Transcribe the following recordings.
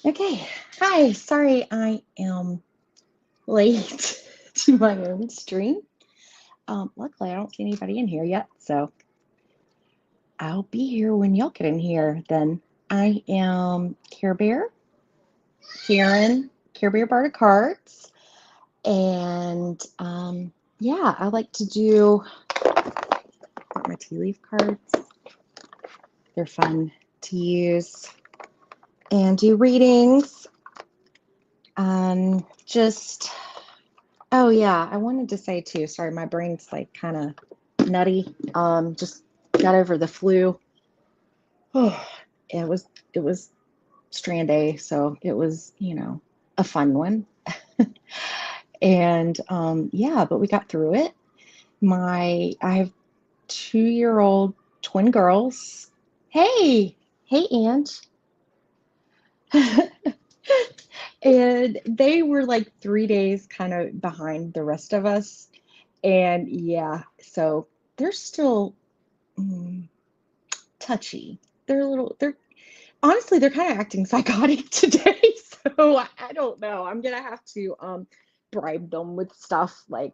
Okay. Hi. Sorry, I am late to my own stream. Luckily, I don't see anybody in here yet, so I'll be here when y'all get in here. Then I am Care Bear, Karen, Care Bear Bar of Cards, and yeah, I like to do my tea leaf cards. They're fun to use and do readings. Just Oh yeah, I wanted to say too, sorry, my brain's like kind of nutty. Just got over the flu. Oh, it was strand A, so it was, a fun one. And yeah, but we got through it. I have 2-year-old twin girls. Hey, hey, Aunt. And they were like 3 days kind of behind the rest of us. And yeah, so they're still mm, touchy. They're honestly, they're kind of acting psychotic today. So I don't know. I'm gonna have to bribe them with stuff like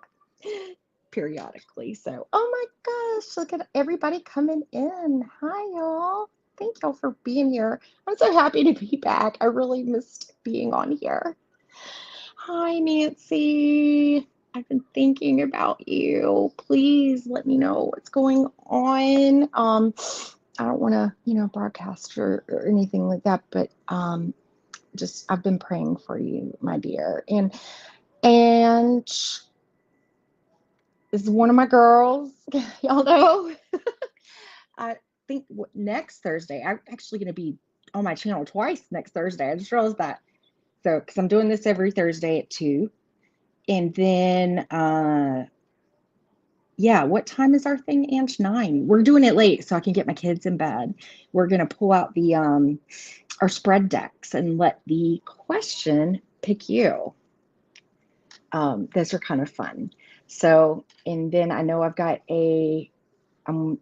periodically. So, oh my gosh, look at everybody coming in. Hi, y'all. Thank y'all for being here. I'm so happy to be back. I really missed being on here. Hi, Nancy. I've been thinking about you. Please let me know what's going on. I don't want to, broadcast or anything like that, but just I've been praying for you, my dear. And this is one of my girls. Y'all know. I think next Thursday, I'm actually going to be on my channel twice next Thursday. I just realized that. So, because I'm doing this every Thursday at 2. And then, yeah, what time is our thing, Ange? 9. We're doing it late so I can get my kids in bed. We're gonna pull out the our spread decks and let the question pick you. Those are kind of fun. So, and then I know I'm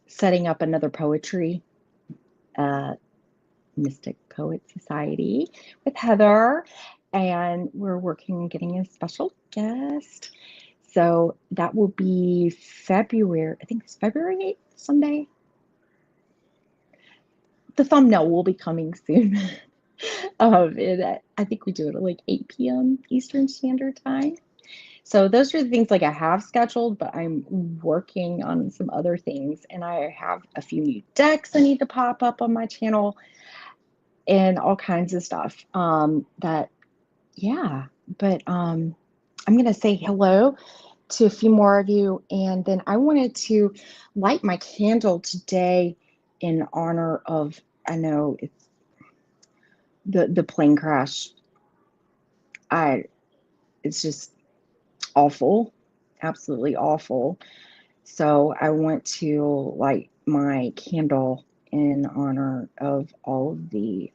setting up another poetry, uh, Mystic Poet Society with Heather, and we're working on getting a special guest. So that will be February, I think it's February 8th, Sunday. The thumbnail will be coming soon. I think we do it at like 8 p.m. Eastern Standard Time. So those are the things like I have scheduled, but I'm working on some other things, and I have a few new decks I need to pop up on my channel and all kinds of stuff. Yeah, but I'm gonna say hello to a few more of you, and then I wanted to light my candle today in honor of, I know it's the plane crash. I It's just awful, absolutely awful. So I want to light my candle in honor of all of the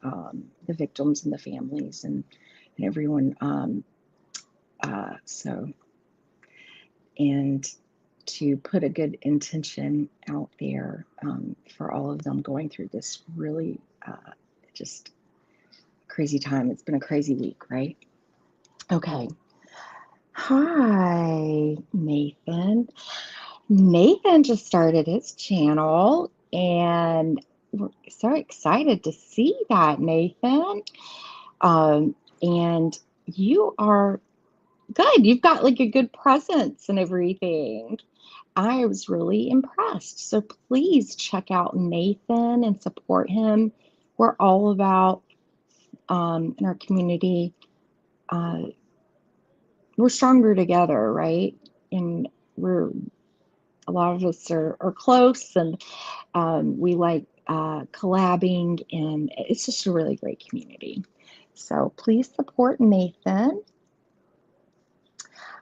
victims and the families and everyone. So and to put a good intention out there for all of them going through this really just crazy time. It's been a crazy week, right? Okay. Hi, Nathan. Nathan just started his channel, and we're so excited to see that, Nathan. And you are good. You've got like a good presence and everything. I was really impressed. So please check out Nathan and support him. We're all about in our community. Uh, we're stronger together, right? And we're a lot of us are close, and we like collabing, and it's just a really great community. So please support Nathan.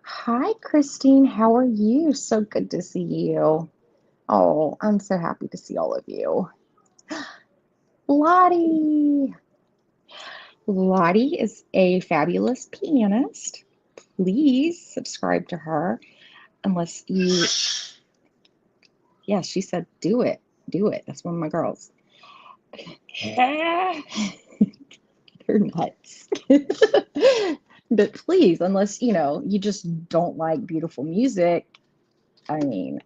Hi, Christine. How are you? So good to see you. Oh, I'm so happy to see all of you. Lottie. Lottie is a fabulous pianist. Please subscribe to her unless you, yeah, she said, do it. Do it. That's one of my girls. They're nuts. But please, unless, you just don't like beautiful music, I mean,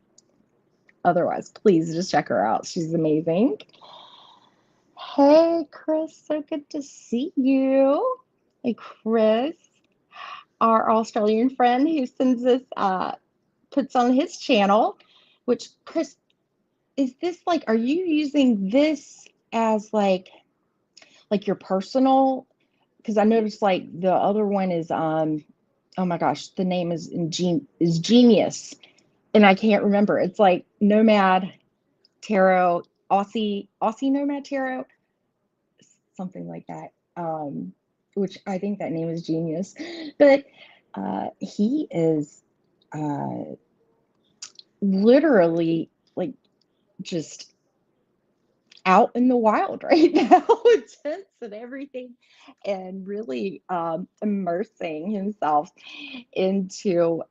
otherwise, please just check her out. She's amazing. Hey, Chris, so good to see you. Hey, Chris, our Australian friend who sends us, puts on his channel, which, Chris, is this like, are you using this as like your personal? Because I noticed like the other one is, oh my gosh, the name is Genius, and I can't remember. It's like Nomad Tarot, Aussie Nomad Tarot, something like that. Which I think that name is Genius, but he is literally like just out in the wild right now with tents and everything, and really immersing himself into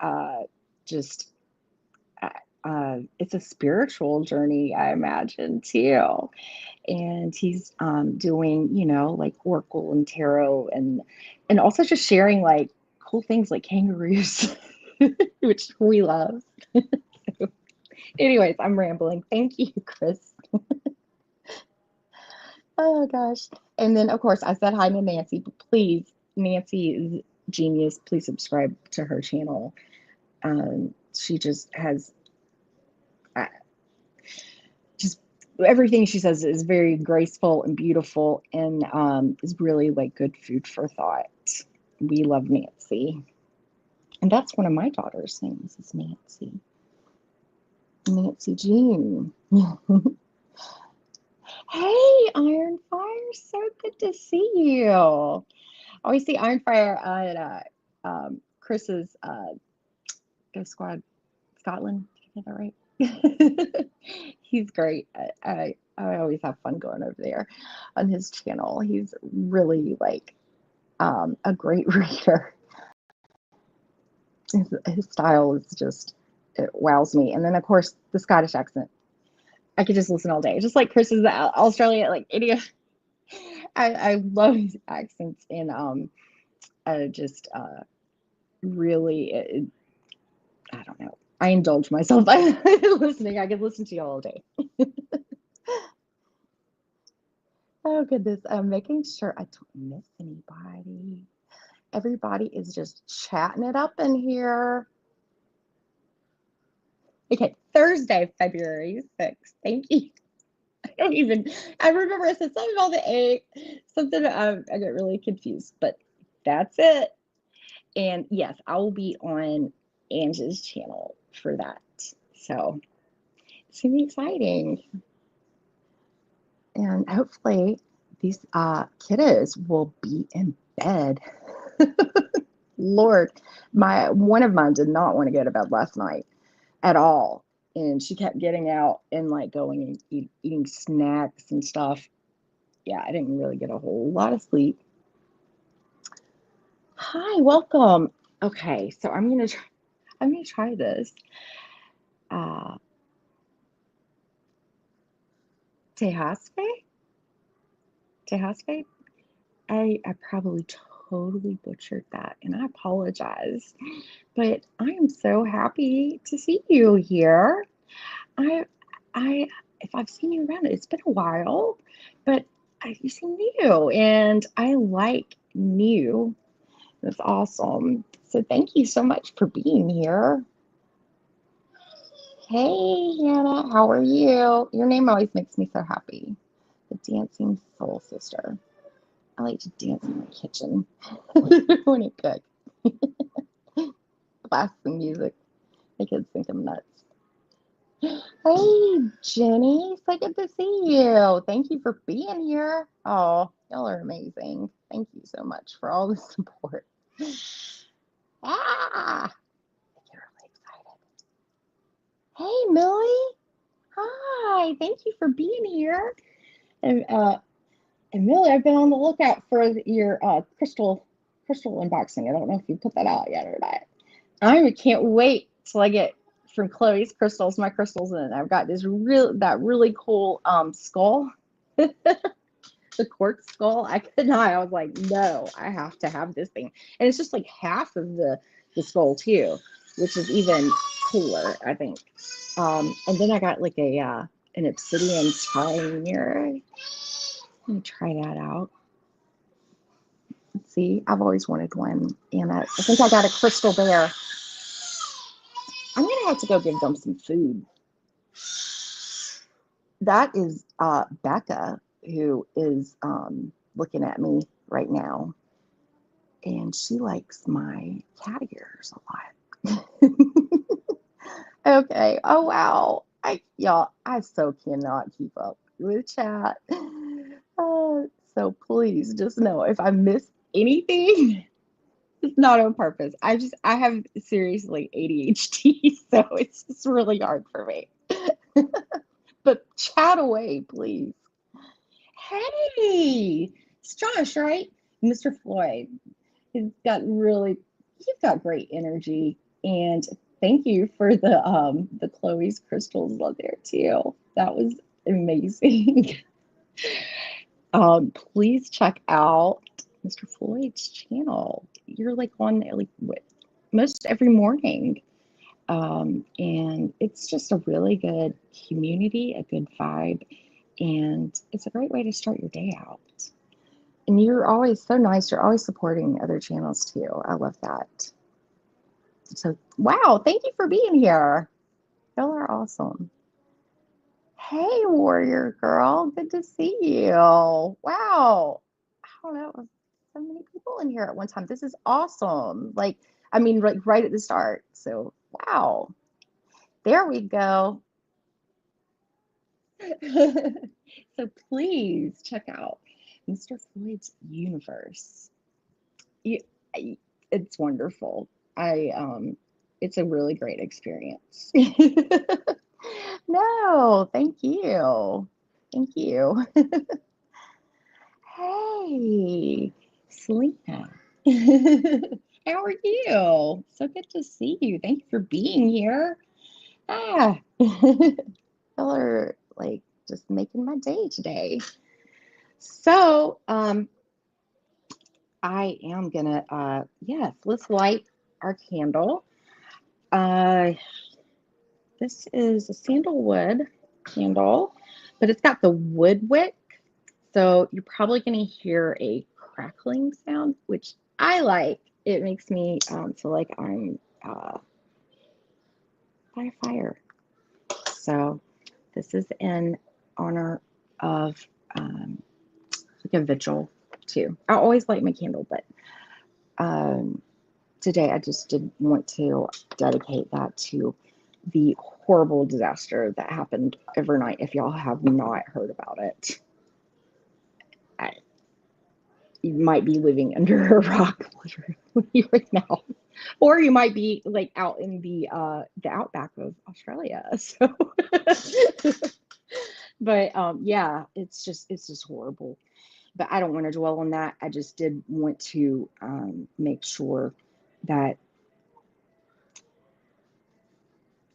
just it's a spiritual journey, I imagine, too. And he's doing, like oracle and tarot, and also just sharing like cool things like kangaroos, which we love. So, anyways, I'm rambling. Thank you, Chris. Oh gosh. And then of course I said hi to Nancy, but please, Nancy is genius. Please subscribe to her channel. She just has just everything she says is very graceful and beautiful, and is really like good food for thought. We love Nancy. And that's one of my daughter's names is Nancy. Nancy Jean. Hey, Iron Fire, so good to see you. I always see Iron Fire at Chris's Go Squad Scotland. Did I get that right? He's great. I always have fun going over there on his channel. He's really like a great reader. His style is just, it wows me. And then of course the Scottish accent. I could just listen all day. Just like Chris's Australia, like idiot. I love his accents, and just really, I don't know. I indulge myself by listening. I could listen to you all day. Oh goodness, I'm making sure I don't miss anybody. Everybody is just chatting it up in here. Okay, Thursday, February 6th. Thank you. I remember I said something about the 8th, something, I get really confused, but that's it. And yes, I will be on Angie's channel for that. So it's gonna be exciting. And hopefully these kiddos will be in bed. Lord, one of mine did not want to go to bed last night at all. And she kept getting out and like going and eating snacks and stuff. Yeah, I didn't really get a whole lot of sleep. Hi, welcome. Okay, so I'm gonna try this. Tehaspe? Tehaspe? I probably totally butchered that, and I apologize. But I am so happy to see you here. I if I've seen you around, it's been a while, but you seem new, and I like new. That's awesome. So thank you so much for being here. Hey, Hannah, how are you? Your name always makes me so happy. The Dancing Soul Sister. I like to dance in my kitchen when I cook. Blasting music. My kids think I'm nuts. Hey, Jenny, so good to see you. Thank you for being here. Oh, y'all are amazing. Thank you so much for all the support. I get really excited. Hey, Millie. Hi, thank you for being here. And Millie, I've been on the lookout for your crystal unboxing. I don't know if you put that out yet or not. I can't wait till I get from Chloe's crystals, my crystals, and I've got this really cool skull. the quartz skull. I could not. I was like, no, I have to have this thing. And it's just like half of the skull too, which is even cooler, I think. And then I got like a an obsidian spine mirror. Let me try that out. Let's see, I've always wanted one, and I think I got a crystal bear. I'm gonna have to go give them some food. That is Becca, who is looking at me right now, and she likes my cat ears a lot. Okay. Oh wow. I so cannot keep up with chat. So please just know if I miss anything, it's not on purpose. I have seriously ADHD, so it's just really hard for me. But chat away, please. Hey, it's Josh, right? Mr. Floyd. He's got great energy, and thank you for the Chloe's crystals on there too. That was amazing. Please check out Mr. Floyd's channel. You're like on like most every morning. And it's just a really good community, a good vibe, and it's a great way to start your day out. And you're always so nice. You're always supporting other channels too. I love that. So, wow, thank you for being here. Y'all are awesome. Hey, warrior girl, good to see you. Wow. I don't know, so many people in here at one time. This is awesome. Like, I mean, like right at the start. So, wow. There we go. So please check out Mr. Floyd's universe. It's wonderful. It's a really great experience. No, thank you. Thank you. Hey, Selena. How are you? So good to see you. Thank you for being here. Ah, y'all are like just making my day today. So, I am gonna, yes, let's light our candle. Uh, this is a sandalwood candle, but it's got the wood wick. So you're probably gonna hear a crackling sound, which I like. It makes me feel like I'm by a fire. So this is in honor of like a vigil too. I always light my candle, but today I just did want to dedicate that to the horrible disaster that happened overnight. If y'all have not heard about it, you might be living under a rock literally right now, or you might be like out in the outback of Australia. So, but yeah, it's just horrible. But I don't want to dwell on that. I just did want to make sure that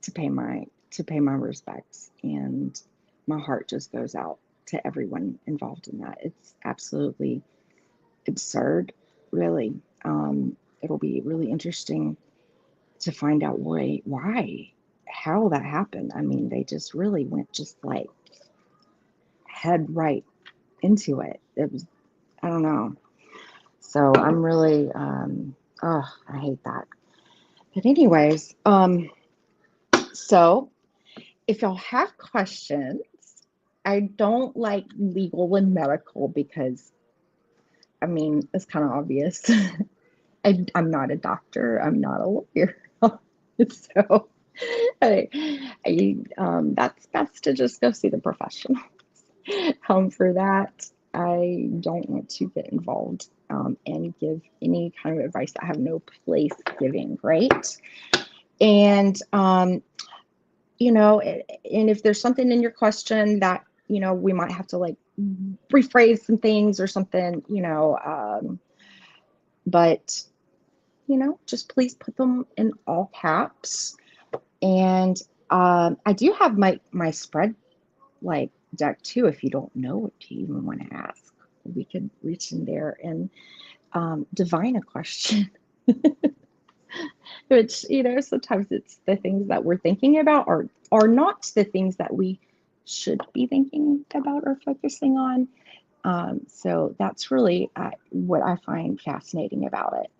to pay my respects, and my heart just goes out to everyone involved in that. It's absolutely absurd, really. It'll be really interesting to find out how that happened. I mean, they just really went just like head right into it. It was, I don't know. So I'm really, oh, I hate that. But anyways, so if y'all have questions, I don't like legal and medical because, I mean, it's kind of obvious. I'm not a doctor. I'm not a lawyer. So that's best to just go see the professionals. For that, I don't want to get involved and give any kind of advice that I have no place giving, right? And and if there's something in your question that we might have to like rephrase some things or something, but just please put them in all caps. And I do have my spread like deck too, if you don't know what you even want to ask. we could reach in there and divine a question. Which, sometimes it's the things that we're thinking about are not the things that we should be thinking about or focusing on. So that's really what I find fascinating about it.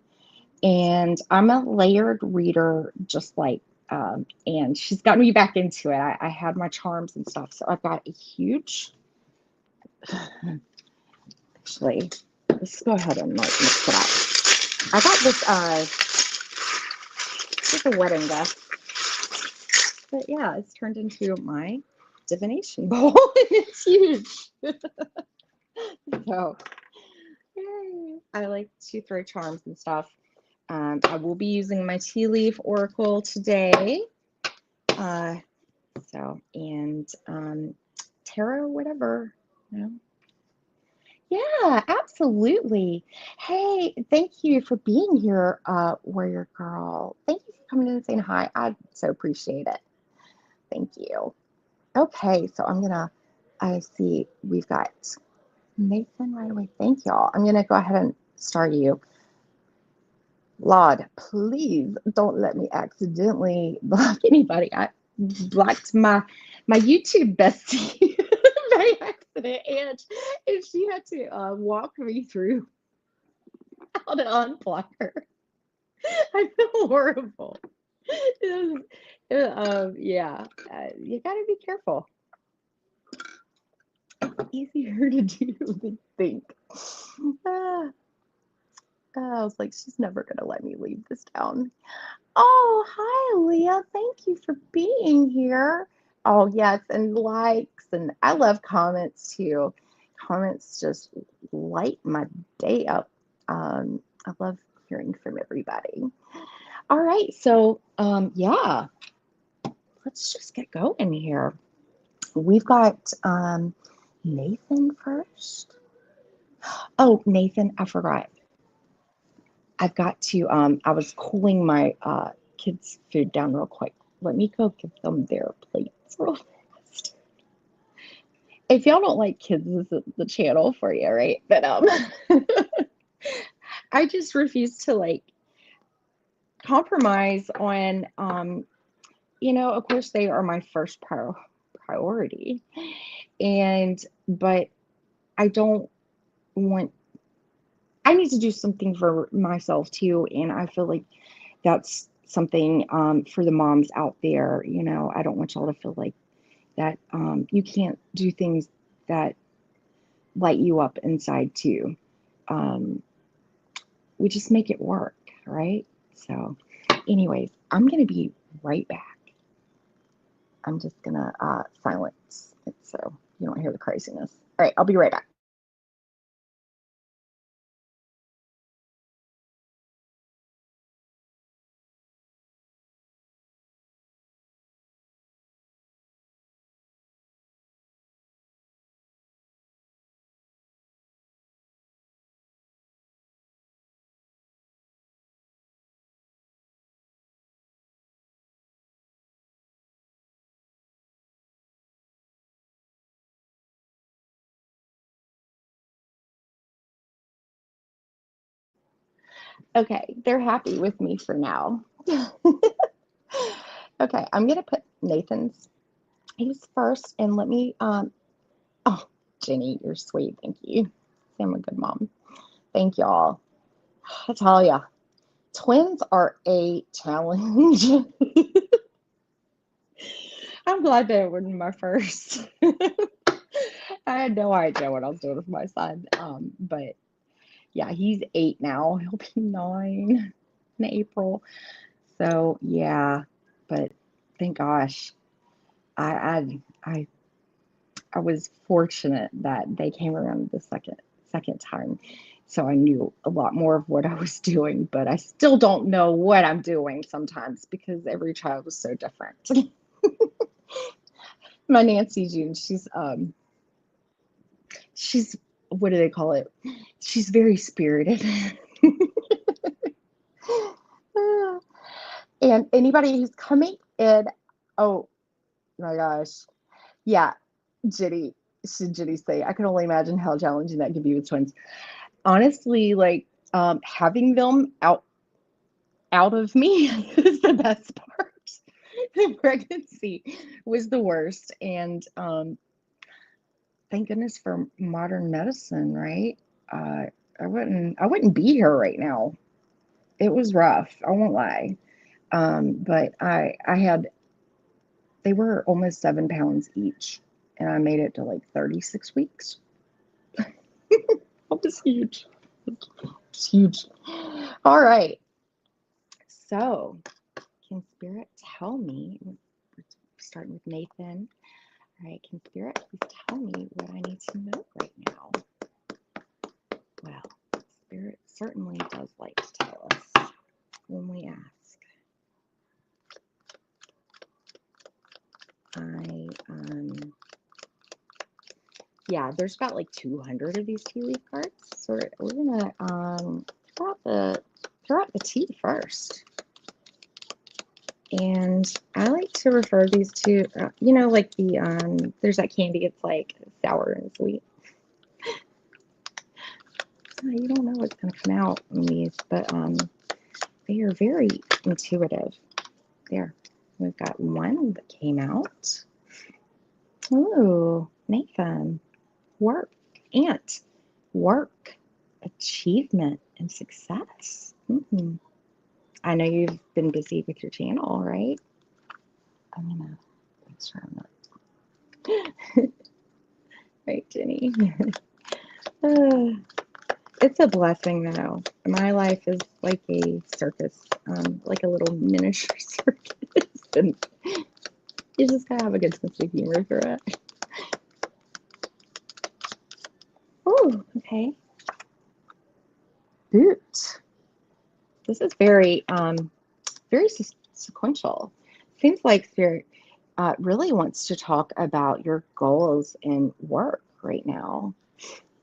And I'm a layered reader, just like, and she's gotten me back into it. I had my charms and stuff. So I've got a huge, actually, let's go ahead and like mix it up. I got this is a wedding gift. But yeah, it's turned into my divination bowl. And it's huge. So, yay. I like to throw charms and stuff. I will be using my tea leaf oracle today. And tarot, whatever. Yeah, absolutely. Hey, thank you for being here, Warrior Girl. Thank you for coming in and saying hi. I so appreciate it. Thank you. Okay, so I see we've got Nathan right away. Thank y'all. I'm going to go ahead and start you. Lord, please don't let me accidentally block anybody. I blocked my YouTube bestie by accident, and she had to walk me through how to unblock her. I feel horrible. Yeah, you got to be careful. Easier to do than think. I was like, she's never going to let me leave this town. Oh, hi, Leah. Thank you for being here. Oh, yes, and likes. And I love comments too. Comments just light my day up. I love hearing from everybody. All right, so yeah, let's just get going here. We've got Nathan first. Oh, Nathan, I forgot. I've got to, I was cooling my kids' food down real quick. Let me go give them their plates real fast. If y'all don't like kids, this is the channel for you, right? But I just refuse to like compromise on, of course they are my first priority. But I don't want, I need to do something for myself too. And I feel like that's something for the moms out there. I don't want y'all to feel like that you can't do things that light you up inside too. We just make it work, right? So anyways, I'm going to be right back. I'm just going to silence it so you don't hear the craziness. All right, I'll be right back. Okay, they're happy with me for now. Okay, I'm going to put he's first, and let me, oh, Jenny, you're sweet. Thank you. I'm a good mom. Thank y'all. I tell ya, twins are a challenge. I'm glad that it wasn't my first. I had no idea what I was doing with my son. But yeah, he's 8 now. He'll be 9 in April. So yeah, but thank gosh, I was fortunate that they came around the second time. So I knew a lot more of what I was doing, but I still don't know what I'm doing sometimes because every child was so different. My Nancy June, she's what do they call it? She's very spirited. And anybody who's coming in, oh my gosh. Yeah, Jenny. should Jenny say, I can only imagine how challenging that could be with twins. Honestly, like having them out of me is the best part. The pregnancy was the worst, and thank goodness for modern medicine, right? I wouldn't be here right now. It was rough, I won't lie. But I had they were almost 7 pounds each, and I made it to like 36 weeks. That was huge. It's huge. All right. So, can Spirit tell me? Starting with Nathan. All right, can Spirit please tell me what I need to know right now? Well, Spirit certainly does like to tell us when we ask. Yeah, there's about like 200 of these tea leaf cards. So we're gonna throw out the tea first. And I like to refer these to, like there's that candy, it's like sour and sweet. So you don't know what's going to come out in these, but they are very intuitive. There, we've got one that came out. Ooh, Nathan, work, ant, work, achievement, and success. I know you've been busy with your channel, right? I'm gonna make sure I'm not. Right, Jenny? It's a blessing, though. My life is like a circus, like a little miniature circus, and you just gotta have a good sense of humor through it. Oh, okay. Boot. This is very, very sequential. Seems like Spirit really wants to talk about your goals and work right now.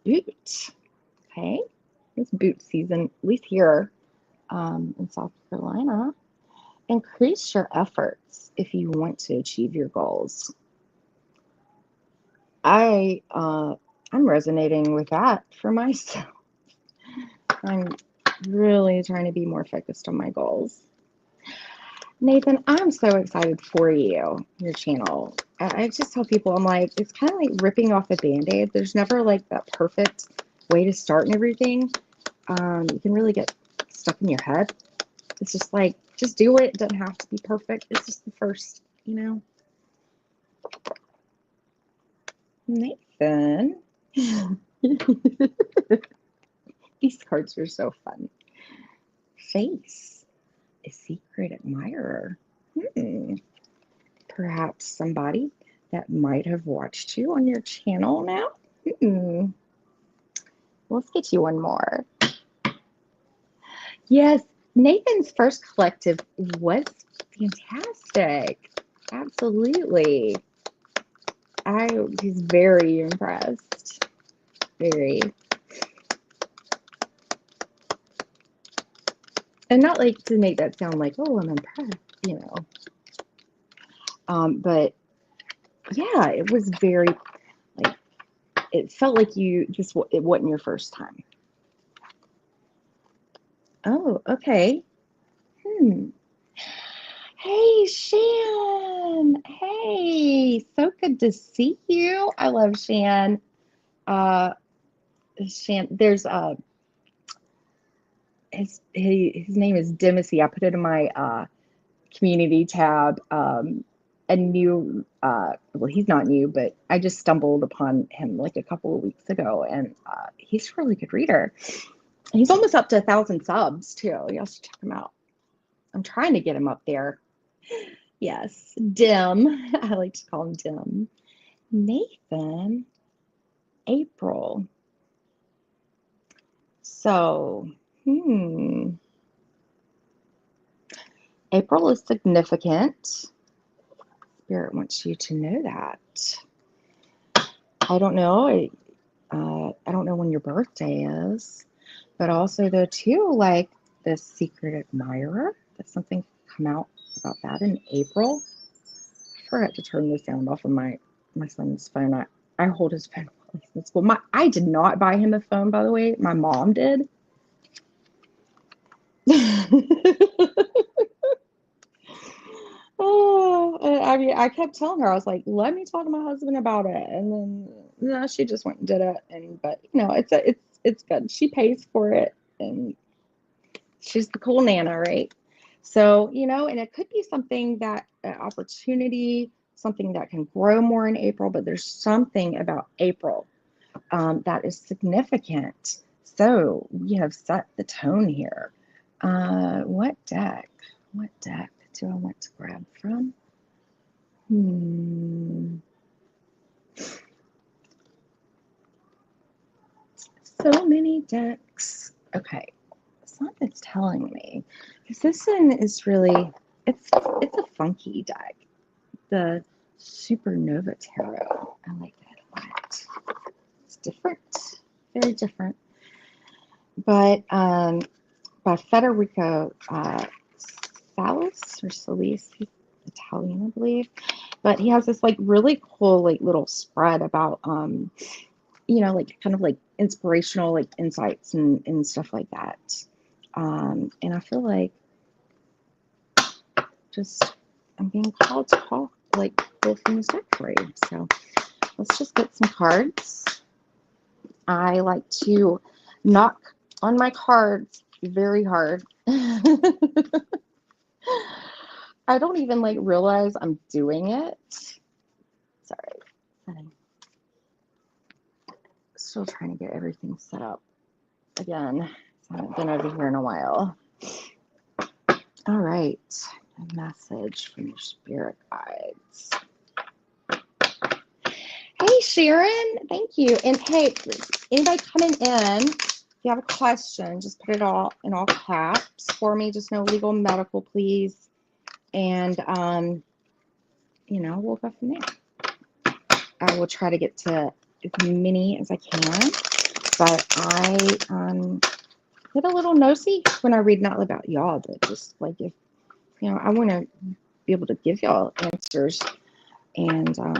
Boot. Okay. It's boot season, at least here in South Carolina. Increase your efforts if you want to achieve your goals. I'm resonating with that for myself. I'm really trying to be more focused on my goals. Nathan, I'm so excited for you, your channel. I just tell people, I'm like, it's kind of like ripping off a Band-Aid. There's never like that perfect way to start and everything. You can really get stuck in your head. It's just like, just do it. It doesn't have to be perfect. It's just the first, Nathan. These cards are so fun. Face, a secret admirer. Perhaps somebody that might have watched you on your channel now. Let's get you one more. Yes, Nathan's first collective was fantastic. Absolutely. I was very impressed. Very. And not like to make that sound like, oh, I'm impressed, But yeah, it was very, like, it felt like it wasn't your first time. Oh, okay. Hey, Shan. Hey, so good to see you. I love Shan. Shan, there's his name is Demacy. I put it in my community tab. A new, well, he's not new, but I just stumbled upon him like a couple of weeks ago, and he's a really good reader. He's almost up to 1,000 subs too. You should check him out. I'm trying to get him up there. Yes, Dim. I like to call him Dim. Nathan, April. So, April is significant. Spirit wants you to know that. I don't know. I don't know when your birthday is, but also though too, like the secret admirer. That's something come out about that in April. I forgot to turn the sound off of my son's phone. I hold his phone while he's in school. I did not buy him a phone, by the way. My mom did. Oh, I mean, I kept telling her, I was like, let me talk to my husband about it. And then no, she just went and did it. But it's good. She pays for it, and she's the cool Nana, right? So, and it could be something that an opportunity, something that can grow more in April, but there's something about April that is significant. So we have set the tone here. What deck? What deck do I want to grab from? So many decks. Okay, something's telling me because this one is really it's a funky deck. The Supernova Tarot. I like that a lot. It's different, very different. But by Federico Salis or Solis, he's Italian, I believe. But he has this like really cool like little spread about like kind of like inspirational like insights and stuff like that. And I feel like just I'm being called to pull from this deck for you. So let's just get some cards. I like to knock on my cards very hard. I don't even like realize I'm doing it. Sorry. Still trying to get everything set up again. I haven't been over here in a while. All right. A message from your spirit guides. Hey, Sharon. Thank you. And hey, anybody coming in, if you have a question, just put it all in all caps for me. Just no legal and medical, please. And, we'll go from there. I will try to get to as many as I can. But I get a little nosy when I read not about y'all, but just like if, I want to be able to give y'all answers. And I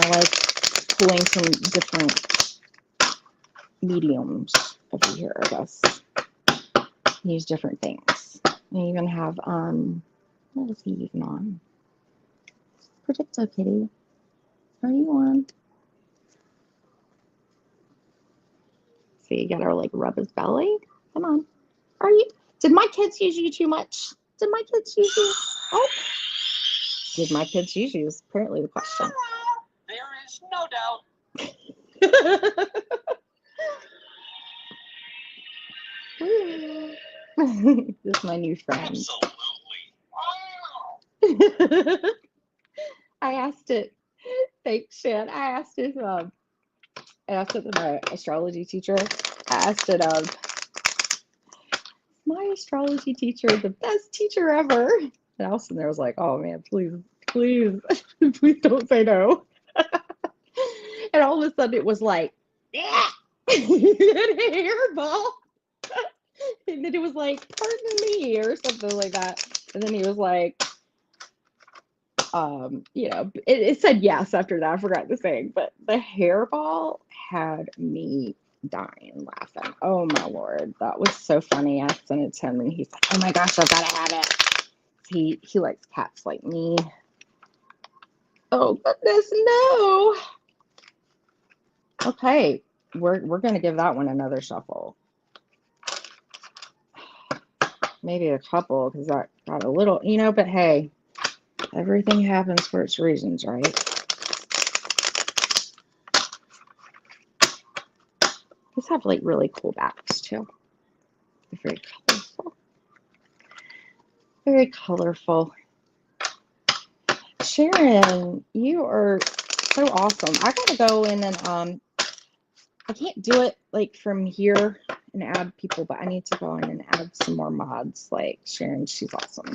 like pulling from different mediums over here, I guess. Use different things. I even have, what is he even on? Predicto Kitty. Are you on? See, you gotta like rub his belly. Come on. Are you? Did my kids use you too much? Did my kids use you? Oh. Did my kids use you is apparently the question. There is no doubt. This is my new friend. Absolutely. I asked it. Thanks, Shan. I asked it. I asked it to my astrology teacher. I asked it. My astrology teacher, the best teacher ever. And Allison there was like, "Oh man, please, please, please don't say no." And all of a sudden it was like, yeah, and a hairball. And then it was like, "Pardon me," or something like that. And then he was like, it said yes after that. I forgot to say, but the hairball had me dying laughing. Oh my Lord, that was so funny. I sent it to him and he's like, "Oh my gosh, I've got to have it." He likes cats like me. Oh goodness, no. Okay, we're gonna give that one another shuffle. Maybe a couple because that got a little, but hey, everything happens for its reasons, right? These have like really cool backs too. They're very colorful. Very colorful. Sharon, you are so awesome. I gotta go in and I can't do it like from here and add people, but I need to go in and add some more mods. Like Sharon, she's awesome.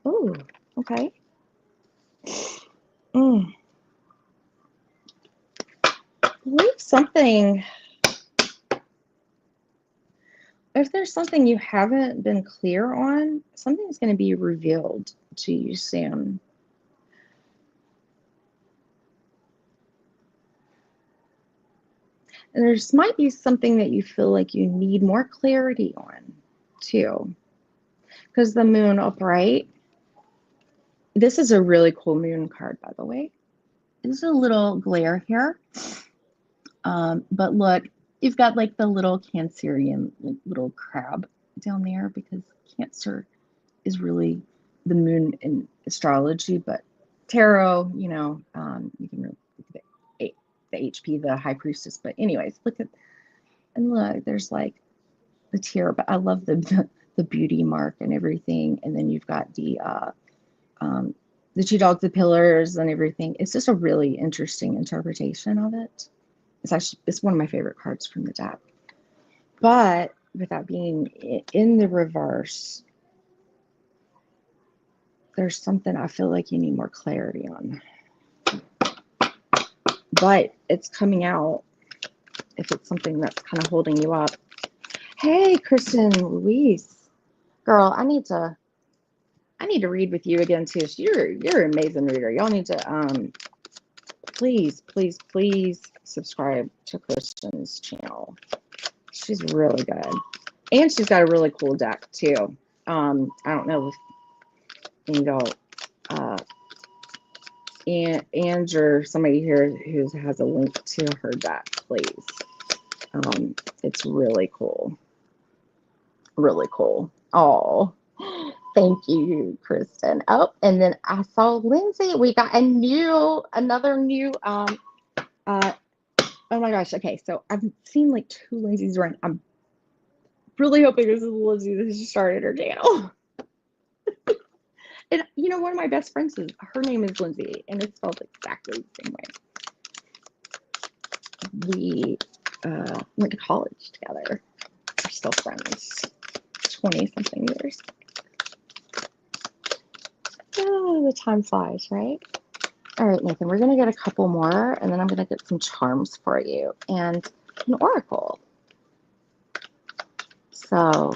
Oh, okay. I believe something. if there's something you haven't been clear on, something's going to be revealed to you soon. And there's might be something that you feel like you need more clarity on too. Because the moon upright, this is a really cool moon card, by the way. There's a little glare here. But look, you've got like the little Cancerian, like little crab down there, because Cancer is really the moon in astrology, but tarot, you know, you can really look at the HP, the high priestess. But anyways, look at, and look, there's like the tear, but I love the beauty mark and everything. And then you've got the two dogs, the pillars and everything. It's just a really interesting interpretation of it. It's one of my favorite cards from the deck. But without being in the reverse, there's something I feel like you need more clarity on. But it's coming out if it's something that's kind of holding you up. Hey, Kristen Louise. Girl, I need to read with you again too. You're an amazing reader. Y'all need to please subscribe to Kristen's channel. She's really good. And she's got a really cool deck too. I don't know if you know and or somebody here who has a link to her deck, please. It's really cool. Really cool. Oh, thank you, Kristen. Oh, and then I saw Lindsay. We got another new oh my gosh. Okay, so I've seen like 2 Lindsays around. I'm really hoping this is Lindsay that just started her channel. And you know, one of my best friends her name is Lindsay, and it's spelled exactly the same way. We went to college together. We're still friends. 20-something years. Oh, the time flies, right? All right, Nathan, we're going to get a couple more, and then I'm going to get some charms for you and an oracle. So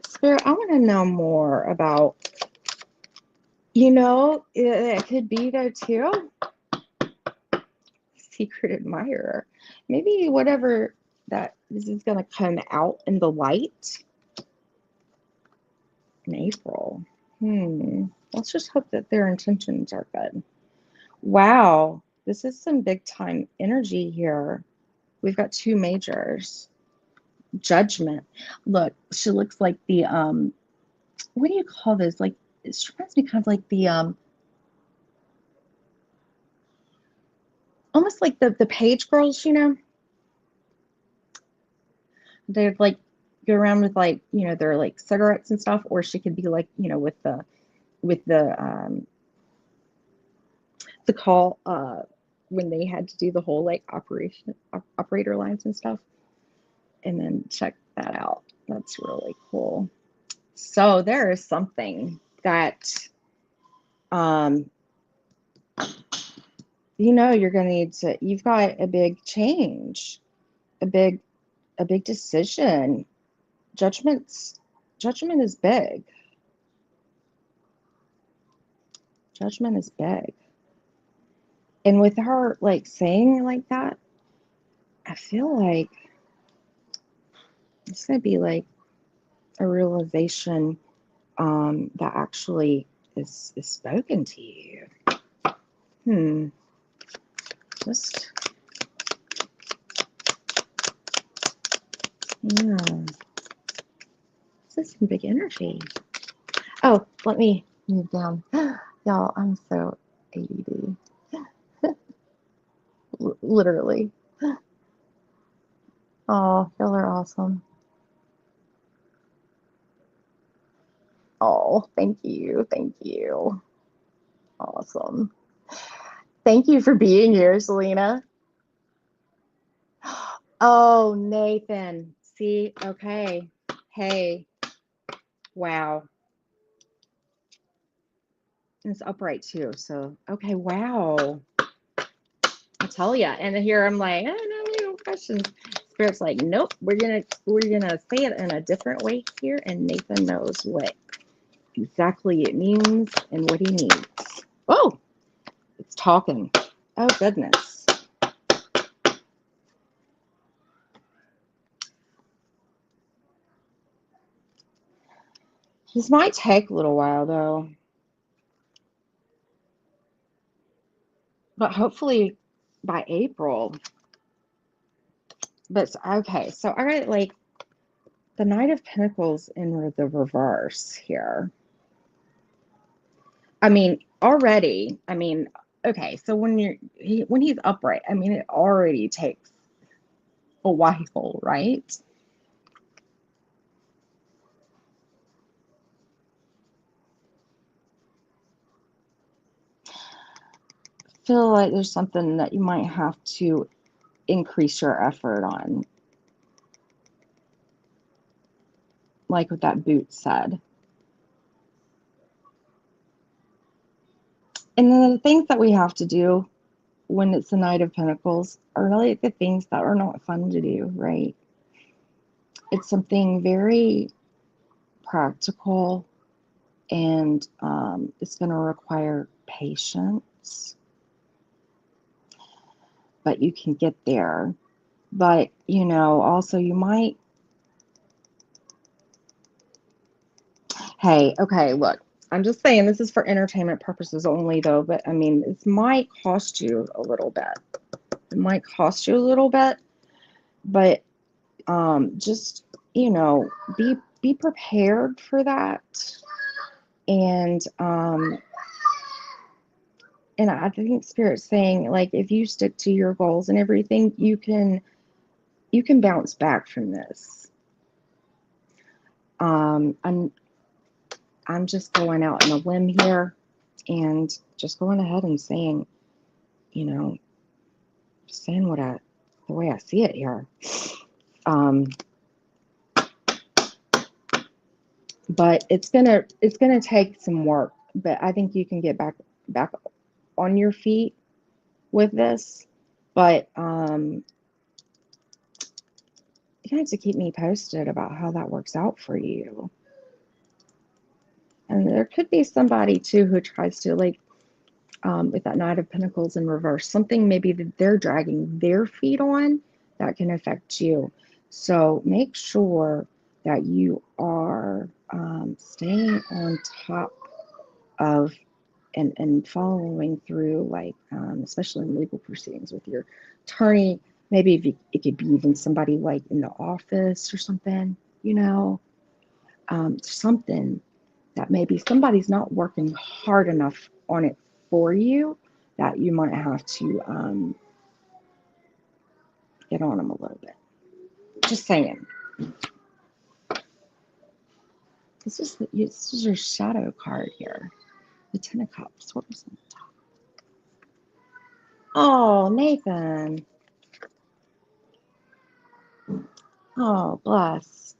Spirit, I want to know more about, you know, it could be though too, secret admirer. Maybe whatever this is going to come out in the light in April. Let's just hope that their intentions are good. Wow, this is some big time energy here. We've got 2 majors. Judgment. Look, she looks like the what do you call this? Like, it reminds me kind of like the almost like the page girls, you know. They'd like go around with like, you know, they're like cigarettes and stuff, or she could be like, you know, with the call when they had to do the whole like operator lines and stuff. And then check that out. That's really cool. So there is something that you know, you're going to need to, you've got a big change, a big decision. Judgment is big. Judgment is big. And with her like saying like that, I feel like it's going to be like a realization that actually is spoken to you. Just, yeah. This is some big energy. Oh, let me move down. Y'all, I'm so ADD. Literally. Oh, y'all are awesome. Oh, thank you. Thank you. Awesome. Thank you for being here, Selena. Oh, Nathan. See, okay. Hey. Wow. It's upright too. So, okay, wow. I tell ya. And here I'm like, I don't know, questions. It's Spirit's like, nope, we're gonna say it in a different way here, and Nathan knows what exactly it means and what he needs. Oh, it's talking. Oh goodness. This might take a little while though, but hopefully by April. But okay, so I got like the Knight of Pentacles in the reverse here. I mean, already, I mean, okay, so when he's upright, I mean, it already takes a while, right? Feel like there's something that you might have to increase your effort on, like what that boot said. And then the things that we have to do when it's the Knight of Pentacles are really the things that are not fun to do, right? It's something very practical, and it's going to require patience, but you can get there. But, you know, also you might, hey, okay, look, I'm just saying this is for entertainment purposes only though, but I mean, this might cost you a little bit. It might cost you a little bit, but just, you know, be prepared for that. And I think Spirit's saying, like, if you stick to your goals and everything, you can bounce back from this. I'm just going out on a limb here and just going ahead and saying, you know, saying the way I see it here. But it's gonna take some work, but I think you can get back on your feet with this. But you have to keep me posted about how that works out for you. And there could be somebody too who tries to, like, with that Knight of Pentacles in reverse, something maybe that they're dragging their feet on that can affect you. So make sure that you are staying on top of and following through, like, especially in legal proceedings with your attorney. Maybe if it could be even somebody like in the office or something, you know, something that maybe somebody's not working hard enough on it for you, that you might have to get on them a little bit. Just saying. This is your shadow card here. The Ten of Cups. What was on the top? Oh, Nathan. Oh, bless.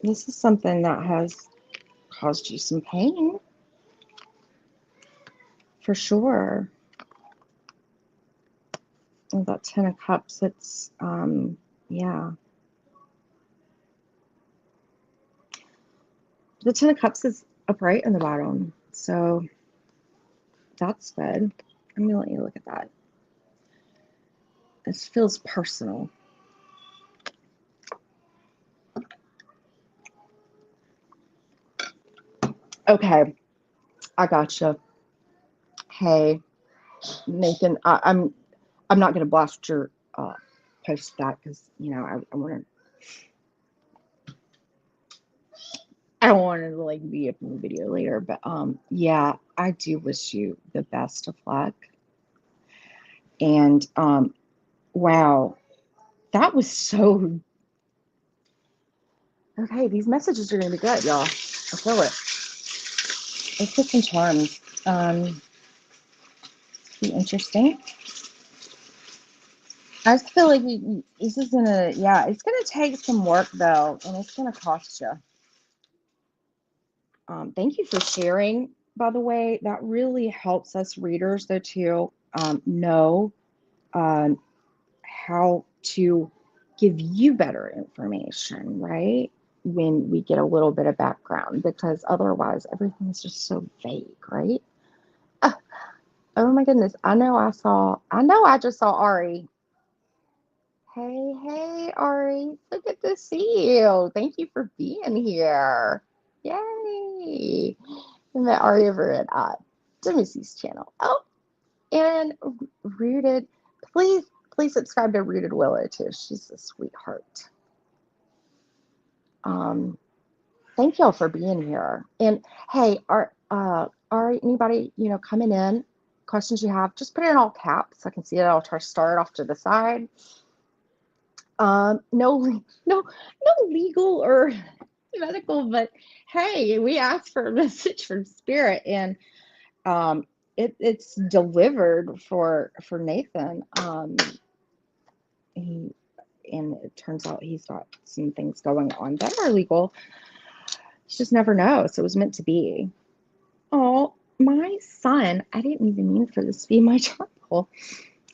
This is something that has caused you some pain, for sure. And that Ten of Cups, it's, yeah. The Ten of Cups is upright on the bottom, so that's good. I'm gonna let you look at that. This feels personal. Okay, I gotcha. Hey, Nathan, I'm not gonna blast your post that, because you know I don't want to like be up in the video later, but yeah, I do wish you the best of luck. And wow, that was so okay. These messages are gonna be good, y'all. I feel it. Let's get some charms. Be interesting. I just feel like this is gonna, yeah, it's gonna take some work though, and it's gonna cost you. Thank you for sharing, by the way. That really helps us readers though too. know how to give you better information, right? When we get a little bit of background, because otherwise everything is just so vague, right? Ah, oh my goodness. I know I just saw Ari. Hey, Ari. So good to see you. Thank you for being here. Yay. I met Ari over at Demisy's channel. Oh, and Rooted. Please subscribe to Rooted Willow too. She's a sweetheart. Thank y'all for being here. And hey, are anybody coming in? Questions you have? Just put it in all caps so I can see it. I'll try to start off to the side. No legal or medical, but hey, we asked for a message from Spirit, and it's delivered for Nathan. And it turns out he's got some things going on that are legal. You just never know. So it was meant to be. Oh, my son, I didn't even mean for this to be my charcoal.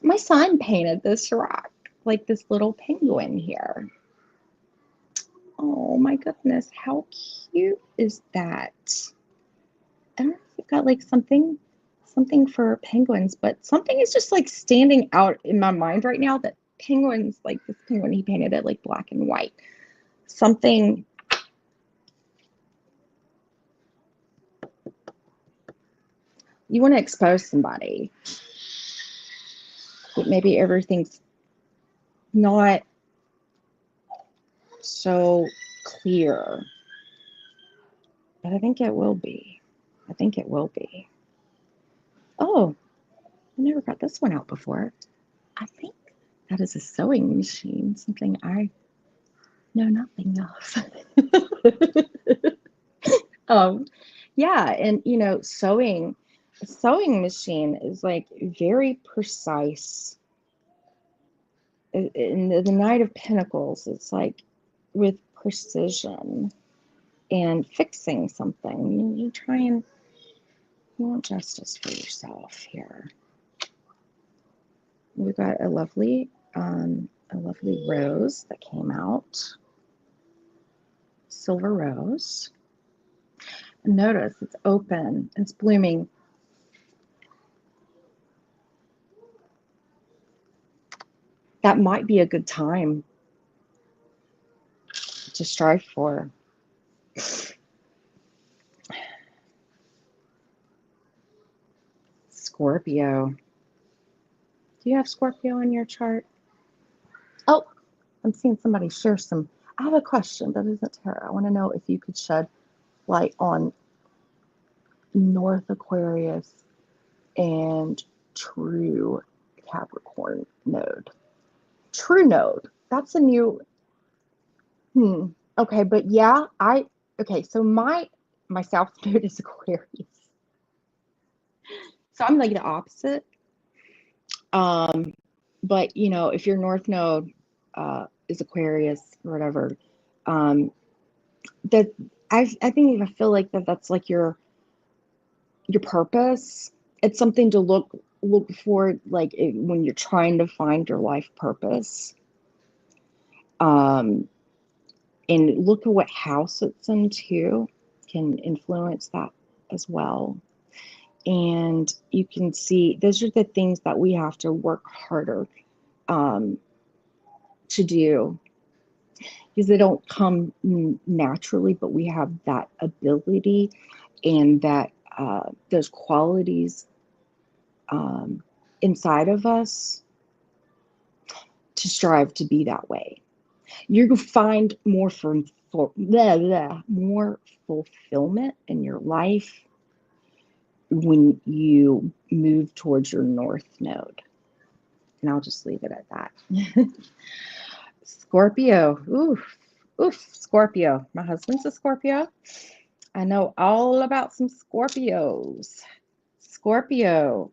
My son painted this rock, like this little penguin here. Oh my goodness, how cute is that? I don't know if you've got like something for penguins, but something is just like standing out in my mind right now that penguins, like this penguin, he painted it like black and white. Something. You want to expose somebody. Maybe everything's not so clear, but I think it will be. I think it will be. Oh, I never got this one out before. I think that is a sewing machine, something I know nothing of. Yeah, and sewing machine is like very precise. In the Knight of Pentacles, it's like with precision and fixing something. You try and you want justice for yourself here. We've got a lovely rose that came out. Silver rose. And notice it's open, it's blooming. That might be a good time to strive for. Scorpio. Do you have Scorpio in your chart? Oh, I'm seeing somebody share some. I have a question, but isn't Tara? I want to know if you could shed light on North Aquarius and true Capricorn node. True node. That's a new. Okay, but yeah, okay, so my South node is Aquarius. So I'm like the opposite. But if your North node is Aquarius or whatever, that I feel like that's like your purpose. It's something to look for, like when you're trying to find your life purpose. And look at what house it's in too, can influence that as well. And you can see those are the things that we have to work harder to do, because they don't come naturally, but we have that ability and that those qualities inside of us to strive to be that way. You're going to find more more fulfillment in your life when you move towards your North node. And I'll just leave it at that. Scorpio. Oof, Scorpio. My husband's a Scorpio. I know all about some Scorpios. Scorpio.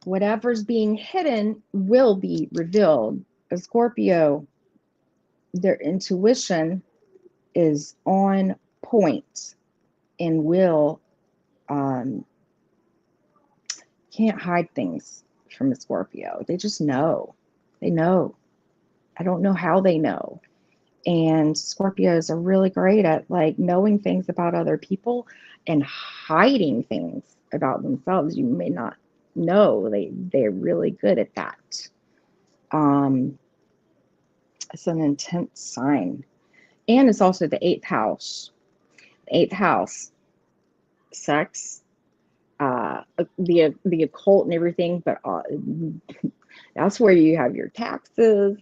Whatever's being hidden will be revealed. A Scorpio, their intuition is on point and will um, can't hide things from a Scorpio. They just know. They know. I don't know how they know. And Scorpios are really great at like knowing things about other people and hiding things about themselves you may not know. They're really good at that. Um, it's an intense sign. And it's also the eighth house. The eighth house, sex, the occult and everything, but that's where you have your taxes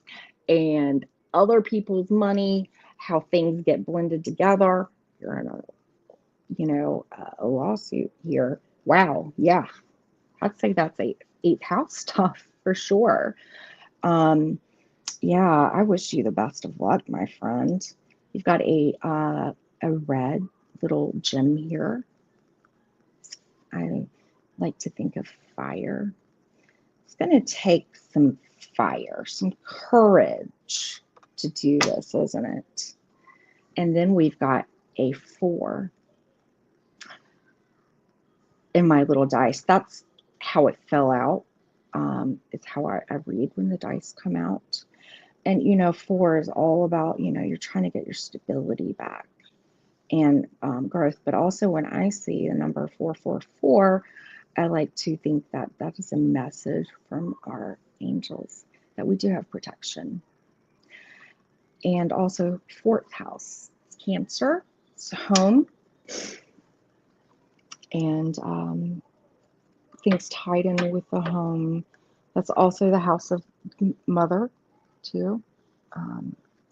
and other people's money, how things get blended together. You're in a lawsuit here. Wow, yeah, I'd say that's eighth house stuff for sure. Um, yeah, I wish you the best of luck, my friend. You've got a red little gem here. I like to think of fire. It's going to take some fire, some courage to do this, isn't it? And then we've got a 4 in my little dice. That's how it fell out. It's how I read when the dice come out. And, 4 is all about, you're trying to get your stability back and growth. But also when I see the number 444, I like to think that that is a message from our angels that we do have protection. And also 4th house, Cancer, it's home. And things tied in with the home. That's also the house of mother, too.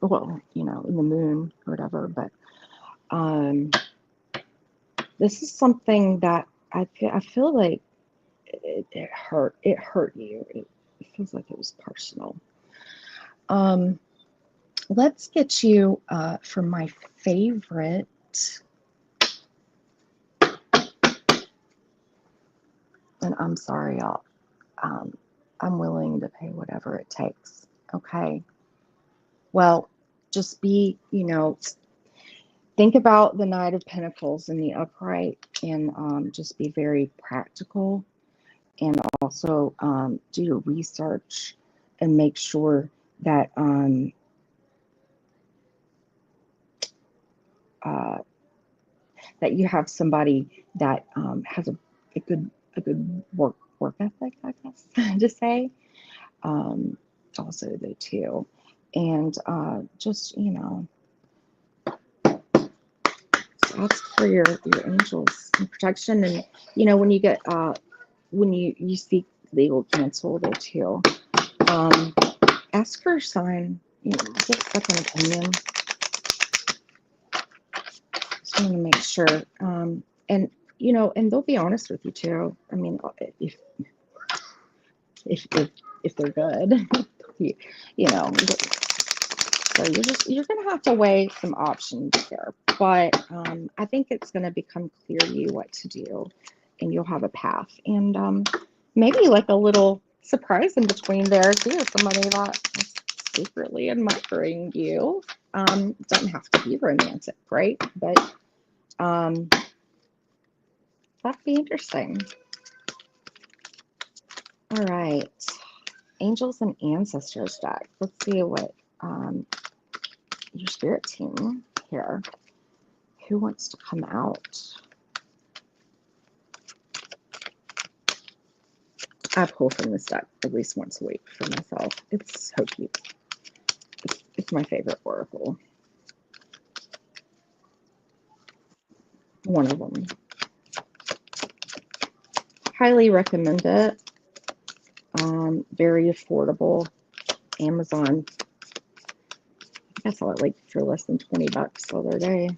Well, in the moon or whatever. But this is something that I feel like it hurt. It hurt you. It feels like it was personal. Let's get you for my favorite. And I'm sorry, y'all. I'm willing to pay whatever it takes. Okay. Well, just be, think about the Knight of Pentacles in the upright and just be very practical. And also do your research and make sure that that you have somebody that has a good work ethic, I guess, to say. Also, though, too, and just ask for your angels and protection. And when you get when you seek legal counsel, though, too, ask for a sign. Get a second opinion. Just want to make sure. And they'll be honest with you too. I mean, if they're good, so you're gonna have to weigh some options here. But I think it's gonna become clear to you what to do, and you'll have a path. And maybe like a little surprise in between there too. Somebody that is secretly admiring you. Doesn't have to be romantic, right? But that'd be interesting. All right, Angels and Ancestors deck. Let's see what your spirit team here. Who wants to come out? I pull from this deck at least once a week for myself. It's so cute. It's my favorite oracle. One of them. Highly recommend it. Very affordable. Amazon. I saw it like for less than $20 the other day.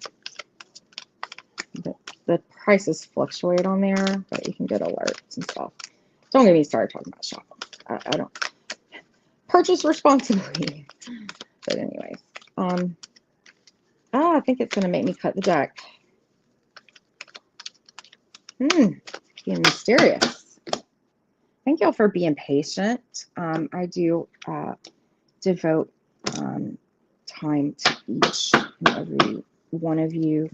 But the prices fluctuate on there, but you can get alerts and stuff. Don't get me started talking about shopping. I don't purchase responsibly. But anyways, I think it's gonna make me cut the deck. Being mysterious. Thank y'all for being patient. I do devote time to each and every one of you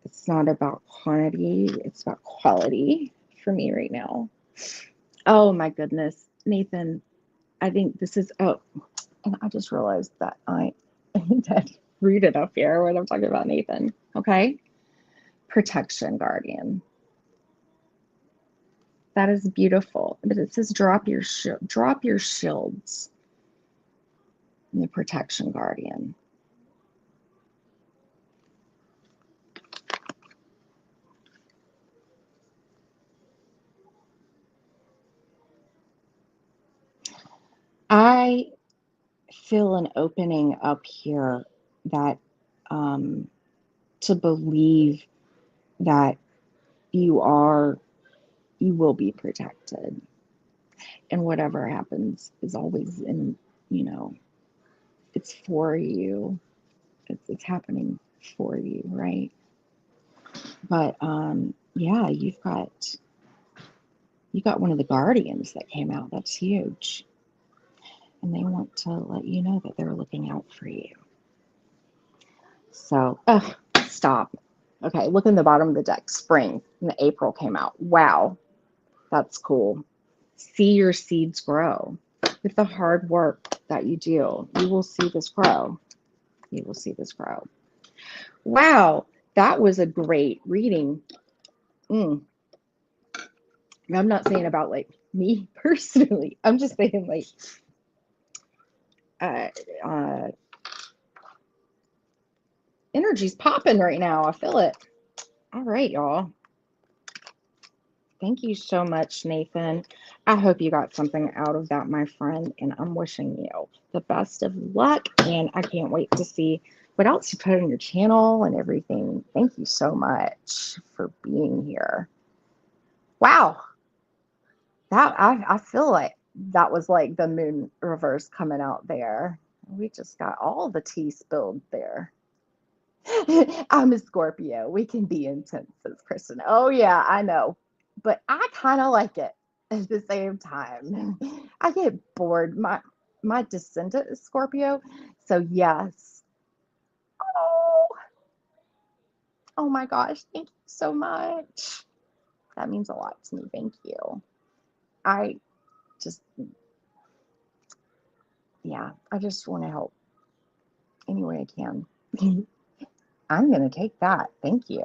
It's not about quantity, it's about quality for me right now. Oh my goodness, Nathan, I think this is, oh, and I just realized that I did read it up here when I'm talking about Nathan. Okay. Protection guardian. That is beautiful. But it says drop your shields in the protection guardian. I feel an opening up here that to believe that you will be protected, and whatever happens is always in, it's for you. It's happening for you, right? But yeah, you got one of the guardians that came out. That's huge. And they want to let you know that they're looking out for you. So, stop. Okay, look in the bottom of the deck. Spring and the April came out. Wow, that's cool. See your seeds grow. With the hard work that you do, you will see this grow. You will see this grow. Wow, that was a great reading. I'm not saying about like me personally. I'm just saying like energy's popping right now. I feel it. All right, y'all. Thank you so much, Nathan. I hope you got something out of that, my friend, and I'm wishing you the best of luck, and I can't wait to see what else you put on your channel and everything. Thank you so much for being here. Wow. That I feel like that was like the moon reverse coming out there. We just got all the tea spilled there. I'm a Scorpio. We can be intense, says Kristen. Oh yeah, I know. But I kind of like it at the same time. I get bored. My descendant is Scorpio. So yes. Oh, oh my gosh, thank you so much. That means a lot to me. Thank you. I just I just want to help any way I can. I'm going to take that. Thank you.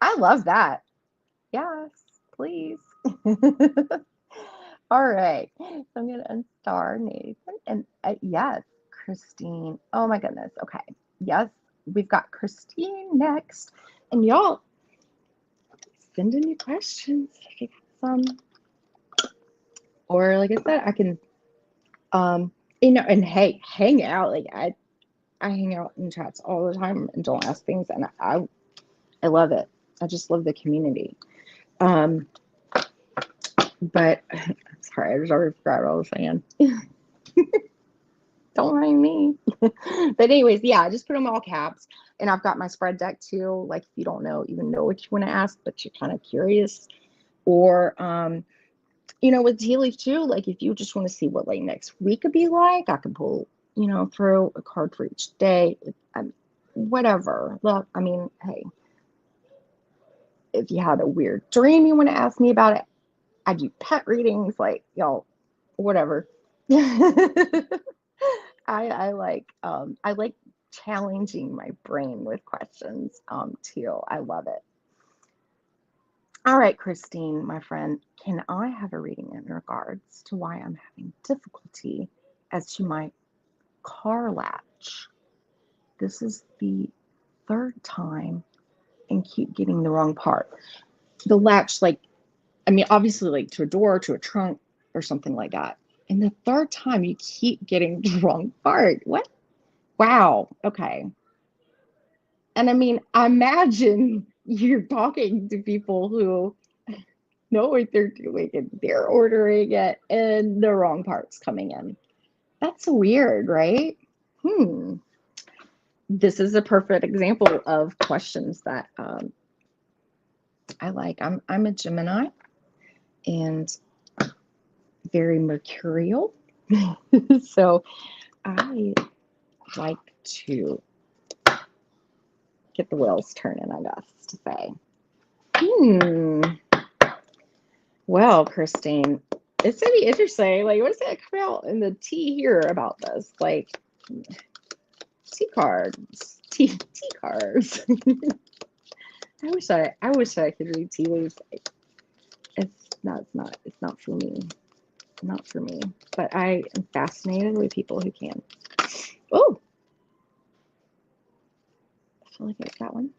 I love that. Yes, please. All right. So I'm going to unstar Nathan. And yes, Christine. Oh my goodness. Okay. Yes, we've got Christine next. And y'all, send in your questions if you got some. Or like I said, I can, and hey, hang out. Like I hang out in chats all the time and don't ask things. And I love it. I just love the community. But sorry, I just already forgot what I was saying. Don't mind me. But anyways, yeah, I just put them all caps. And I've got my spread deck too. Like if you don't even know what you want to ask, but you're kind of curious. Or with tea leaf too, like if you just want to see what like next week could be like, I can pull, throw a card for each day. Whatever. Look, I mean, hey, if you had a weird dream you want to ask me about it, I do pet readings, like y'all, whatever. I like challenging my brain with questions too. I love it. All right, Christine, my friend, can I have a reading in regards to why I'm having difficulty as to my car latch? This is the third time and keep getting the wrong part. The latch, like, I mean, obviously like to a door, to a trunk or something like that. And the third time you keep getting the wrong part. What? Wow. Okay. And I mean, imagine you're talking to people who know what they're doing and they're ordering it and the wrong part's coming in. That's weird, right? This is a perfect example of questions that I like. I'm a Gemini and very mercurial. So I like to get the wheels turning, I guess to say. Well, Christine, it's gonna be interesting. Like, what's gonna come out in the tea here about this? Like, tea cards, tea cards. I wish I could read tea leaves. It's not for me. Not for me. But I am fascinated with people who can. Oh, I feel like it's that one.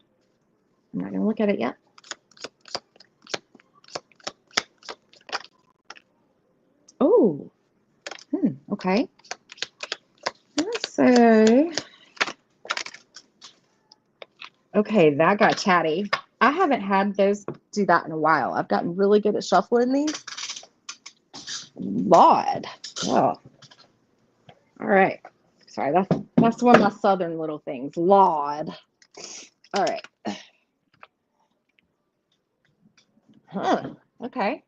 I'm not gonna look at it yet. Oh, okay. Let's say, okay, that got chatty. I haven't had those do that in a while. I've gotten really good at shuffling these. Lord. Oh. All right. Sorry, that's one of my southern little things. Lord. All right. Huh. Okay.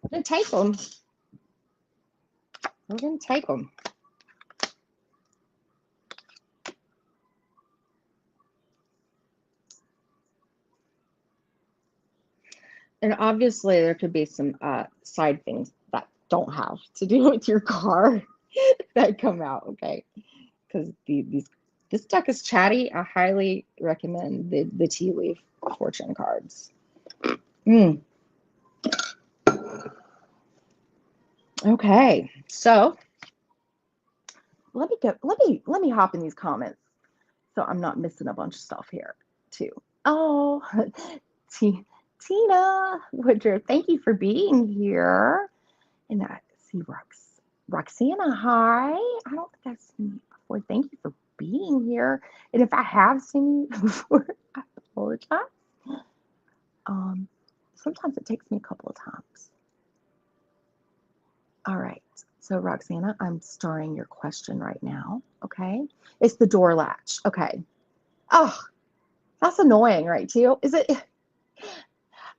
We're gonna take them. We're gonna take them. And obviously, there could be some side things that don't have to do with your car that come out, okay? Because this deck is chatty. I highly recommend the tea leaf fortune cards. Okay, so let me hop in these comments so I'm not missing a bunch of stuff here too. Oh, Tina Woodruff, thank you for being here. And I see Roxana, hi. I don't think I've seen you before. Thank you for being here. And if I have seen you before, I apologize. Sometimes it takes me a couple of times. All right. So Roxana, I'm starring your question right now. Okay. It's the door latch. Okay. Oh, that's annoying, right, too? Is it?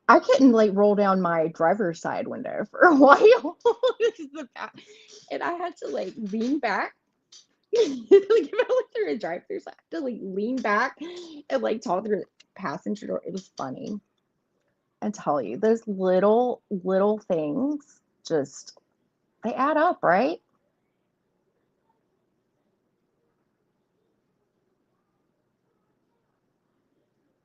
I couldn't like roll down my driver's side window for a while. And I had to like lean back. Like if I went through a drive-through, so I had to like lean back and like talk through the passenger door. It was funny. I tell you, those little things just they add up, right?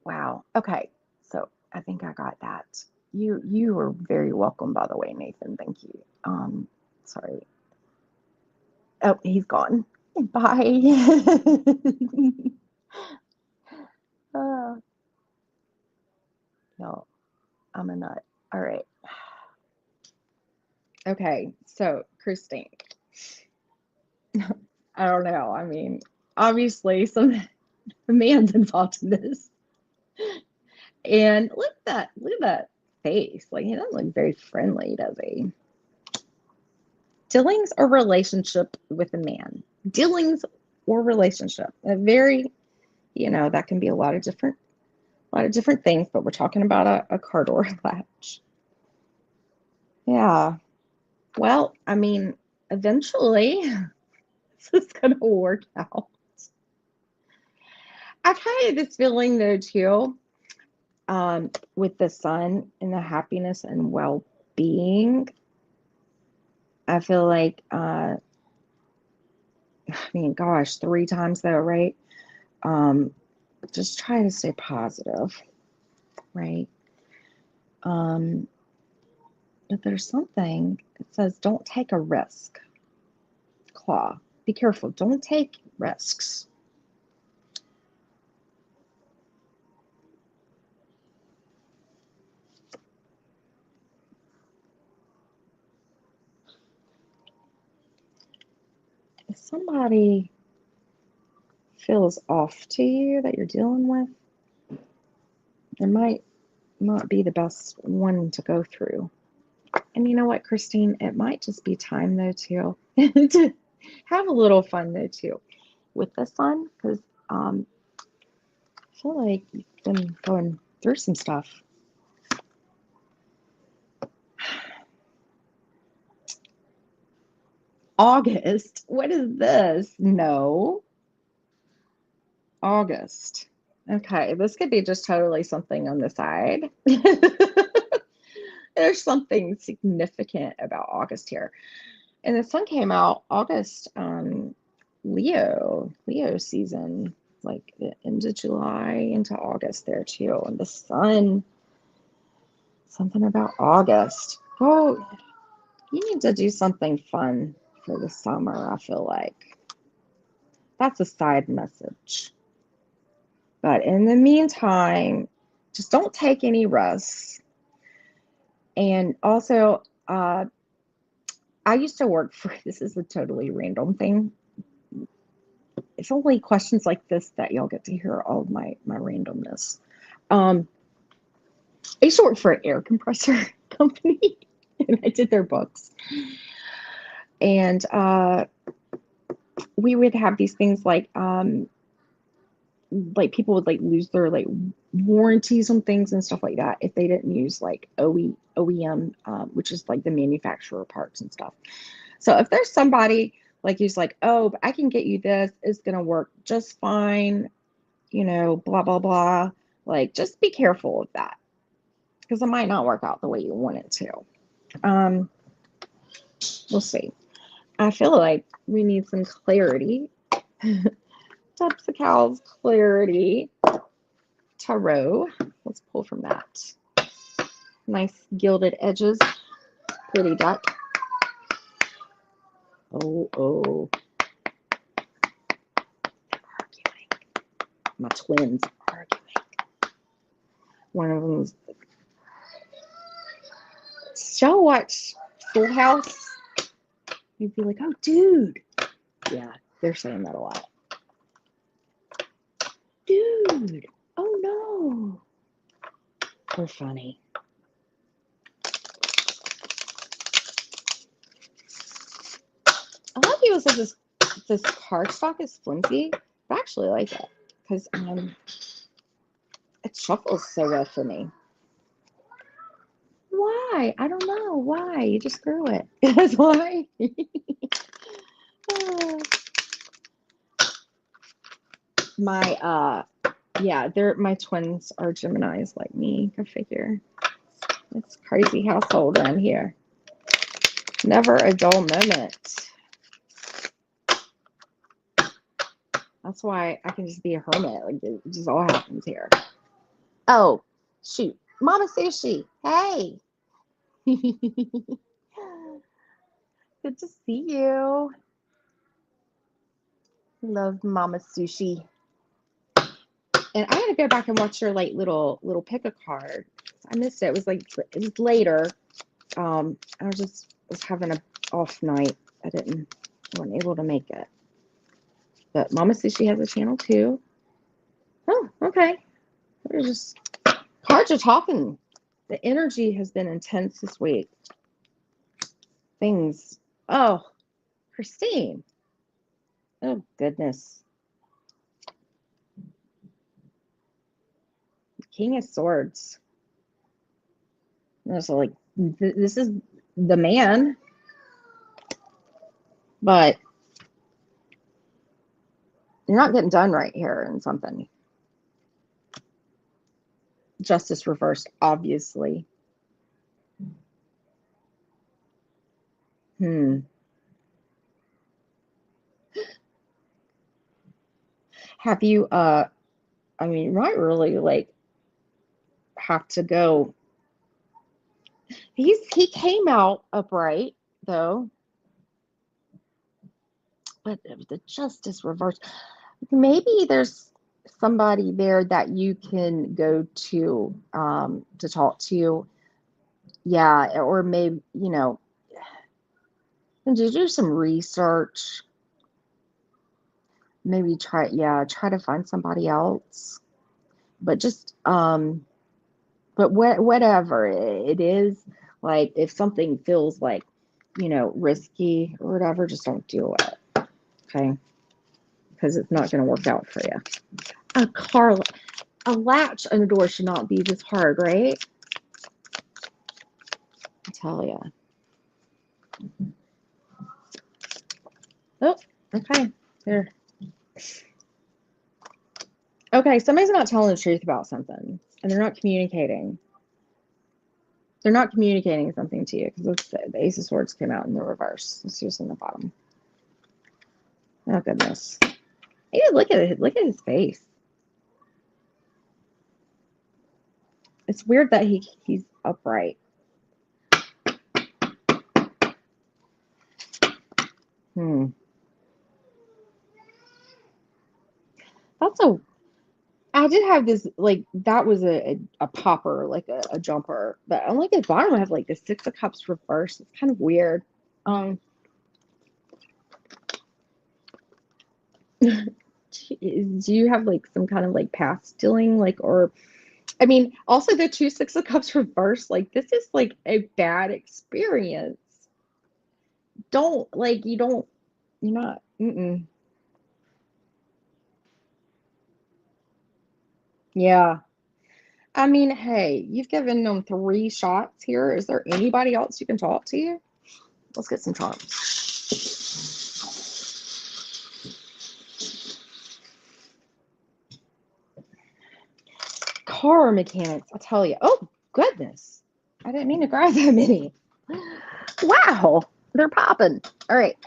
Wow. Okay. So I think I got that. You were very welcome, by the way, Nathan. Thank you. Sorry. Oh, he's gone. Bye. No, I'm a nut. All right. Okay. So Christine, I don't know. I mean, obviously some man's involved in this. And look at that face. Like he doesn't look very friendly, does he? Dealings or relationship with a man. Dealings or relationship. A very, that can be a lot of different things, but we're talking about a car door latch. Yeah. Well, I mean, eventually this is gonna work out. I kind of this feeling though too, with the sun and the happiness and well-being. I feel like I mean, gosh, 3 times though, right? Just try to stay positive, right? But there's something that says don't take a risk. Claw. Be careful. Don't take risks. If somebody feels off to you that you're dealing with, there might not be the best one to go through. And you know what, Christine? It might just be time though too to have a little fun though too with this one because I feel like you've been going through some stuff. August? What is this? No. August. Okay, this could be just totally something on the side. There's something significant about August here. And the sun came out August, Leo season, like the end of July into August there too. And the sun, something about August. Oh, you need to do something fun for the summer, I feel like. That's a side message. But in the meantime, just don't take any risks. And also, I used to work for, this is a totally random thing. It's only questions like this that y'all get to hear all of my randomness. I used to work for an air compressor company, and I did their books. And we would have these things like people would like lose their like warranties on things and stuff like that if they didn't use like OEM, which is like the manufacturer parts and stuff. So if there's somebody like who's like, oh, but I can get you this, it's gonna work just fine, you know, blah blah blah. Like, just be careful of that because it might not work out the way you want it to. We'll see. I feel like we need some clarity. Tepsical's Clarity Tarot. Let's pull from that. Nice gilded edges. Pretty duck. Oh. Arguing. My twins arguing. One of them's. Y'all watch Full House? You'd be like, oh, dude. Yeah, they're saying that a lot. Dude. Oh, no. We're funny. A lot of people say this cardstock is flimsy. I actually like it because it shuffles so well for me. Why? I don't know. Why? You just threw it. That's why. My twins are Geminis like me. Go figure. It's a crazy household around here. Never a dull moment. That's why I can just be a hermit. Like, it just all happens here. Oh, shoot. Mama Sushi. Hey. Good to see you. Love Mama Sushi. And I had to go back and watch your like little pick a card. I missed it. It was later. I was having a off night. I wasn't able to make it. But Mama Sushi has a channel too. Oh, okay. We're just cards are talking. The energy has been intense this week. Things. Oh, Christine. Oh goodness. King of Swords. So like this is the man, but you're not getting done right here in something. Justice reversed, obviously. Have you I mean, you might really like have to go. He came out upright though, but the justice reversed. Maybe there's somebody there that you can go to talk to. Yeah, or maybe, you know, and to do some research. Maybe try to find somebody else. But just but whatever it is, like if something feels like, you know, risky or whatever, just don't do it. Okay? Because it's not going to work out for you. A latch on a door should not be this hard, right? I tell you. Oh, okay. There. Okay, somebody's not telling the truth about something, and they're not communicating. They're not communicating something to you because the Ace of Swords came out in the reverse. It's just in the bottom. Oh goodness! Hey, look at it. Look at his face. It's weird that he's upright. That's a. I did have this like that was a popper like a jumper, but on like the bottom I have like the Six of Cups reverse. It's kind of weird. Um, do you have like some kind of like past dealing like or I mean also the two Six of Cups reverse like this is like a bad experience. Don't like you don't you're not. Mm-mm. Yeah. I mean, hey, you've given them three shots here. Is there anybody else you can talk to? Let's get some charms. Car mechanics, I tell you. Oh, goodness. I didn't mean to grab that many. Wow, they're popping. All right.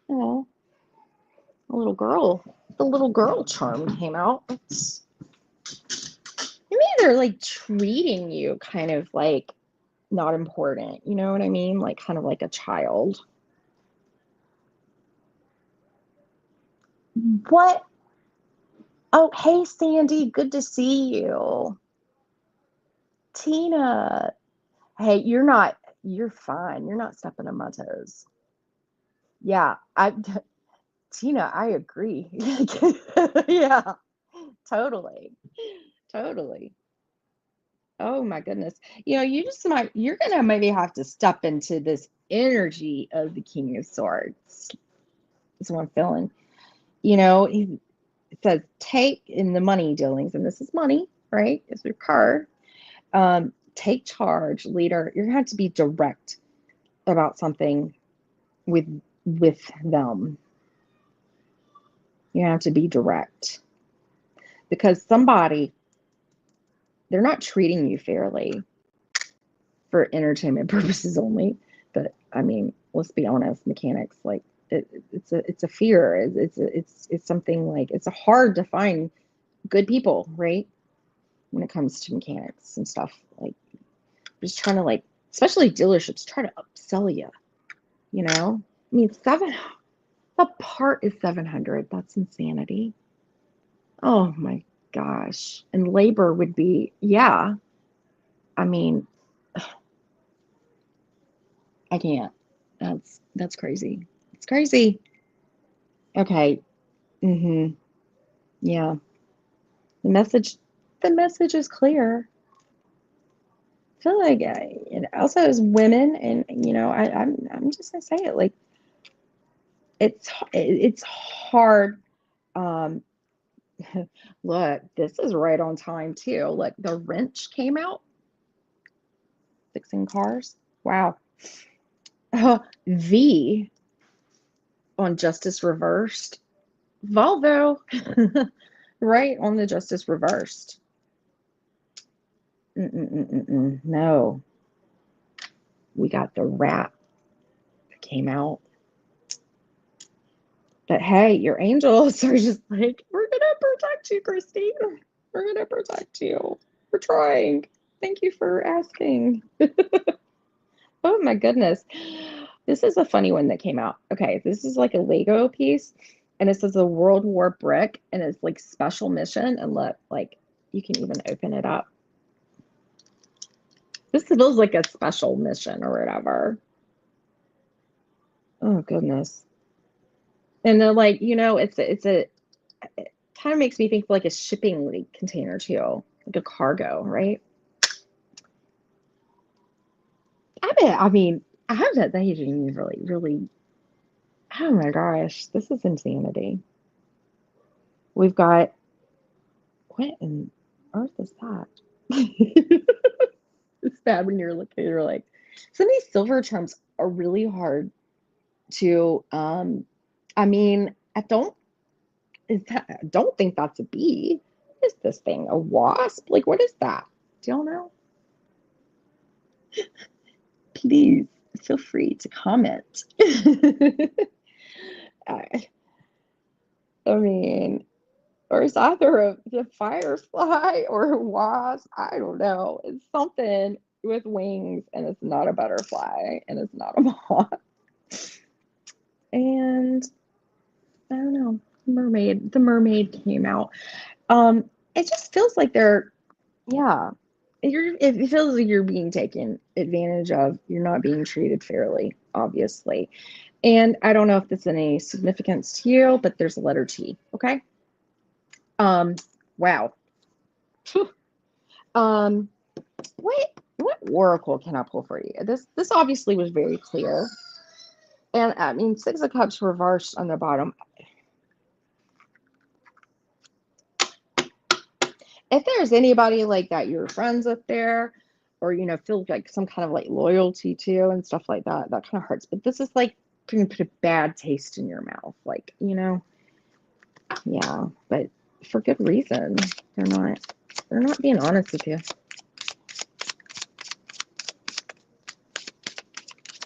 Oh, a little girl. The little girl charm came out. It's, maybe they're like treating you kind of like not important. You know what I mean? Like kind of like a child. What? Oh, hey, Sandy. Good to see you. Tina. Hey, you're fine. You're not stepping on my toes. Yeah, Tina, I agree. Yeah, totally. Totally. Oh my goodness. You're gonna maybe have to step into this energy of the King of Swords. Is what I'm feeling. It says take in the money dealings, and this is money, right? It's your card. Take charge, leader. You're gonna have to be direct about something with them. You have to be direct because they're not treating you fairly for entertainment purposes only. But I mean, let's be honest, mechanics like it's a fear. It's something like it's hard to find good people, right? When it comes to mechanics and stuff, like just trying to like, especially dealerships, try to upsell you. I mean, the part is 700. That's insanity. Oh my gosh. And labor would be, yeah. I mean, I can't. That's crazy. It's crazy. Okay. Mm-hmm. Yeah. The message the message is clear. I feel like and also as women and I'm just gonna say it like it's hard. Um look, this is right on time too. Like the wrench came out fixing cars. Wow. V on Justice Reversed. Volvo. Right on the Justice Reversed. Mm-mm-mm-mm. No. We got the rat that came out. But hey, your angels are just like, we're gonna protect you, Christine. We're gonna protect you. We're trying. Thank you for asking. Oh my goodness. This is a funny one that came out. Okay, this is like a Lego piece, and it says a World War brick, and it's like special mission. And look, like you can even open it up. This feels like a special mission or whatever. Oh goodness. And they're like, it kind of makes me think like a shipping like container too, like a cargo, right? I mean, I have that they didn't really, really. Oh my gosh, this is insanity. We've got what in earth is that? It's bad when you're looking. You're like, some of these silver charms are really hard to. I mean, I don't I don't think that's a bee. What is this thing? A wasp? Like what is that? Do y'all know? Please feel free to comment. I, I mean, or it's either a firefly or a wasp. I don't know. It's something with wings, and it's not a butterfly, and it's not a moth. And I don't know. The mermaid came out. It just feels like yeah. It feels like you're being taken advantage of. You're not being treated fairly, obviously. And I don't know if this is any significance to you, but there's a letter T. Okay. Wow. Um, what oracle can I pull for you? This obviously was very clear. And I mean, Six of Cups reversed on the bottom. If there's anybody like that you're friends with there, or feel like some kind of like loyalty to and stuff like that, that kind of hurts. But this is like going to put a bad taste in your mouth, like yeah. But for good reason. They're not being honest with you.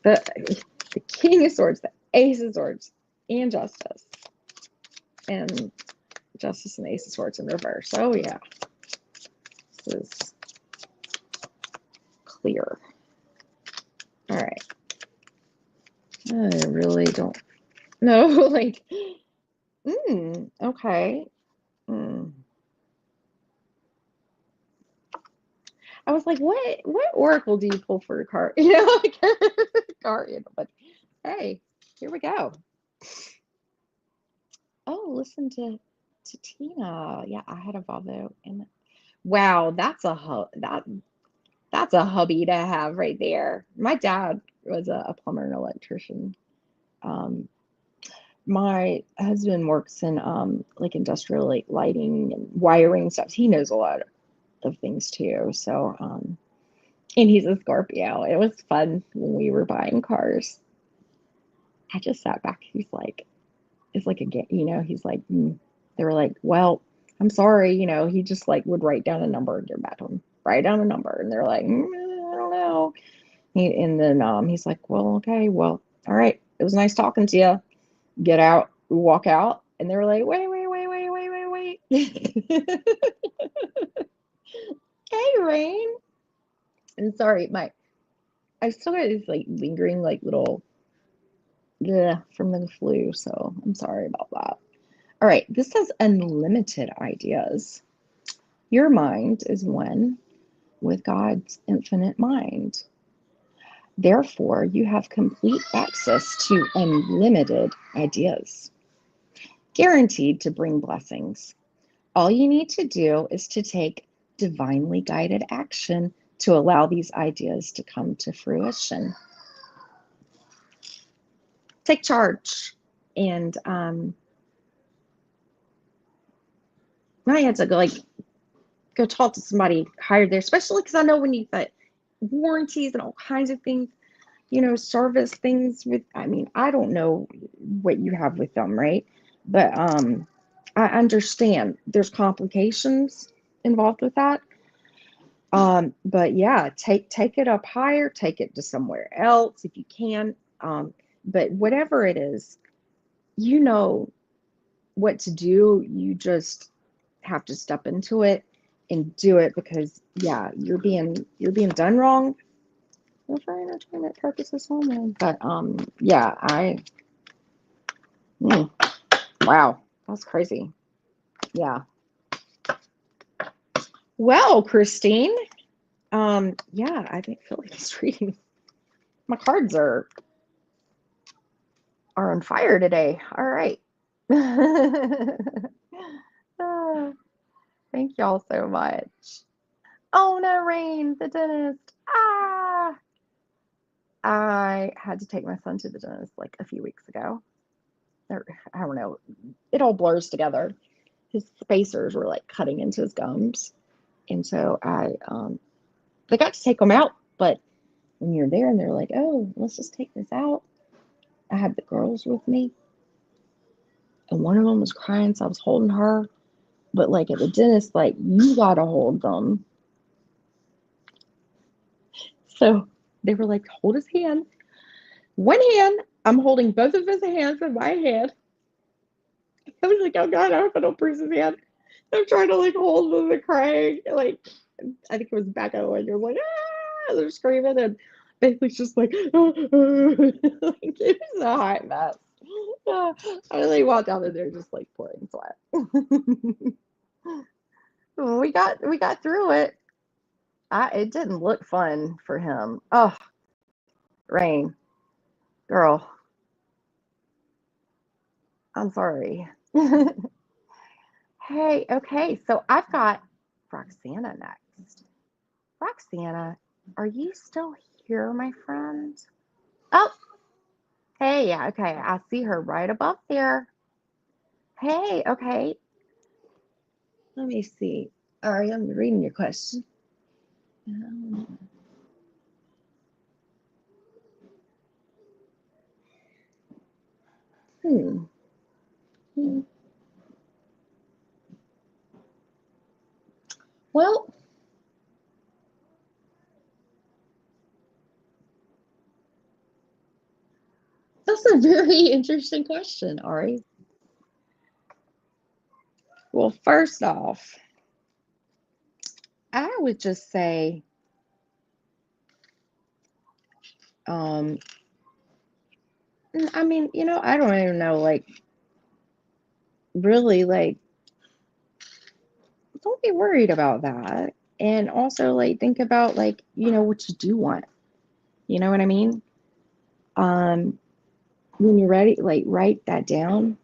The King of Swords, the Ace of Swords, and Justice, and Justice and Ace of Swords in reverse. Oh yeah, this is clear. All right. I really don't know. Like, okay. I was like, what oracle do you pull for a card? Like card, but hey, here we go. Oh, listen to Tina. Yeah, I had a Volvo, and wow, that's a hubby to have right there. My dad was a plumber and electrician. Um, my husband works in like industrial like lighting and wiring stuff. He knows a lot of things too. So and he's a Scorpio. It was fun when we were buying cars. I just sat back. He's like, it's like a game, he's like, they were like, well, I'm sorry, he just like would write down a number and give back to him, write down a number. And they're like, I don't know. And then he's like, well, okay, well, all right. It was nice talking to you. Get out, walk out. And they were like, wait. Hey, Rain. And sorry, I still got this like lingering like little from the flu. So I'm sorry about that. All right, this says unlimited ideas. Your mind is one with God's infinite mind. Therefore, you have complete access to unlimited ideas, guaranteed to bring blessings. All you need to do is to take divinely guided action to allow these ideas to come to fruition. Take charge. And I had to go talk to somebody hired there, especially because I know when you've got warranties and all kinds of things, service things with, I mean, I don't know what you have with them, right? But I understand there's complications involved with that. But yeah, take it up higher, take it to somewhere else if you can. But whatever it is, you know what to do. You just have to step into it and do it because yeah, you're being done wrong for entertainment purposes only. But yeah, wow, that's crazy. Yeah. Well, Christine, yeah, I think feel like this reading. My cards are on fire today. All right. Thank y'all so much. Oh no, Rain, the dentist. Ah, I had to take my son to the dentist like a few weeks ago. Or, I don't know. It all blurs together. His spacers were like cutting into his gums, and so they got to take them out. But when you're there and they're like, "Oh, let's just take this out," I had the girls with me. and one of them was crying, so I was holding her. But like at the dentist, like you gotta hold them. So they were like, hold his hand. One hand, I'm holding both of his hands in my hand. I was like, oh God, I hope I don't bruise his hand. I'm trying to like hold them and crying. Like, I think it was back at one. You're like, ah, they're screaming, and Bailey's just like, like it was a hot mess. I really walked out of there just like pouring sweat. we got through it. It didn't look fun for him. Oh, Rain, girl, I'm sorry. Hey, okay, so I've got Roxana next. Roxana, are you still here, my friend? Oh, hey, yeah, okay, I see her right above there. Hey, okay, let me see. All right, I'm reading your question. Hmm. Well, that's a very interesting question, Ari. Well, first off, I would just say, um, I mean, I don't even know, like, really, like, don't be worried about that. And also, like, think about, like, what you do want. You know what I mean? Um, when you're ready, like, write that down,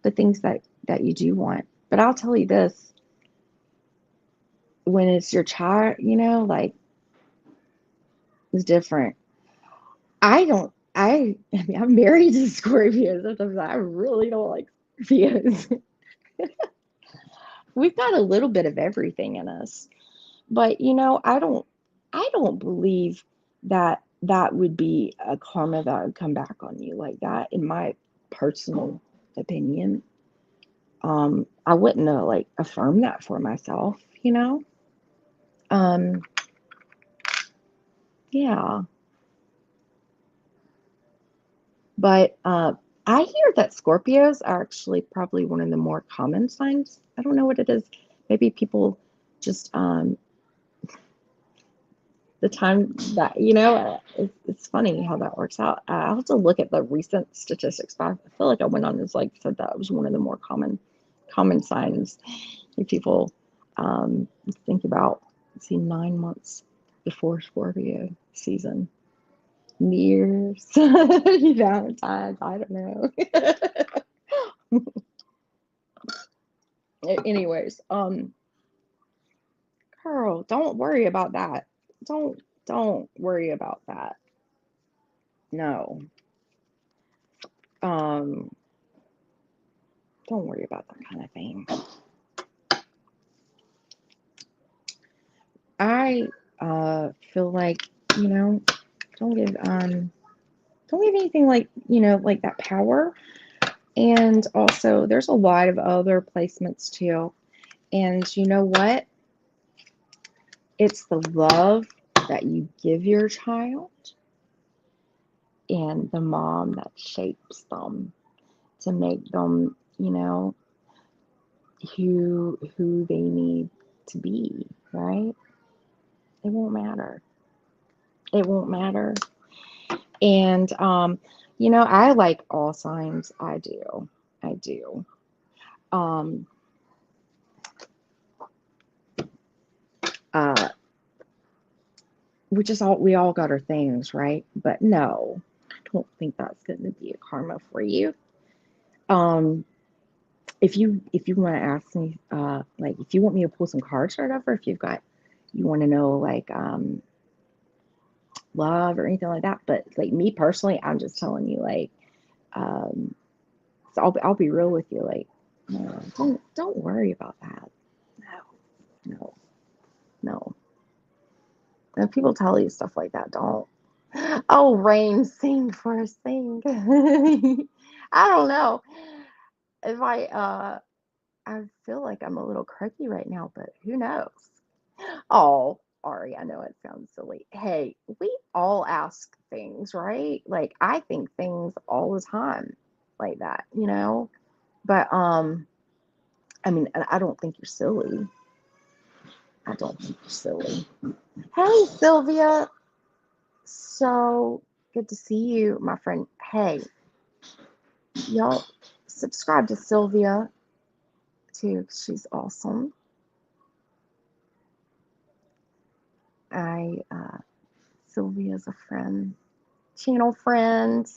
the things that you do want. But I'll tell you this, when it's your child, like, it's different. I mean, I'm married to Scorpios. Sometimes I really don't like Scorpios. We've got a little bit of everything in us. But I don't believe that that would be a karma that would come back on you like that, in my personal opinion. I wouldn't like affirm that for myself. Um, yeah. But I hear that Scorpios are actually probably one of the more common signs. I don't know what it is. Maybe people just the time that it's funny how that works out. I'll have to look at the recent statistics, but I feel like I went on as like said that was one of the more common signs that people think about. See, 9 months before Scorpio season, years, Valentine's. I don't know. Anyways, girl, don't worry about that. Don't worry about that. No. Um, don't worry about that kind of thing. I feel like, don't give don't give anything like, like that power. And also there's a lot of other placements too. And you know what? It's the love that you give your child and the mom that shapes them to make them, who they need to be, right? It won't matter. It won't matter. And I like all signs. I do. I do. Um uh we all got our things, right? But no, I don't think that's gonna be a karma for you. Um if you want to ask me, like if you want me to pull some cards or whatever, if you want to know like love or anything like that. But like me personally, I'm just telling you like, um, so I'll be real with you. Like, no, don't worry about that. No, no, no. And people tell you stuff like that, don't. Oh, Rain, sing for us, sing. I don't know. if I feel like I'm a little croaky right now, but who knows? Oh, Ari, I know it sounds silly. Hey, we all ask things, right? Like I think things all the time like that, you know? But I mean, I don't think you're silly. I don't think you're silly. Hey, Sylvia. So good to see you, my friend. Hey, y'all subscribe to Sylvia too. She's awesome. I Sylvia's a friend, channel friend,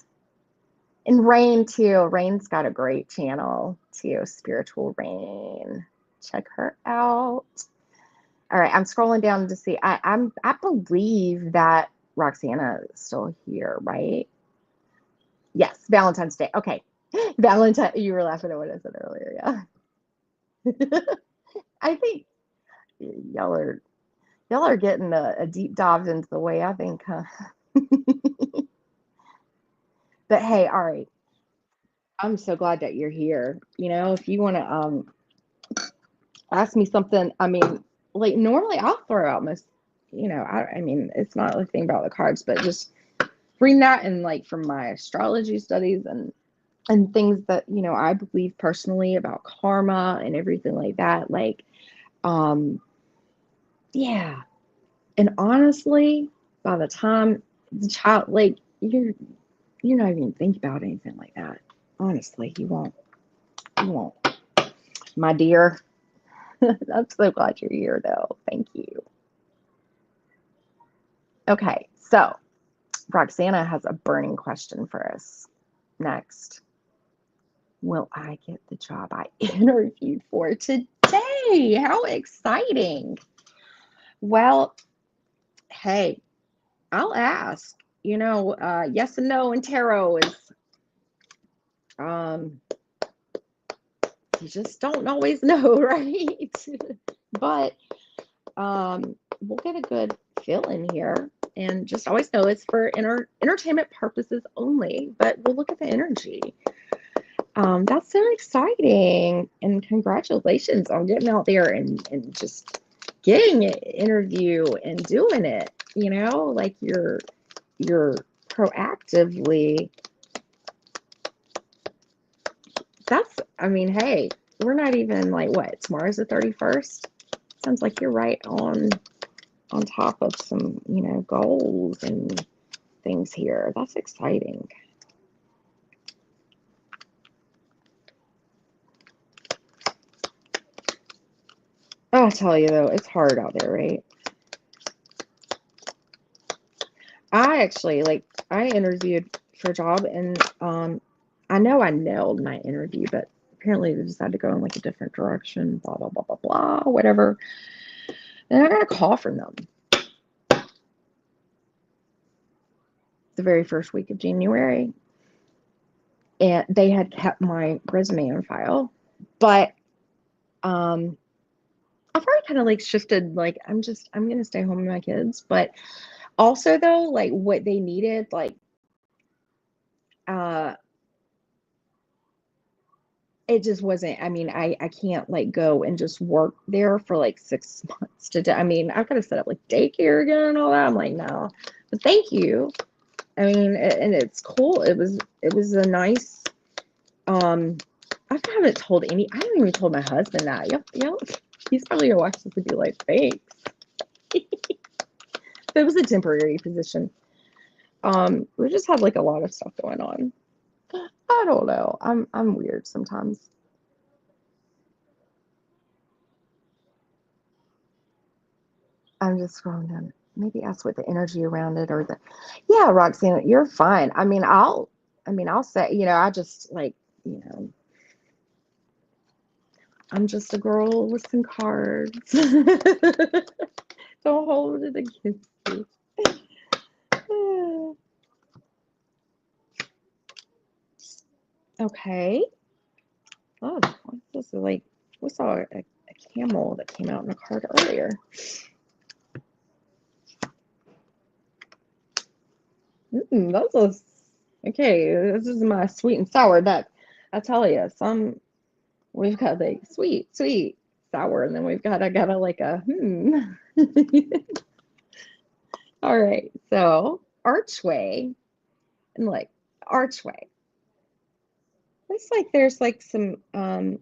and Rain too. Rain's got a great channel too, Spiritual Rain. Check her out. All right, I'm scrolling down to see. I believe that Roxana is still here, right? Yes, Valentine's Day. Okay, Valentine. You were laughing at what I said earlier, yeah. I think y'all are getting a deep dive into the way I think, huh? But hey, all right. I'm so glad that you're here. You know, if you want to ask me something, I mean, like normally I'll throw out most, I mean, it's not a thing about the cards, but just reading that and like from my astrology studies and things that, I believe personally about karma and everything like that. Like, yeah. And honestly, by the time the child, like, you're not even think about anything like that. Honestly, you won't. You won't. My dear. I'm so glad you're here, though. Thank you. Okay, so Roxana has a burning question for us next. Will I get the job I interviewed for today? How exciting! Well, hey, I'll ask. Yes and no in tarot is, um, you just don't always know, right? But we'll get a good feeling here. And just always know it's for entertainment purposes only, but we'll look at the energy. That's so exciting. And congratulations on getting out there and just getting an interview and doing it, like you're proactively. I mean, hey, we're not even like what, tomorrow's the 31st? Sounds like you're right on top of some, goals and things here. That's exciting. I'll tell you though, it's hard out there, right? I interviewed for a job and I know I nailed my interview, but apparently they decided to go in like a different direction, blah, blah, blah, blah, blah, whatever. And I got a call from them the very first week of January. And they had kept my resume on file. But I've already kind of like shifted, like I'm gonna stay home with my kids. But also though, like what they needed, like it just wasn't, I mean, I can't like go and just work there for like 6 months I mean, I've got to set up like daycare again and all that. I'm like, no, but thank you. I mean, and it's cool. It was a nice, I haven't told I haven't even told my husband that. Yep. He's probably gonna watch this and be like, thanks. But it was a temporary position. We just had like a lot of stuff going on. I don't know. I'm weird sometimes. I'm just scrolling down. Maybe ask what the energy around it or yeah, Roxanne, you're fine. I'll say, I just like, I'm just a girl with some cards. Don't hold it against me. Okay. Oh, this is like, we saw a camel that came out in a card earlier. That's okay. This is my sweet and sour deck. I tell you, some We've got like sweet, sweet, sour, and then we've got I got a like a All right, so archway and like archway. Looks like there's like some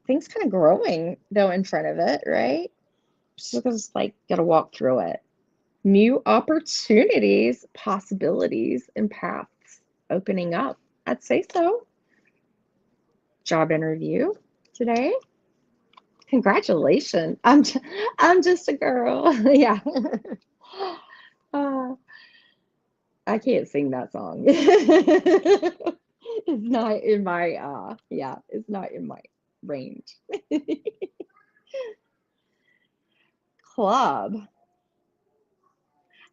things kind of growing though in front of it, right? Just like gotta walk through it. New opportunities, possibilities, and paths opening up. I'd say so. Job interview today. Congratulations. I'm just a girl. Yeah. Uh, I can't sing that song. It's not in my yeah, it's not in my range. Club.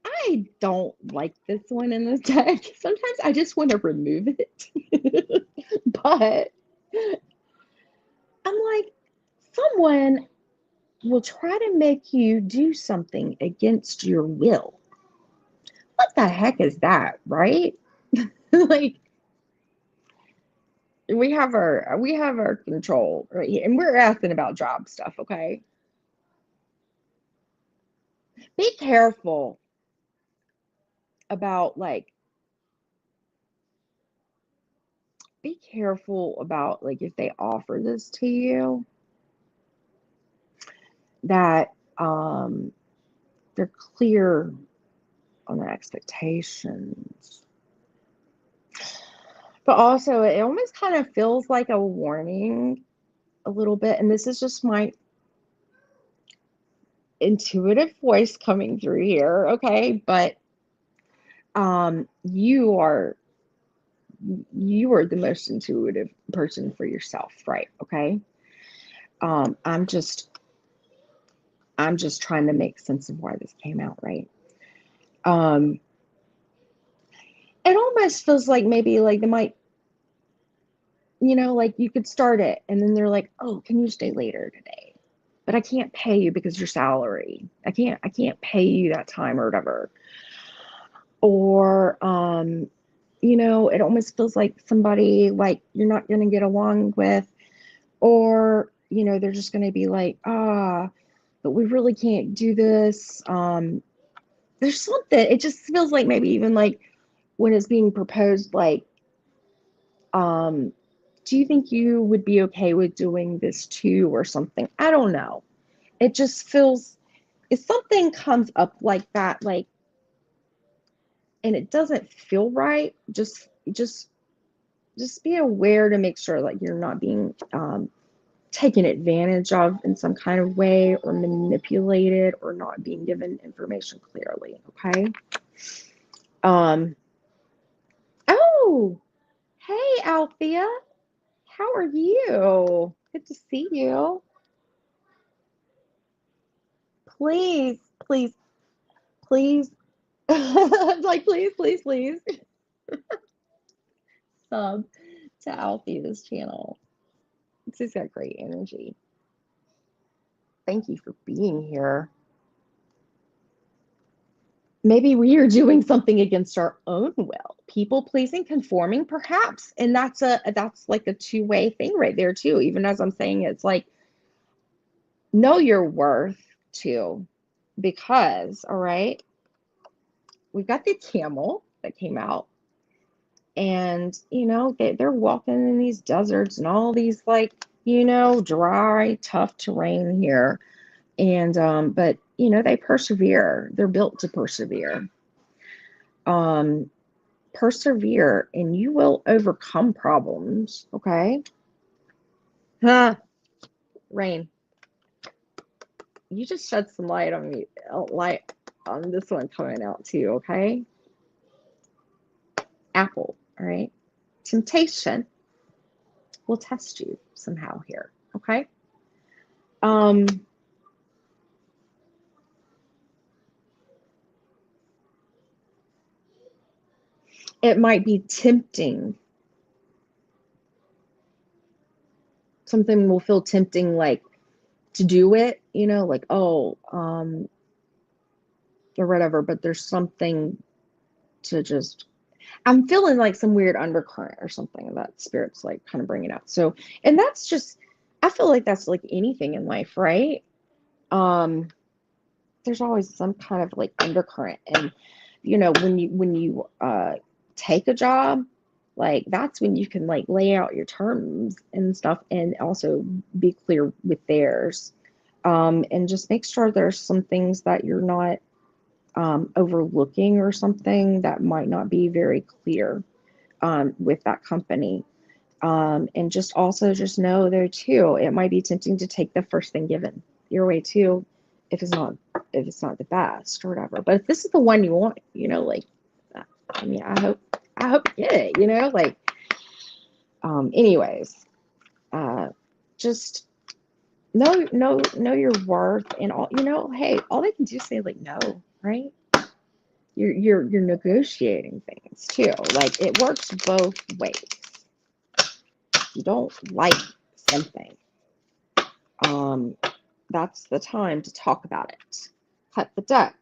I don't like this one in this deck. Sometimes I just want to remove it. But I'm like, someone will try to make you do something against your will. What the heck is that, right? Like we have our control right here, and we're asking about job stuff, okay? Be careful about like be careful about like if they offer this to you that they're clear on the expectations. But also it almost kind of feels like a warning a little bit, and this is just my intuitive voice coming through here, okay? But you are the most intuitive person for yourself, right? Okay. Um, I'm just I'm just trying to make sense of why this came out, right? Um, it almost feels like maybe like they might, like you could start it and then they're like, "Oh, can you stay later today? But I can't pay you because your salary. I can't pay you that time or whatever." Or it almost feels like somebody like you're not going to get along with, or they're just going to be like, but we really can't do this. There's something, it just feels like maybe even like when it's being proposed, like, um, do you think you would be okay with doing this too, or something? I don't know. It just feels, if something comes up like that, like, and it doesn't feel right, just be aware to make sure like you're not being taken advantage of in some kind of way, or manipulated, or not being given information clearly. Okay. um oh, hey Althea, how are you? Good to see you. Please, please, please. Like, please, please, please sub to Althea's channel. She's got great energy. Thank you for being here. Maybe we are doing something against our own will, people pleasing, conforming, perhaps, and that's like a two-way thing right there too. Even as I'm saying, it's like, know your worth too, because all right, we've got the camel that came out, and they're walking in these deserts and all these like dry tough terrain here, and but they persevere. They're built to persevere. um Persevere and you will overcome problems. Okay. Huh. Rain, you just shed some light on me, light on this one coming out too. Okay. Apple. All right. Temptation will test you somehow here. Okay. um it might be tempting. Something will feel tempting, like to do it, like, oh, or whatever, but there's something to just, I'm feeling like some weird undercurrent or something that spirit's like kind of bringing out. So, and that's just I feel like that's like anything in life, right? Um, there's always some kind of like undercurrent, and when you take a job, like that's when you can like lay out your terms and stuff, and also be clear with theirs, and just make sure there's some things that you're not overlooking or something that might not be very clear with that company. And just also just know there too, it might be tempting to take the first thing given your way too, if it's not the best or whatever. But if this is the one you want, like I mean, I hope you get it, like anyways, just know your worth and all, hey, all they can do is say like no, right? You're negotiating things too. Like it works both ways. You don't like something, um, that's the time to talk about it. Cut the deck.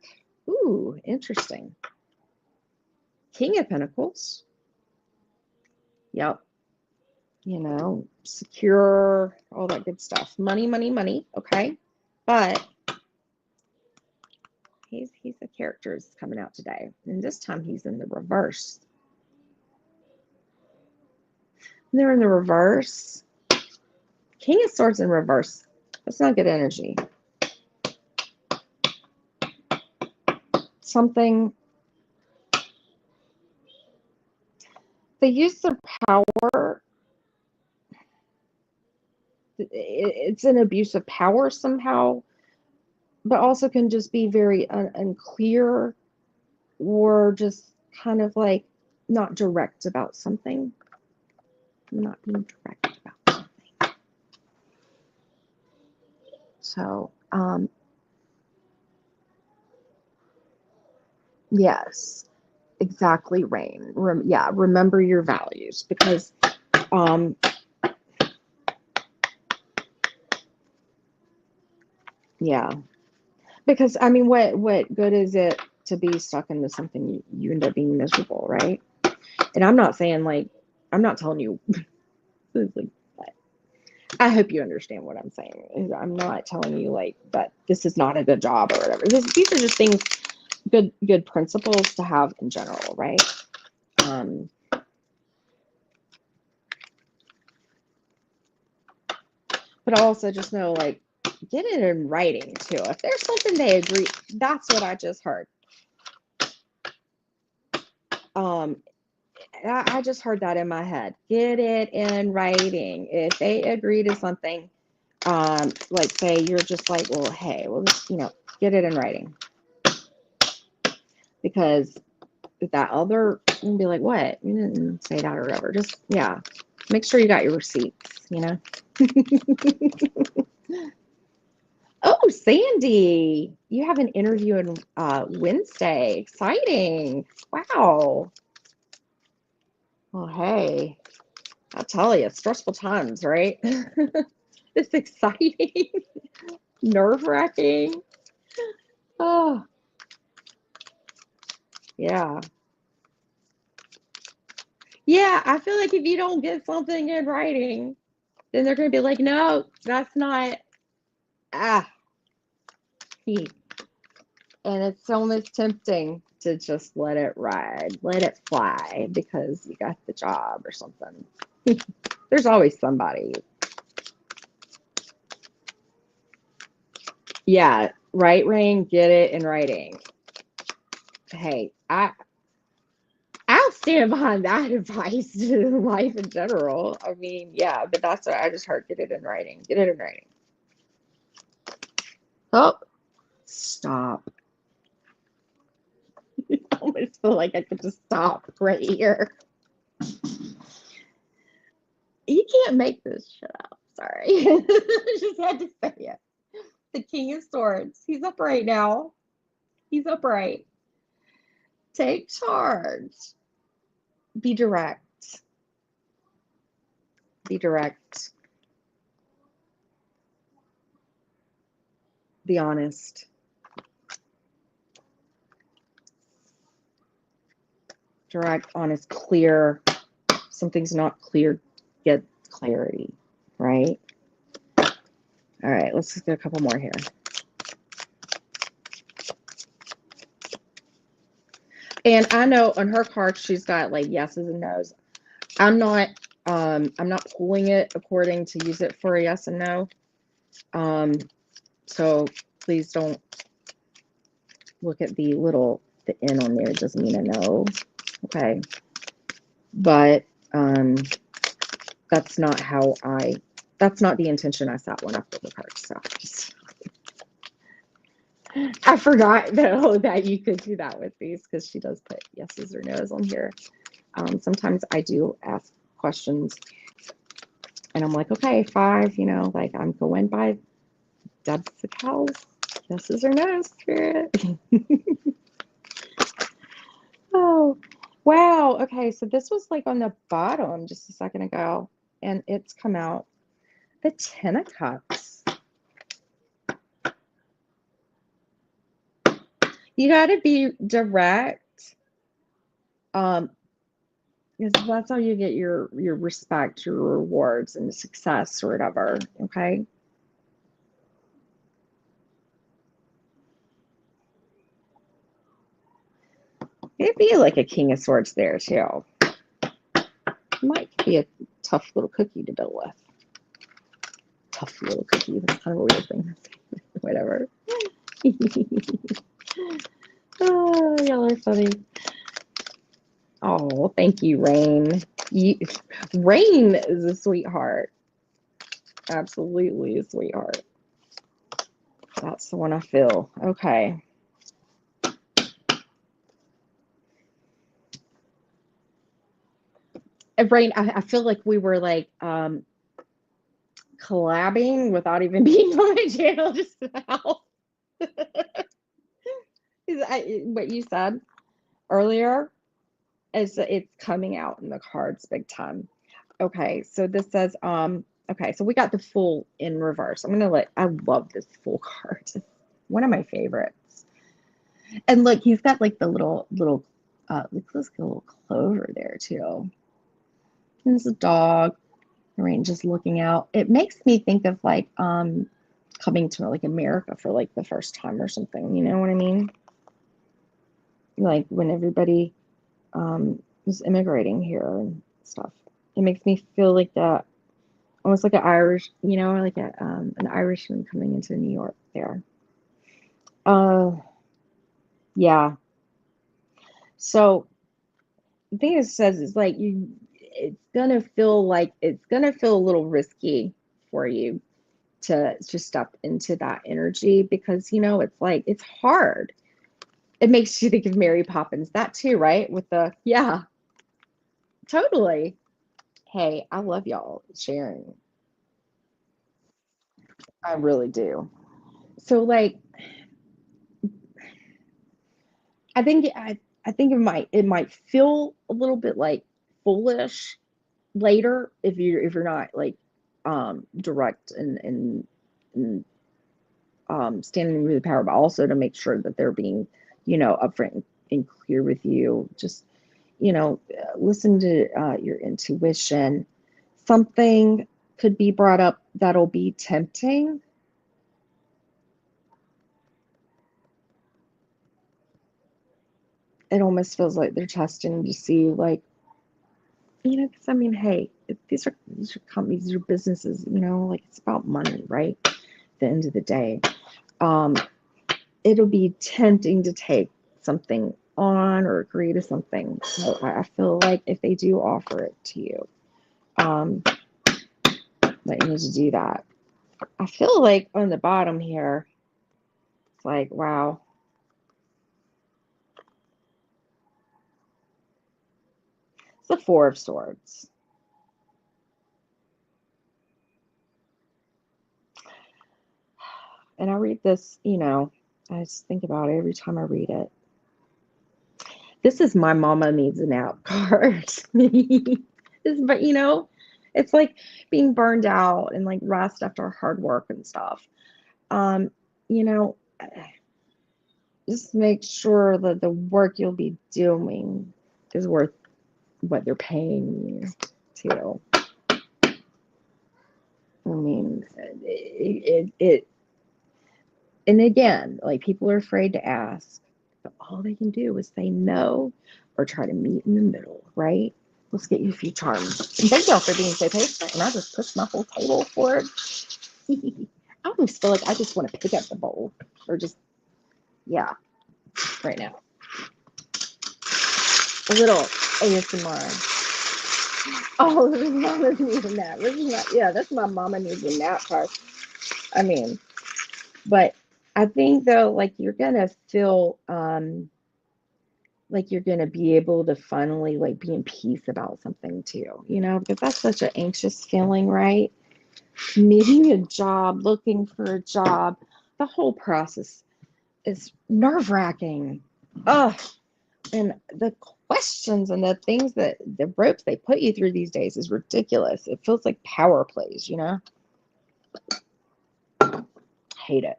Ooh, interesting. King of Pentacles. Yep. Secure, all that good stuff. Money, money, money. Okay. But he's the character is coming out today. And this time he's in the reverse. And they're in the reverse. King of Swords in reverse. That's not good energy. Something. They use their power. It's an abuse of power somehow, but also can just be very unclear, or just kind of like not direct about something. Not being direct about something. So, yes, exactly, Rain. Remember your values, because yeah, because I mean, what good is it to be stuck into something you end up being miserable, right? And I'm not saying like, I'm not telling you. I hope you understand what I'm saying. I'm not telling you like that this is not a good job or whatever. These are just things, good principles to have in general, right? But also just know, like, get it in writing too. If there's something they agree, that's what I just heard. I just heard that in my head. Get it in writing. If they agree to something, like say you're just like, well, hey, well, get it in writing. Because that other, you'll be like, what? You didn't say that or whatever. Just, yeah, make sure you got your receipts, Oh, Sandy, you have an interview on Wednesday. Exciting. Wow. Well, hey, I'll tell you, stressful times, right? It's exciting, nerve-wracking. Oh, yeah. Yeah, I feel like if you don't get something in writing, then they're going to be like, no, that's not, ah, and it's almost tempting to just let it ride, let it fly because you got the job or something. There's always somebody. Yeah, right, Rain, get it in writing. Hey, I'll stand behind that advice to life in general. I mean, yeah, but that's what I just heard. Get it in writing. Get it in writing. Oh, stop. I almost feel like I could just stop right here. You can't make this shit up. Sorry. I just had to say it. The King of Swords. He's upright now. He's upright. Take charge. Be direct. Be direct. Be honest. Direct, honest, clear. Something's not clear, get clarity, right? All right, let's just get a couple more here. And I know on her card she's got like yeses and nos. I'm not pulling it according to use it for a yes and no. So please don't look at the N on there. It doesn't mean a no. Okay. But that's not the intention I sat one up with the cards. So I forgot though that you could do that with these because she does put yeses or nos on here. Sometimes I do ask questions and I'm like, okay, 5, like I'm going by Deb's the cows, yeses or nos, spirit. Oh, wow. Okay, so this was like on the bottom just a second ago, and it's come out the 10 of Cups. You got to be direct, because that's how you get your respect, your rewards, and success or whatever. Okay. It'd be like a King of Swords there too. Might be a tough little cookie to deal with. Tough little cookie. That's kind of a weird thing. Whatever. Oh, y'all are funny. Oh, thank you, Rain. Rain is a sweetheart. Absolutely a sweetheart. That's the one I feel. Okay. And Rain, I feel like we were like collabing without even being on my channel just now. What you said earlier is it's coming out in the cards big time. Okay, so this says okay, so we got the Fool in reverse. I love this Fool card. It's one of my favorites. And look, he's got like the little look at this little clover there too. And there's a dog. Rain just looking out. It makes me think of like coming to like America for like the first time or something. You know what I mean? Like when everybody was immigrating here and stuff. It makes me feel like that, almost like an Irish, like an Irishman coming into New York there. Yeah. So the thing it says is like it's gonna feel a little risky for you to step into that energy because it's like it's hard. It makes you think of Mary Poppins, that too, right? With the yeah, totally. Hey, I love y'all sharing. I really do. So like I think it might feel a little bit like foolish later if you're not like direct and standing with the power, but also to make sure that they're being upfront and clear with you. Just listen to your intuition. Something could be brought up that'll be tempting. It almost feels like they're testing to see like because I mean, hey, these are companies, these are businesses, like it's about money, right? At the end of the day, um, it'll be tempting to take something on or agree to something. So I feel like if they do offer it to you, that you need to do that. I feel like on the bottom here, it's like, wow. It's the Four of Swords. And I read this, I just think about it every time I read it. This is my mama needs a nap card. But it's like being burned out and like rest after hard work and stuff. Um, you know, just make sure that the work you'll be doing is worth what they're paying you to. I mean, and again, like people are afraid to ask, but all they can do is say no or try to meet in the middle, right? Let's get you a few charms. And thank y'all for being so patient. And I just pushed my whole table forward. I almost feel like I just want to pick up the bowl or just, yeah, right now. A little ASMR. Oh, this mama's needing that. This is not, yeah, that's my mama needs a nap part. I mean, but I think though, like you're gonna feel like you're gonna be able to finally like be in peace about something too, you know, because that's such an anxious feeling, right? Needing a job, looking for a job, the whole process is nerve-wracking. Ugh. And the questions and the things that the ropes they put you through these days is ridiculous. It feels like power plays, you know? Hate it.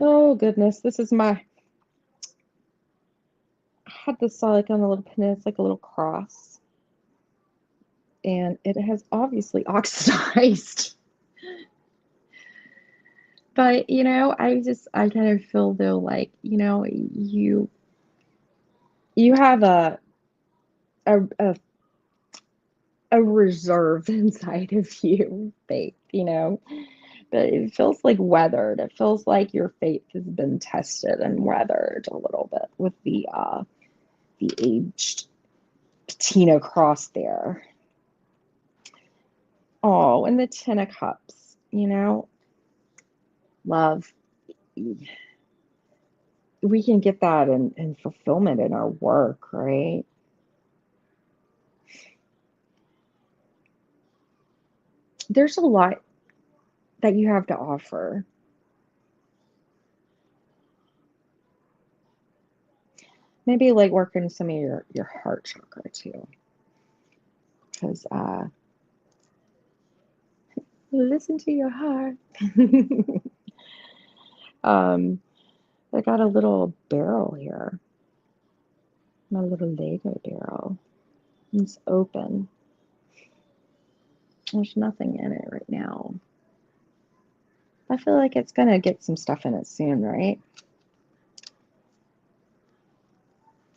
Oh goodness, this is my, I had this like on a little pin, it's like a little cross. And it has obviously oxidized. But you know, I kind of feel though like, you know, you have a a reserve inside of you, faith, you know. But it feels like weathered. It feels like your faith has been tested and weathered a little bit with the aged patina cross there. Oh, and the Ten of Cups, you know, love. We can get that in fulfillment in our work, right? There's a lot that you have to offer. Maybe like working some of your heart chakra too, because listen to your heart. I got a little barrel here, my little Lego barrel. It's open. There's nothing in it right now. I feel like it's gonna get some stuff in it soon, right?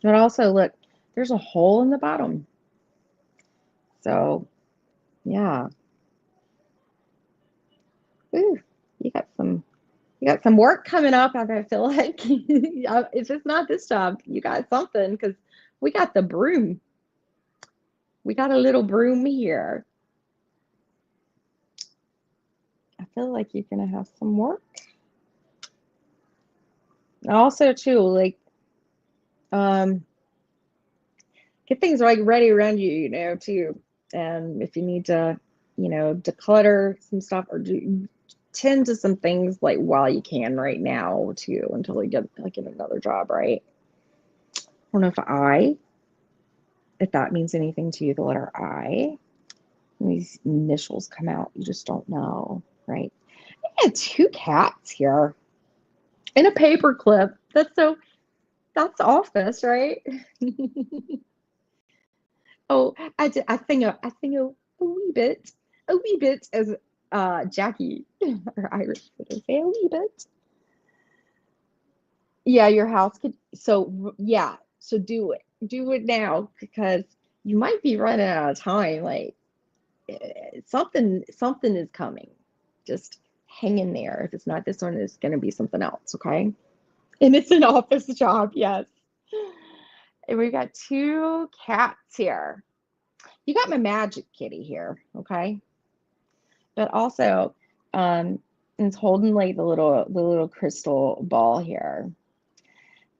But also, look, there's a hole in the bottom. So, yeah. Ooh, you got some you got some work coming up. I feel like if it's not this job, you got something because we got the broom. We got a little broom here. I feel like you're gonna have some work. Also, too, like um, get things like ready around you, you know, too. And if you need to, you know, declutter some stuff or do tend to some things like while you can right now too until you get like get another job, right? I don't know if that means anything to you, the letter I. When these initials come out, you just don't know, right? I had two cats here and a paper clip. That's office, right? Oh, a wee bit as Jackie or Irish would say a wee bit. Yeah, your house could. So yeah, so do it now because you might be running out of time. Like something is coming. Just hang in there. If it's not this one, it's going to be something else. Okay, and it's an office job. Yes, and we got two cats here. You got my magic kitty here. Okay. But also it's holding like the little crystal ball here.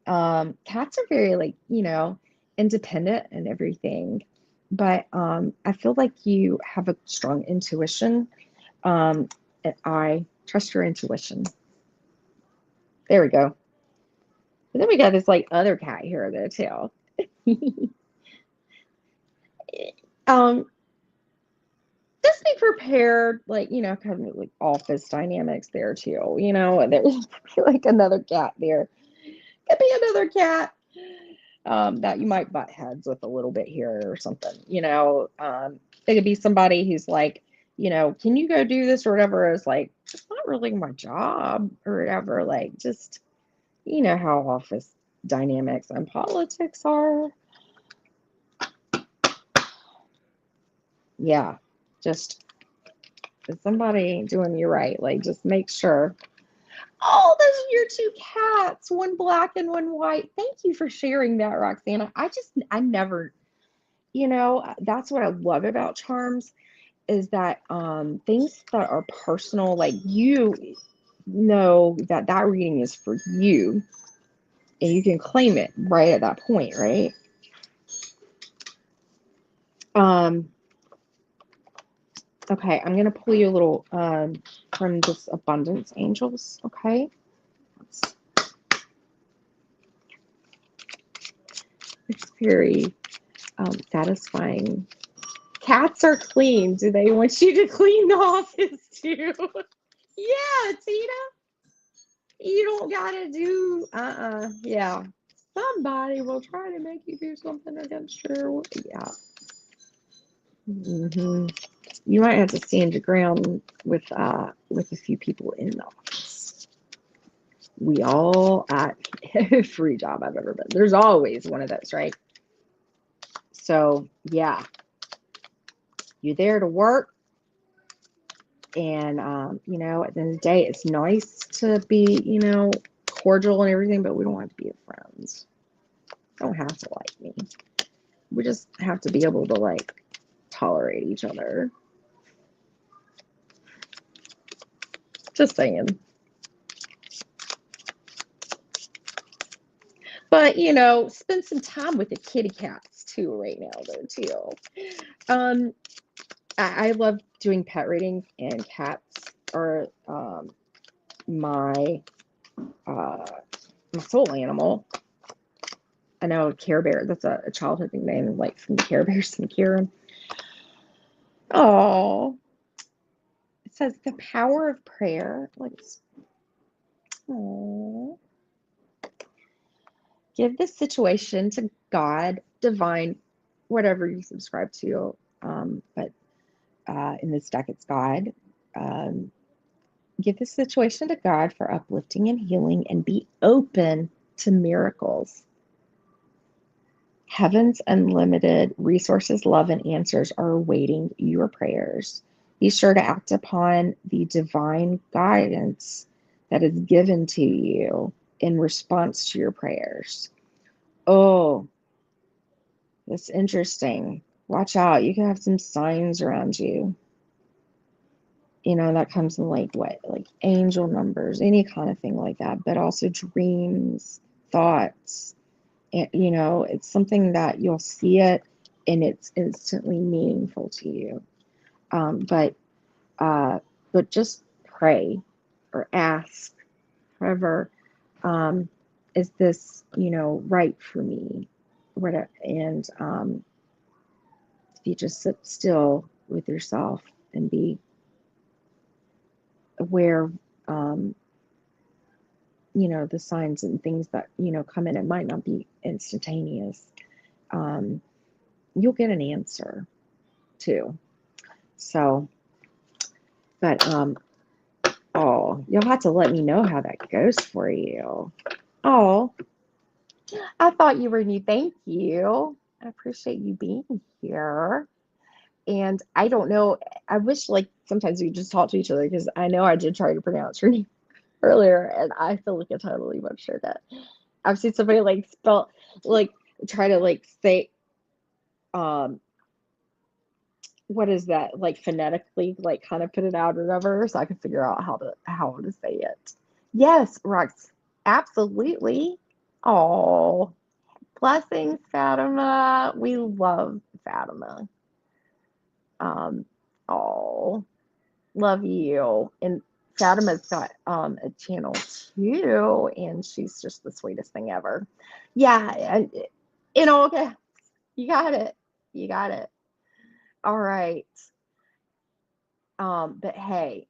Cats are very like, you know, independent and everything, but I feel like you have a strong intuition. And I trust your intuition. There we go. And then we got this like other cat here though too. um just be prepared, like, you know, kind of like office dynamics there too, you know, and there's like another cat there. Could be another cat. that you might butt heads with a little bit here or something. It could be somebody who's like, can you go do this or whatever. It's like, it's not really my job or whatever. Like, just, how office dynamics and politics are. Yeah, just if somebody ain't doing you right, like, just make sure. Oh, those are your two cats, one black and one white. Thank you for sharing that, Roxana. I never, that's what I love about charms is that things that are personal, like you know that reading is for you and you can claim it right at that point, right? Okay, I'm gonna pull you a little from this abundance angels, okay? It's very satisfying. Cats are clean. Do they want you to clean the office too? Yeah, Tina. You don't gotta do yeah. Somebody will try to make you do something against your yeah. You might have to stand your ground with a few people in the office. We all at every job I've ever been. There's always one of those, right? So yeah, you're there to work. And, at the end of the day, it's nice to be, cordial and everything, but we don't have to be friends. Don't have to like me. We just have to be able to, like, tolerate each other. Just saying. But, spend some time with the kitty cats, too, right now, though, too. I love doing pet readings, and cats are my soul animal. I know Care Bear, that's a childhood nickname, like from the Care Bears and Kieran. Oh, it says the power of prayer. Oh, give this situation to God, divine, whatever you subscribe to. But in this deck, it's God. Give this situation to God for uplifting and healing, and be open to miracles. Heaven's unlimited resources, love, and answers are awaiting your prayers. Be sure to act upon the divine guidance that is given to you in response to your prayers. Oh, that's interesting. Watch out. You can have some signs around you. That comes in like angel numbers, any kind of thing like that, but also dreams, thoughts. And, it's something that you'll see it and it's instantly meaningful to you. But just pray or ask, however, is this, right for me? And if you just sit still with yourself and be aware of, the signs and things that, come in, it might not be instantaneous. You'll get an answer too. So, but you'll have to let me know how that goes for you. Oh, I thought you were new. Thank you. I appreciate you being here. And I don't know, I wish like sometimes we just talk to each other, because I know I did try to pronounce your name earlier and I feel like I totally butchered it. I've seen somebody like spell, like try to like say, what is that, like phonetically, like kind of put it out or whatever, so I can figure out how to say it. Yes, Rox, absolutely. Oh, blessings, Fatima. We love Fatima. Oh, love you. And Fatima's got a channel too, and she's just the sweetest thing ever. Yeah, and okay, you got it. You got it. All right. But hey,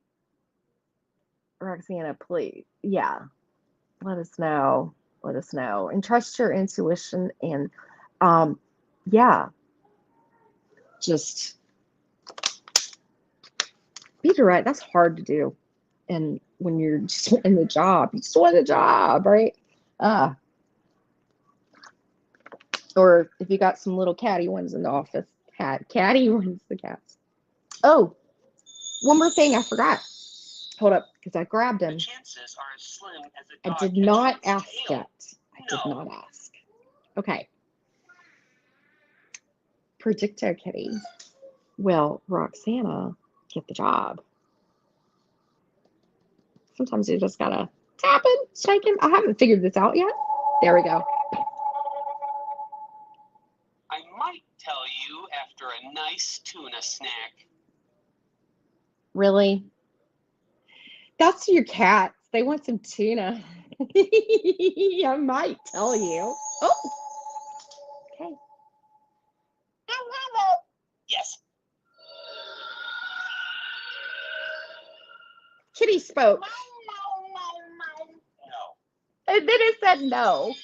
Roxana, please, yeah, let us know. let us know and trust your intuition. And um, yeah, just be direct. That's hard to do. And when you're just in the job, you just want a job, right? Uh, or if you got some little catty ones in the office, catty ones, the cats. Oh, one more thing I forgot. Hold up, because I grabbed him. The chances are as slim as a I dog did catching not its ask tail. yet. I did No. not ask. Okay. Predictor kitty. Will Roxana get the job? Sometimes you just gotta tap him, shake him. I haven't figured this out yet. There we go. I might tell you after a nice tuna snack. Really? That's your cats. They want some tuna. I might tell you. Oh, okay. Yes. Kitty spoke. No. And then it said no.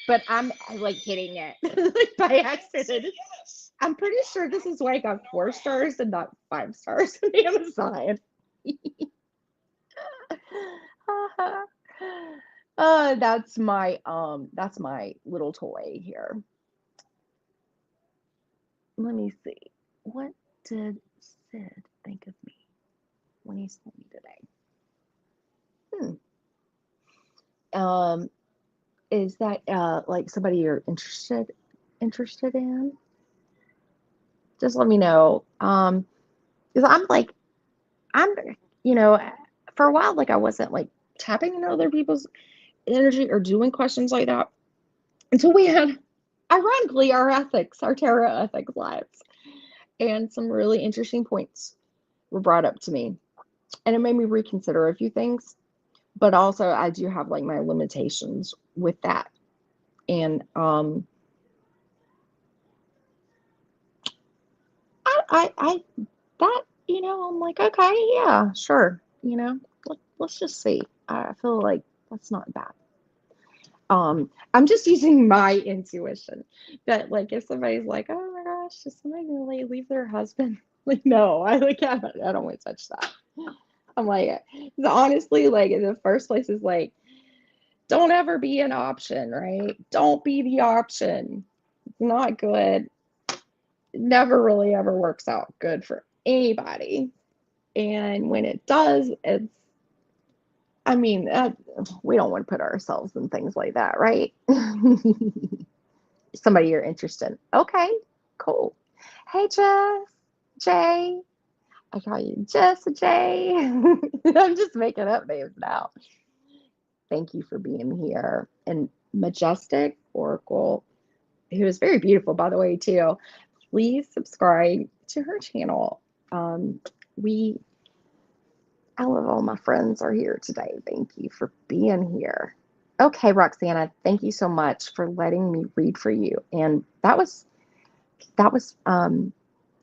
But I'm like hitting it like by accident. Yes. I'm pretty sure this is why I got 4 stars and not 5 stars on Amazon. That's my little toy here. Let me see. What did Sid think of me when he saw me today? Is that like somebody you're interested in? Just let me know. Because I'm for a while like I wasn't like tapping into other people's energy or doing questions like that until we had ironically our tarot ethics lives, and some really interesting points were brought up to me, and it made me reconsider a few things. But also I do have like my limitations with that, and I that I'm like, okay, yeah, sure, let's just see. I feel like that's not bad. I'm just using my intuition that like if somebody's like, oh my gosh, is somebody gonna like leave their husband? Like, no, I don't want to touch that. I'm like, honestly, like in the first place is like, don't ever be an option, right? Don't be the option. It's not good. It never really ever works out good for anybody. And when it does, I mean, we don't want to put ourselves in things like that, right? Somebody you're interested in. Okay, cool. Hey, Jay. I call you Jess, Jay. I'm just making up names now. Thank you for being here. And Majestic Oracle, who is very beautiful, by the way, too. Please subscribe to her channel. We I love all my friends are here today. Thank you for being here. Okay, Roxana, thank you so much for letting me read for you. And that was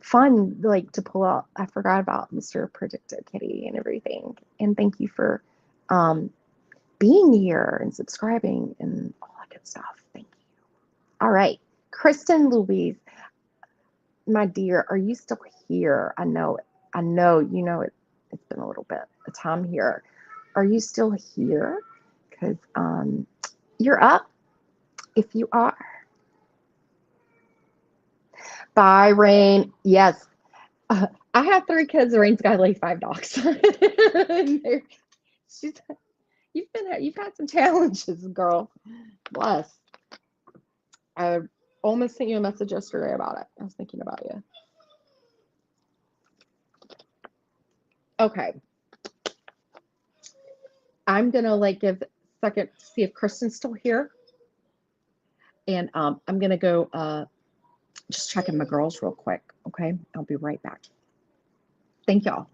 fun, like to pull out. I forgot about Mr. Predictor Kitty and everything. And thank you for being here and subscribing and all that good stuff. Thank you. All right, Kristen Louise, my dear, are you still here? I know it's been a little bit of time here. Are you still here? Because you're up if you are. Bye, Rain. Yes. I have 3 kids. Rain's got like 5 dogs. She's you've had some challenges, girl. Bless. I almost sent you a message yesterday about it. I was thinking about you. Okay. I'm gonna like give a second to see if Kristen's still here. And I'm gonna go just checking my girls real quick. Okay. I'll be right back. Thank y'all.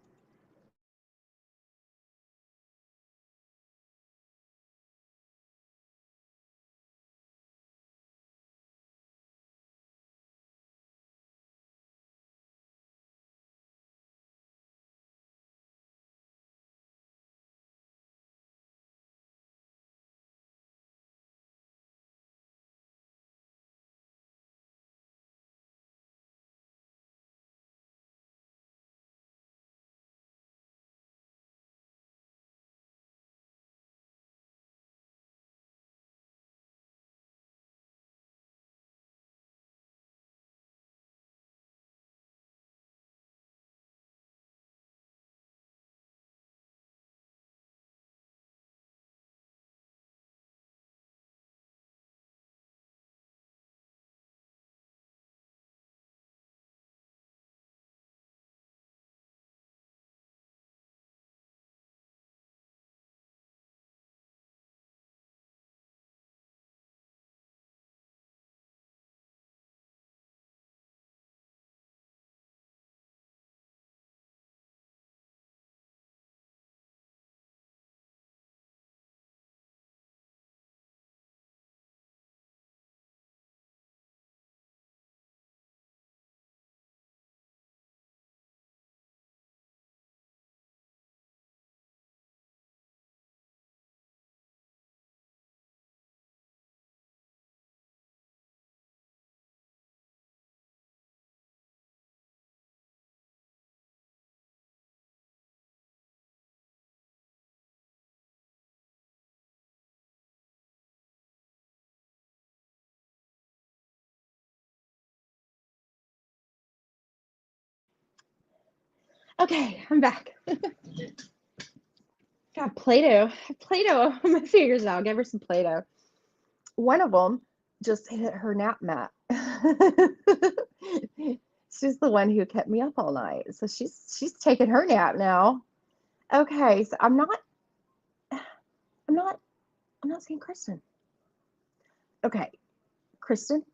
Okay, I'm back. Got Play-Doh. Play-Doh on my fingers now. Give her some Play-Doh. One of them just hit her nap mat. She's the one who kept me up all night. So she's taking her nap now. Okay, so I'm not seeing Kristen. Okay, Kristen,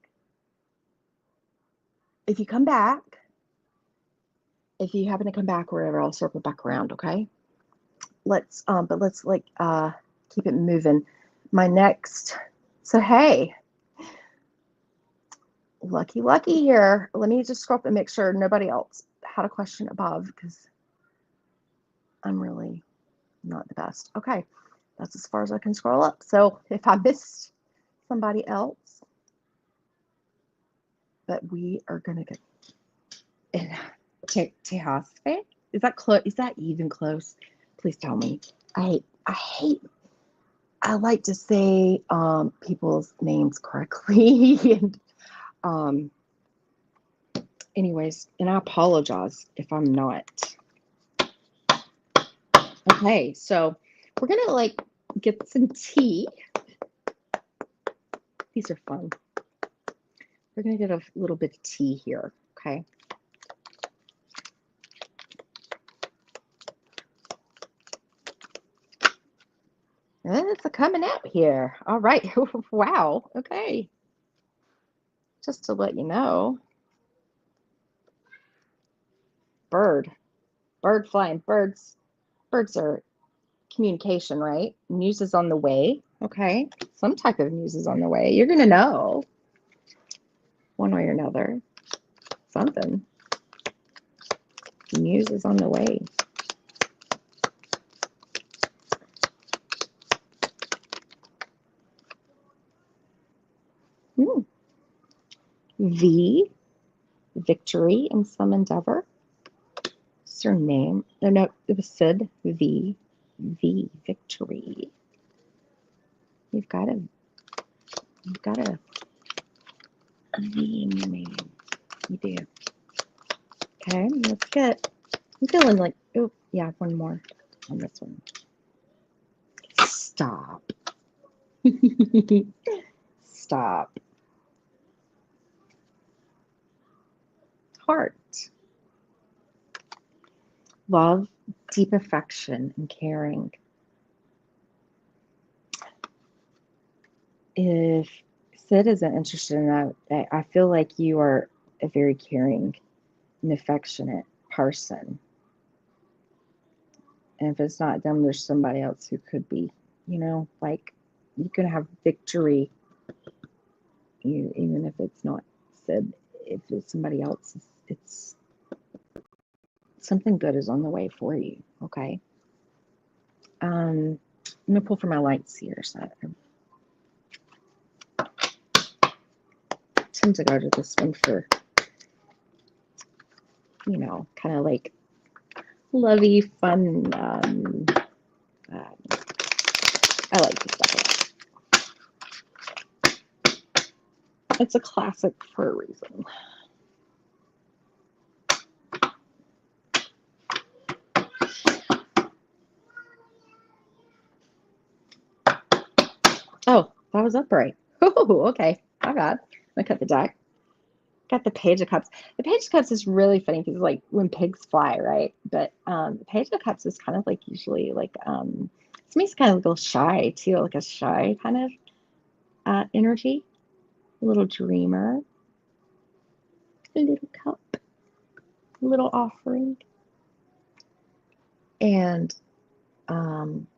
if you come back, if you happen to come back wherever, I'll circle back around, okay? Let's like keep it moving. My next, so hey, lucky here. Let me just scroll up and make sure nobody else had a question above because I'm really not the best. Okay, that's as far as I can scroll up. So if I missed somebody else, but we are gonna get in Tejas. Is that close? Is that even close? Please tell me. I hate. I like to say people's names correctly, and anyways, and I apologize if I'm not. Okay, so we're gonna like get some tea. These are fun. We're gonna get a little bit of tea here, okay? It's a coming out here. All right. Wow. Okay. Just to let you know. Bird flying. Birds are communication, right? News is on the way. Okay. Some type of news is on the way. You're gonna know one way or another. Something. News is on the way. V, victory in some endeavor. What's your name? No, it was Sid. V, victory. You've got a V in your name. You do. Okay, let's get. I'm feeling like. Oh, yeah, one more on this one. Stop. Stop. Heart. Love, deep affection, and caring. If Sid isn't interested in that, I feel like you are a very caring and affectionate person. And if it's not them, there's somebody else who could be, like you can have victory, even if it's not Sid. If it's somebody else, it's something good is on the way for you, okay? I'm going to pull for my lights here. So I tend to go to this one for, kind of like lovey, fun. I like this stuff a lot. It's a classic for a reason. Oh, that was upright. Oh, okay. My bad. I cut the deck. Got the Page of Cups. The Page of Cups is really funny because like when pigs fly, right? But the Page of Cups is kind of like usually like to me it's kind of a little shy too, like a shy kind of energy. A little dreamer. A little cup. A little offering. And I'm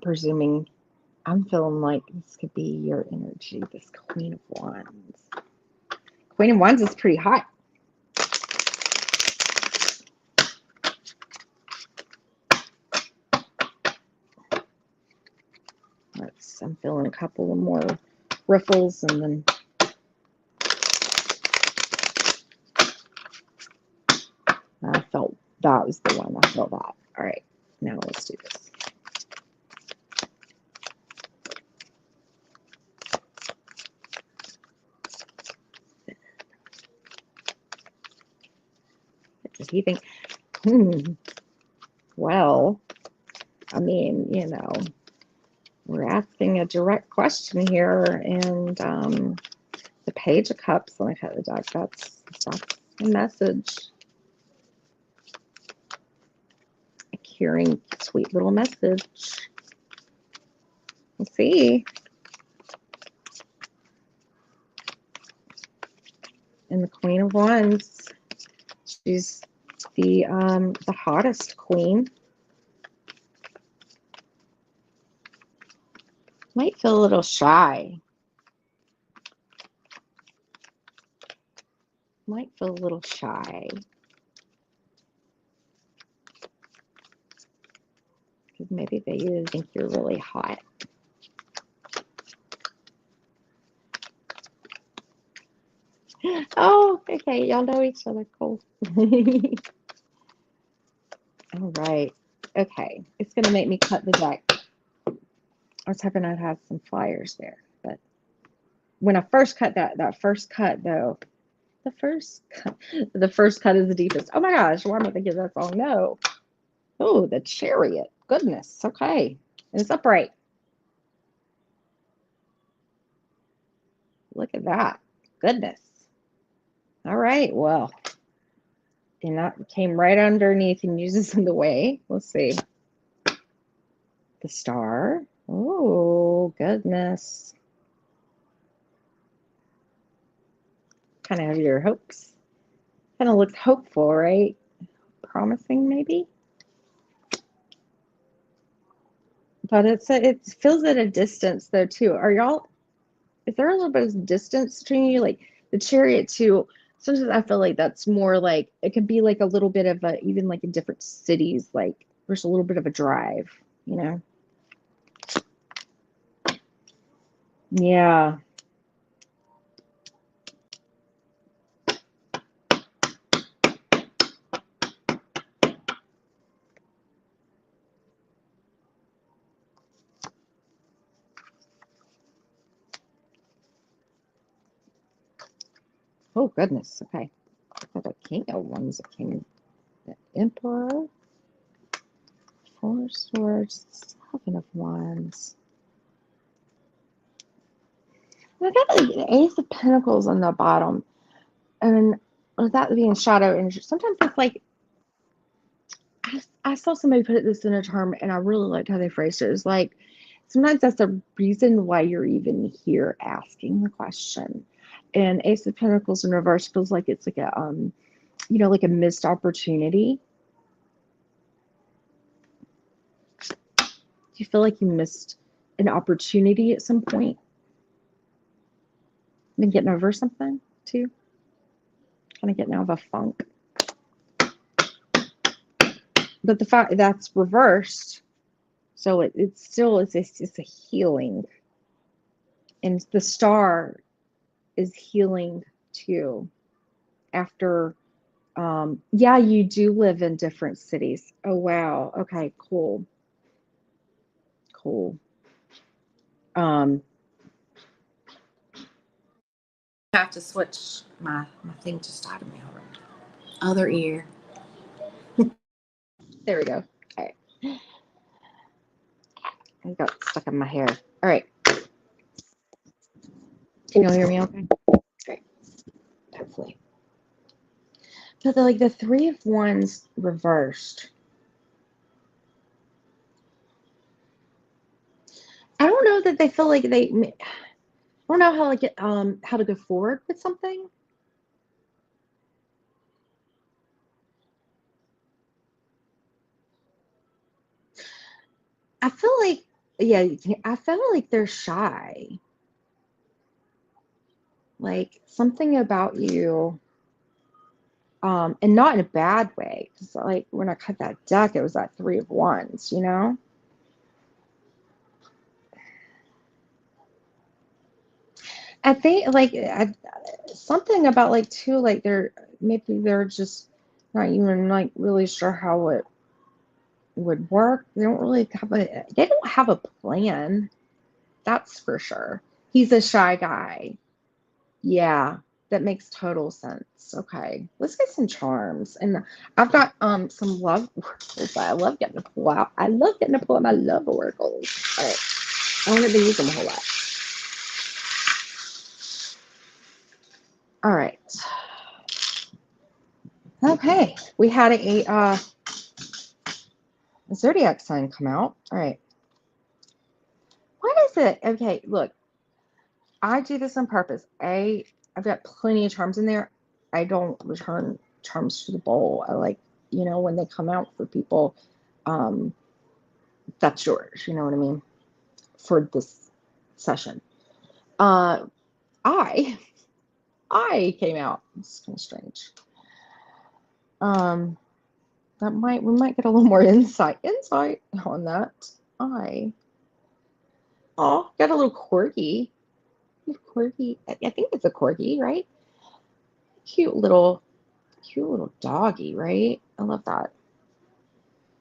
presuming, I'm feeling like this could be your energy, this Queen of Wands. Queen of Wands is pretty hot. I'm feeling a couple of more riffles and then I felt that was the one. I felt that. All right, now let's do this. he think, well, I mean, you know, we're asking a direct question here, and the Page of Cups, let me cut the deck, that's a message. A caring, sweet little message. We'll see. And the Queen of Wands, she's the hottest queen. Might feel a little shy. Might feel a little shy. Because maybe they think you're really hot. Oh, okay. Y'all know each other. Cool. All right. Okay. It's going to make me cut the deck. I was hoping I'd have some flyers there. But when I first cut that first cut, though, the first cut is the deepest. Oh, my gosh. Why am I thinking that song? No. Oh, the Chariot. Goodness. Okay. And it's upright. Look at that. Goodness. All right. Well, and that came right underneath and uses in the way. Let's see. The Star. Oh, goodness. Kind of have your hopes. Kind of looks hopeful, right? Promising, maybe. But it feels at a distance, though, too. Are y'all, is there a little bit of distance between you? Like the Chariot, too. Sometimes I feel like that's more like, it could be like a little bit of a, even like in different cities, like there's a little bit of a drive, you know? Yeah. Oh, goodness. Okay. The King of Wands that came. The Emperor. 4 Swords. 7 of Wands. I got the Ace of Pentacles on the bottom. And with that being shadow energy, sometimes it's like, I saw somebody put this in a term, and I really liked how they phrased it. It's like, sometimes that's the reason why you're even here asking the question. And Ace of Pentacles in reverse feels like it's like a, you know, like a missed opportunity. Do you feel like you missed an opportunity at some point? Been getting over something too? Kind of getting out of a funk. But the fact that's reversed, so it's still it's a healing, and the Star is healing too. After, yeah, you do live in different cities. Oh wow. Okay, cool. Cool. I have to switch my thing just out of me already. Other ear. There we go. All right. I got stuck in my hair. All right. Can you all hear me okay? Great. Hopefully. But like the 3 of Wands reversed. I don't know that they feel like I don't know how like how to go forward with something. I feel like, yeah, I feel like they're shy. Like something about you, and not in a bad way. Because like when I cut that deck, it was that 3 of Wands, you know? I think like something about like too, like maybe they're just not even like really sure how it would work. They don't have a plan. That's for sure. He's a shy guy. Yeah. That makes total sense. Okay, let's get some charms, and I've got some love oracles. I love getting to pull out. I love getting to pull out my love oracles. All right, I don't have to use them a whole lot. All right. Okay, we had a zodiac sign come out. All right. What is it? Okay, look, I do this on purpose. I've got plenty of charms in there. I don't return charms to the bowl. I like, when they come out for people, um, that's yours. You know what I mean? For this session. Uh, I I came out. It's kind of strange. Um, we might get a little more insight on that. Got a little corgi. Corgi. I think it's a corgi, right? Cute little doggy, right? I love that.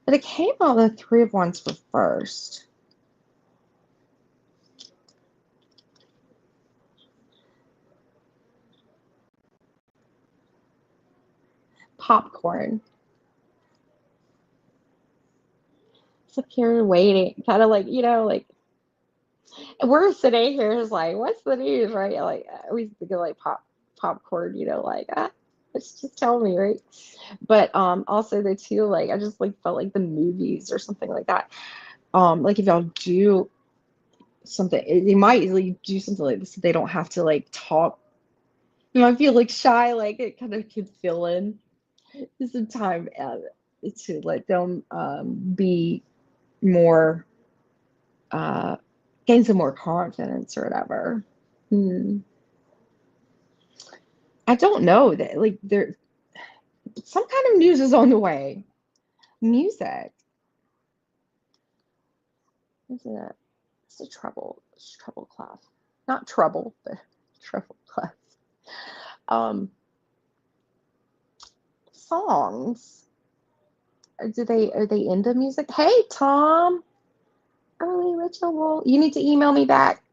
But it came out the Three of Wands for first. Popcorn. So here waiting, kind of like, we're sitting here is like, what's the news, right? Like, we think of like popcorn, like, just tell me, right? But also the two, like, I just like felt like the movies or something like that. Like if y'all do something, they might like do something like this so they don't have to like talk. You might feel like shy, like it kind of could fill in some time to let them be more gain some more confidence or whatever. I don't know that like there some kind of news is on the way. Music. Isn't it? It's a treble clef. Not trouble, but treble clef. Songs. Are they into music? Hey Tom, early ritual. You need to email me back.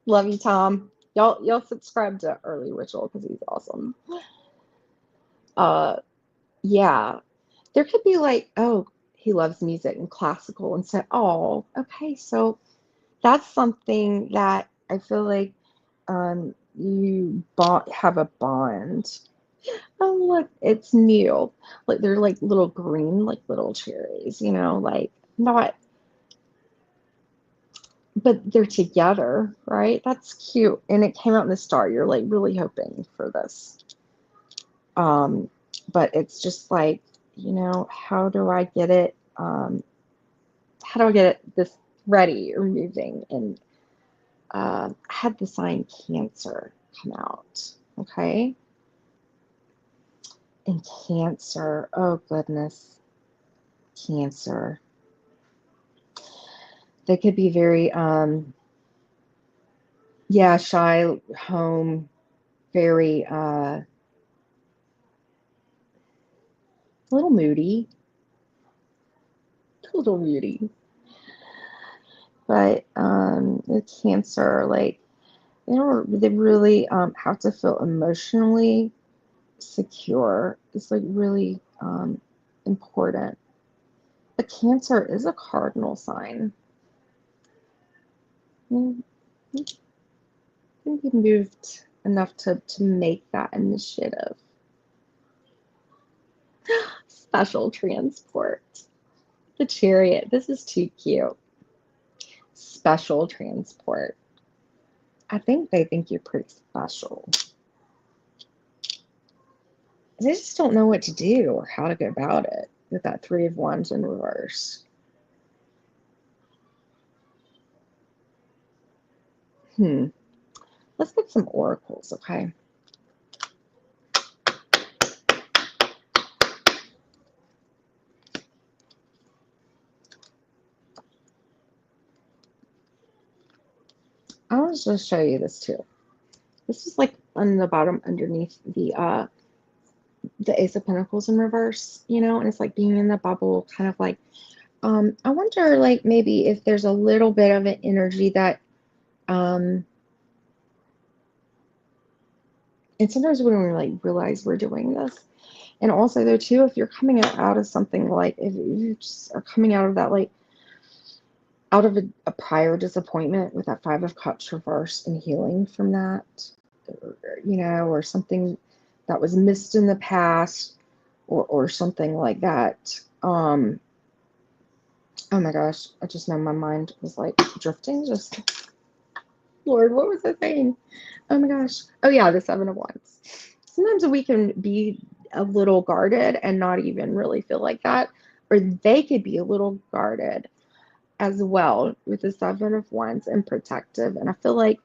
Love you, Tom. Y'all subscribe to Early Ritual because he's awesome. Yeah. There could be like, oh, he loves music and classical and so okay, so that's something that I feel like you have a bond. Oh look, it's new. Like they're like little green, like little cherries, like not, but they're together, right? That's cute. And it came out in the star. You're like really hoping for this. But it's just like, how do I get it? How do I get this ready or moving? And I had the sign Cancer come out. Okay. And Cancer, oh goodness, Cancer. They could be very, shy, home, very, a little moody, but with Cancer, like they really have to feel emotionally secure. It's like really important. But Cancer is a cardinal sign. I think he moved enough to make that initiative. Special transport. The Chariot. This is too cute. Special transport. I think they think you're pretty special. They just don't know what to do or how to go about it with that Three of Wands in reverse. Let's get some oracles, okay? I want to just show you this too. This is like on the bottom underneath the Ace of Pentacles in reverse, and it's like being in the bubble, kind of like, I wonder like maybe if there's a little bit of an energy that Um, and sometimes when we like realize we're doing this, and also though too, if you're coming out of something like if you just are coming out of that like out of a prior disappointment with that Five of Cups reverse and healing from that, or something that was missed in the past, or something like that. Oh my gosh, I just know my mind was like drifting. Just, Lord, what was I saying? Oh my gosh. Oh yeah, the Seven of Wands. Sometimes we can be a little guarded and not even really feel like that, or they could be a little guarded as well with the Seven of Wands and protective. And I feel like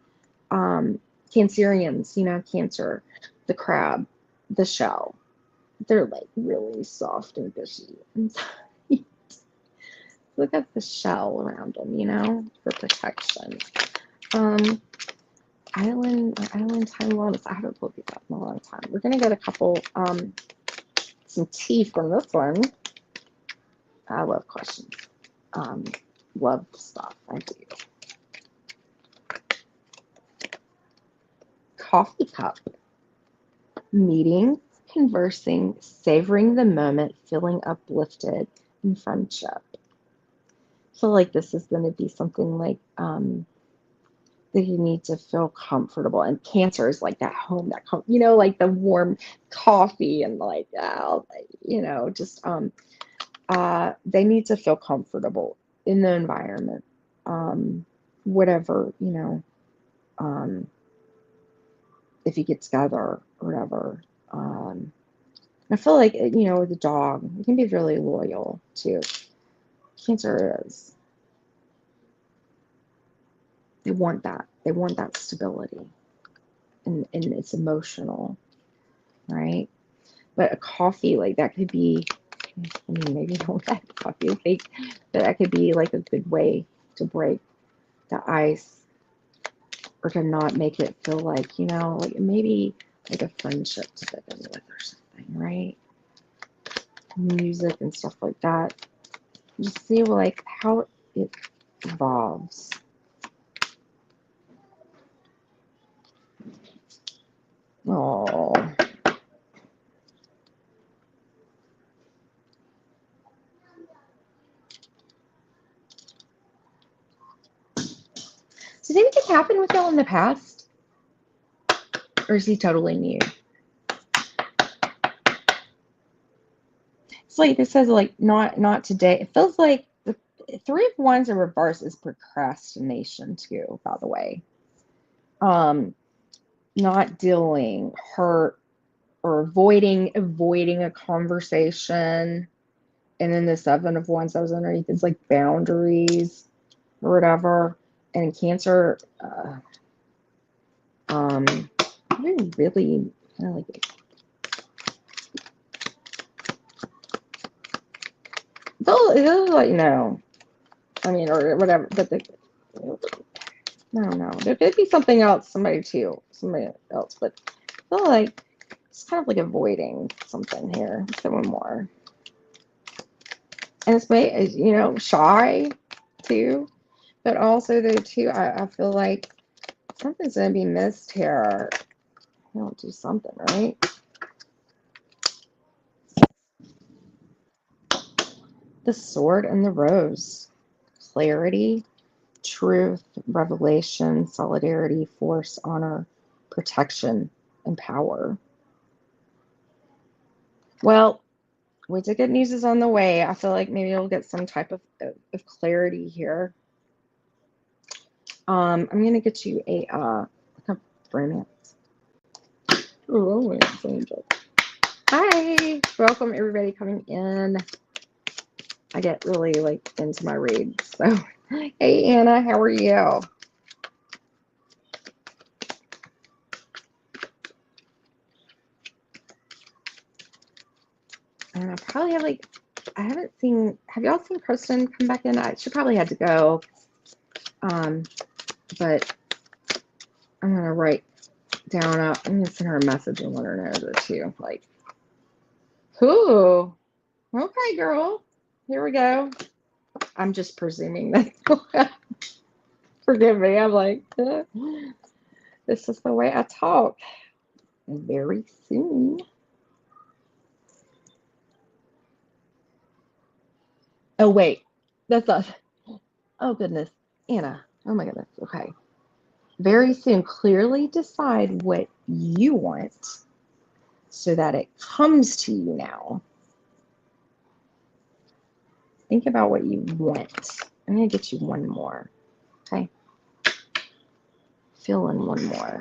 Cancerians, Cancer, the crab, the shell, they're like really soft and gushy. And look at the shell around them, for protection. Island time wellness. I haven't looked at that in a long time. We're gonna get a couple some tea from this one. I love questions. Love stuff. I do. Coffee cup. Meeting, conversing, savoring the moment, feeling uplifted in friendship. I feel like this is going to be something like that you need to feel comfortable. And Cancer is like that home, like the warm coffee and like, just they need to feel comfortable in the environment, whatever, if you get together or whatever. I feel like, with the dog, you can be really loyal too. Cancer is. They want that. They want that stability. And it's emotional, right? But a coffee, like that could be, maybe you don't like coffee, but that could be like a good way to break the ice or to not make it feel like, like maybe like a friendship to begin with or something, right? Music and stuff like that. Just see like how it evolves. Oh. Did anything happen with y'all in the past? Or is he totally new? It's like this says like not today. It feels like the Three of Wands in reverse is procrastination too, by the way. Not dealing, hurt, or avoiding a conversation. And then the Seven of Wands that was underneath is like boundaries or whatever. And Cancer, really kind of like they'll like no. I mean, or whatever, but I don't know. There could be something else, somebody else, but I feel like it's kind of like avoiding something here. Let's get one more. And it's shy too, but also though too, I feel like something's gonna be missed here. I don't do something, right? The Sword and the Rose. Clarity, truth, revelation, solidarity, force, honor, protection, and power. Well, with the good news is on the way. I feel like maybe you'll get some type of clarity here. I'm gonna get you a romance. Romance angel. Hi, welcome everybody coming in. I get really like into my reads. So, hey Anna, how are you? And I probably have have y'all seen Kristen come back in? She probably had to go. But I'm gonna write down, I'm gonna send her a message and let her know that too. Like, who? Okay, girl. Here we go. I'm just presuming that. Forgive me. I'm like, this is the way I talk. Very soon. Oh, wait. That's not. Oh, goodness. Anna. Oh, my goodness. Okay. Very soon, clearly decide what you want so that it comes to you now. Think about what you want. I'm going to get you one more. Okay. Fill in one more.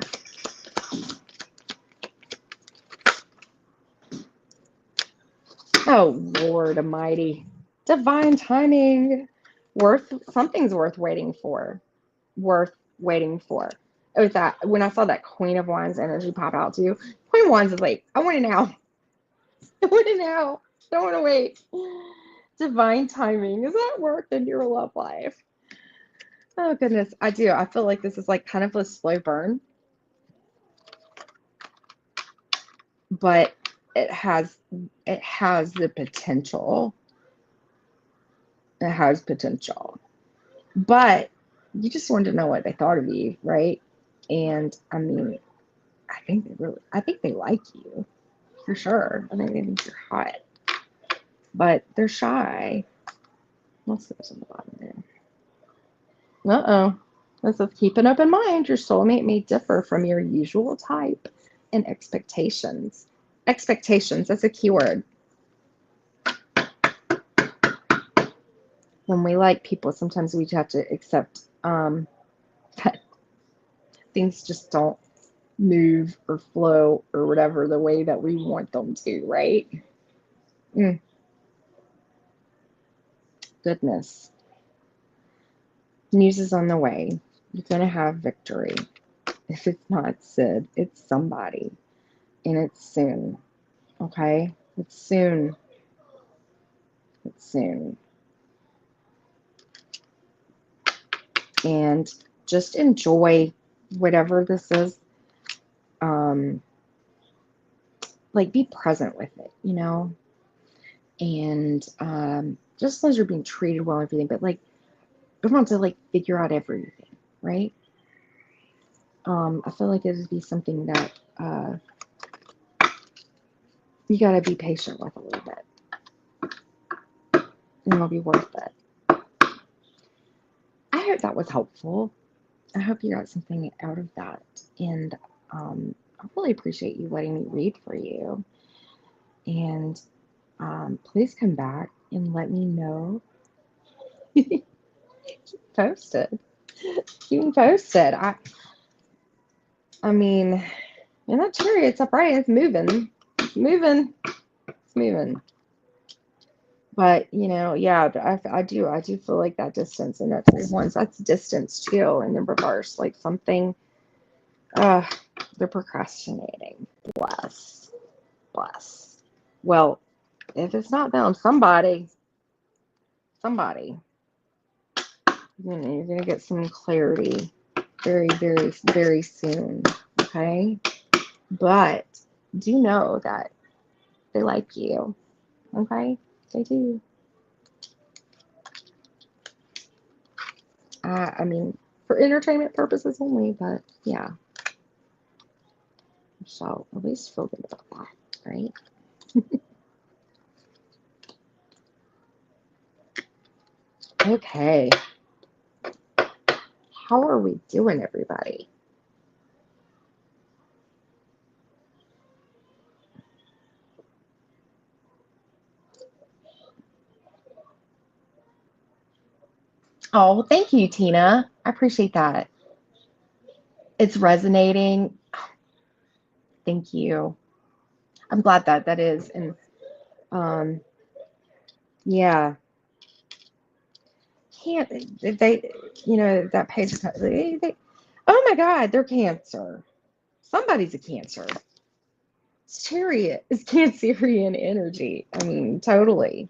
Oh, Lord Almighty. Divine timing. Something's worth waiting for. Worth waiting for. It was that when I saw that Queen of Wands energy pop out to you. Queen of Wands is like, I want it now. I want it now. Don't want to wait. Divine timing. Is that work in your love life? Oh goodness, I do. I feel like this is like kind of a slow burn, but it has the potential. It has potential. But you just wanted to know what they thought of you, right? And I mean, I think they like you for sure. I think they think you're hot, but they're shy. What's this on the bottom there? Uh-oh. This is keep an open mind. Your soulmate may differ from your usual type and expectations. Expectations, that's a key word. When we like people, sometimes we have to accept that things just don't move or flow or whatever the way that we want them to, right? Goodness. News is on the way. You're going to have victory. If it's not Sid, it's somebody. And it's soon. Okay? It's soon. It's soon. And just enjoy whatever this is. Like, be present with it, you know? And just as long as you're being treated well and everything, but like, don't want to like figure out everything, right? I feel like it would be something that you got to be patient with a little bit, and it'll be worth it. I hope that was helpful. I hope you got something out of that, and I really appreciate you letting me read for you. And please come back and let me know. Keep posted. Keep me posted. I mean, in that chariot's upright. It's moving. It's moving. It's moving. But you know, yeah, I do feel like that distance and that 3 of Wands, that's distance too, in the reverse, like something. They're procrastinating. Bless. Well, if it's not them, somebody. You're gonna get some clarity very, very, very soon. Okay, but do know that they like you. Okay, they do. I mean, for entertainment purposes only, but yeah. So at least feel good about that, right? Okay. How are we doing, everybody? Oh, thank you, Tina. I appreciate that. It's resonating. Thank you. I'm glad that is. And yeah. Can't they, that page, oh my God, they're Cancer. Somebody's a Cancer. Chariot is Cancerian energy. I mean, totally.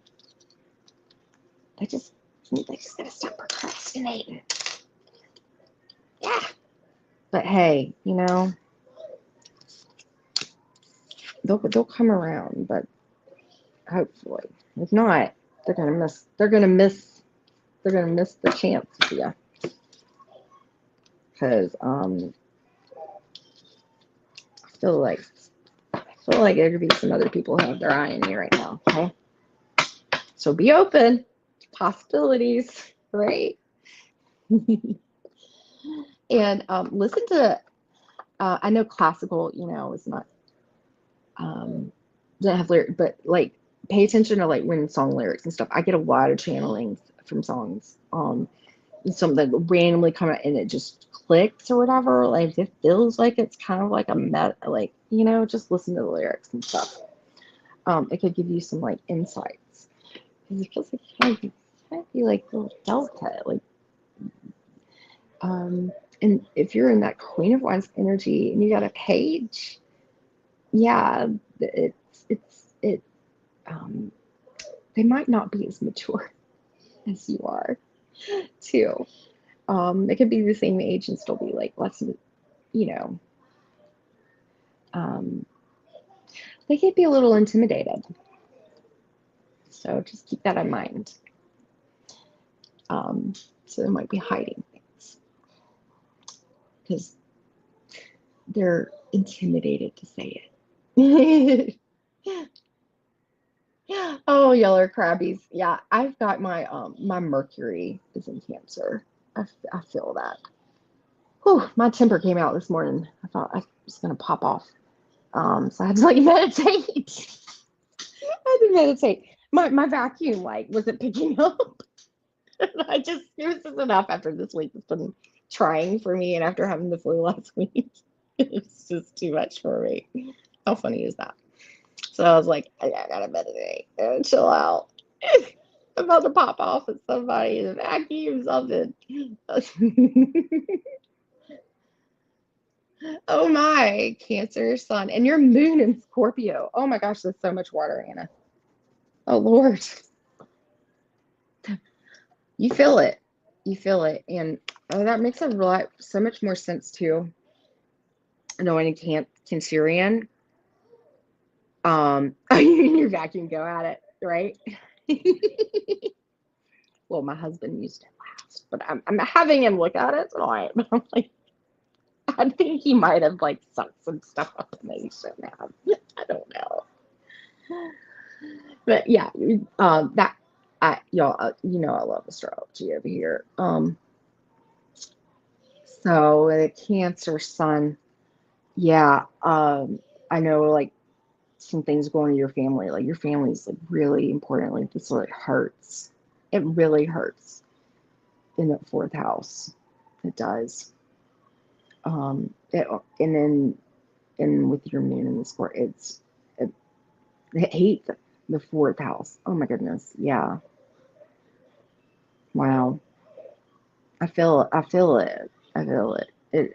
They just gotta stop procrastinating. Yeah. But hey, they'll come around, but hopefully. If not, they're gonna miss the chance with you. because I feel like there could be some other people who have their eye on me right now. Okay, so be open to possibilities, right? And listen to. I know classical, is not doesn't have lyrics, but like pay attention to like when song lyrics and stuff. I get a lot of channelings from songs. Something randomly come out and it just clicks or whatever. Like it feels like it's kind of like a like just listen to the lyrics and stuff. It could give you some like insights. Because it feels like you kind of be like a little delicate, like and if you're in that Queen of Wands energy and you got a page, yeah, it they might not be as mature as you are too. They could be the same age and still be like less, um, they could be a little intimidated. So just keep that in mind. So they might be hiding things because they're intimidated to say it. Oh, yeller crabbies. Yeah, I've got my Mercury is in Cancer. I feel that. Whew, my temper came out this morning. I thought I was gonna pop off. So I had to like meditate. I had to meditate. My vacuum like wasn't picking up. It was just enough after this week. It's been trying for me, and after having the flu last week, it's just too much for me. How funny is that? So I was like, I gotta meditate and chill out. I'm about to pop off at somebody in a vacuum something. Oh my, Cancer sun. And your moon in Scorpio. Oh my gosh, there's so much water, Anna. Oh Lord. You feel it. You feel it. And that makes so much more sense too. Knowing Cancerian. Your vacuum, go at it, right? Well, my husband used it last, but I'm having him look at it tonight. But I'm like, I think he might have like sucked some stuff up and that he shouldn't have. I don't know. But yeah, that y'all, I love astrology over here. So the Cancer sun, yeah. I know like some things going to your family. Like your family's like really important. Like this like hurts. It really hurts in the fourth house. It does. And with your moon in the score, it hates the fourth house. Oh my goodness. Yeah. Wow. I feel it. I feel it. It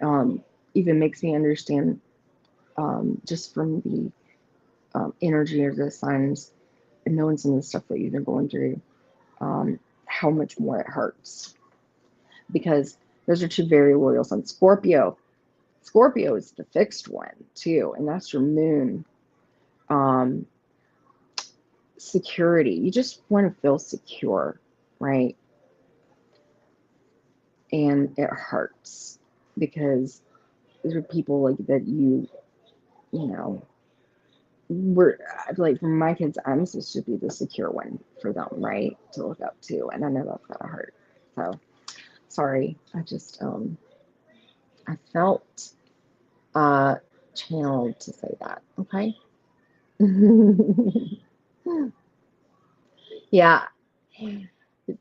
even makes me understand just from the energy of the signs and knowing some of the stuff that you've been going through, how much more it hurts. Because those are two very loyal signs. Scorpio is the fixed one too, and that's your moon. Security. You just want to feel secure, right? And it hurts because there are people like that we're like for my kids, I'm supposed to be the secure one for them, right? To look up to. And I know that's gotta hurt. So sorry. I just I felt channeled to say that. Okay. Yeah.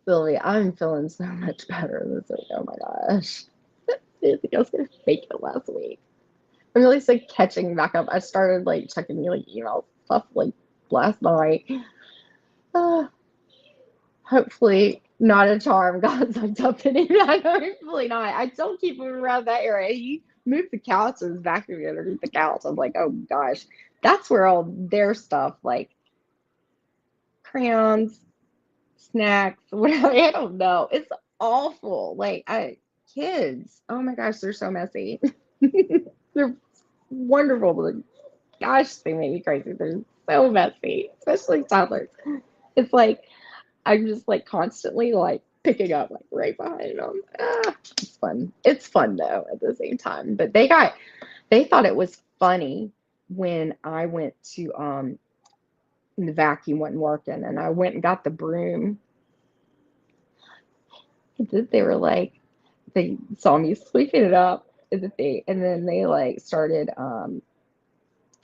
Sylvia, I'm feeling so much better this week. Oh my gosh. I didn't think I was gonna fake it last week. I'm really like catching back up. I started like checking like email stuff like last night. Hopefully not a charm got sucked up in it. Hopefully not. I don't keep moving around that area. He moved the couch and was back underneath the couch. I'm like, oh gosh, that's where all their stuff like crayons, snacks, whatever. I don't know. It's awful. Like kids. Oh my gosh, they're so messy. They're wonderful, but gosh, they make me crazy. They're so messy, especially toddlers. It's like I'm just like constantly like picking up like right behind them. It's fun. It's fun though at the same time. But they thought it was funny when I went to the vacuum wasn't working and I went and got the broom. They were like, they saw me sweeping it up and then they like started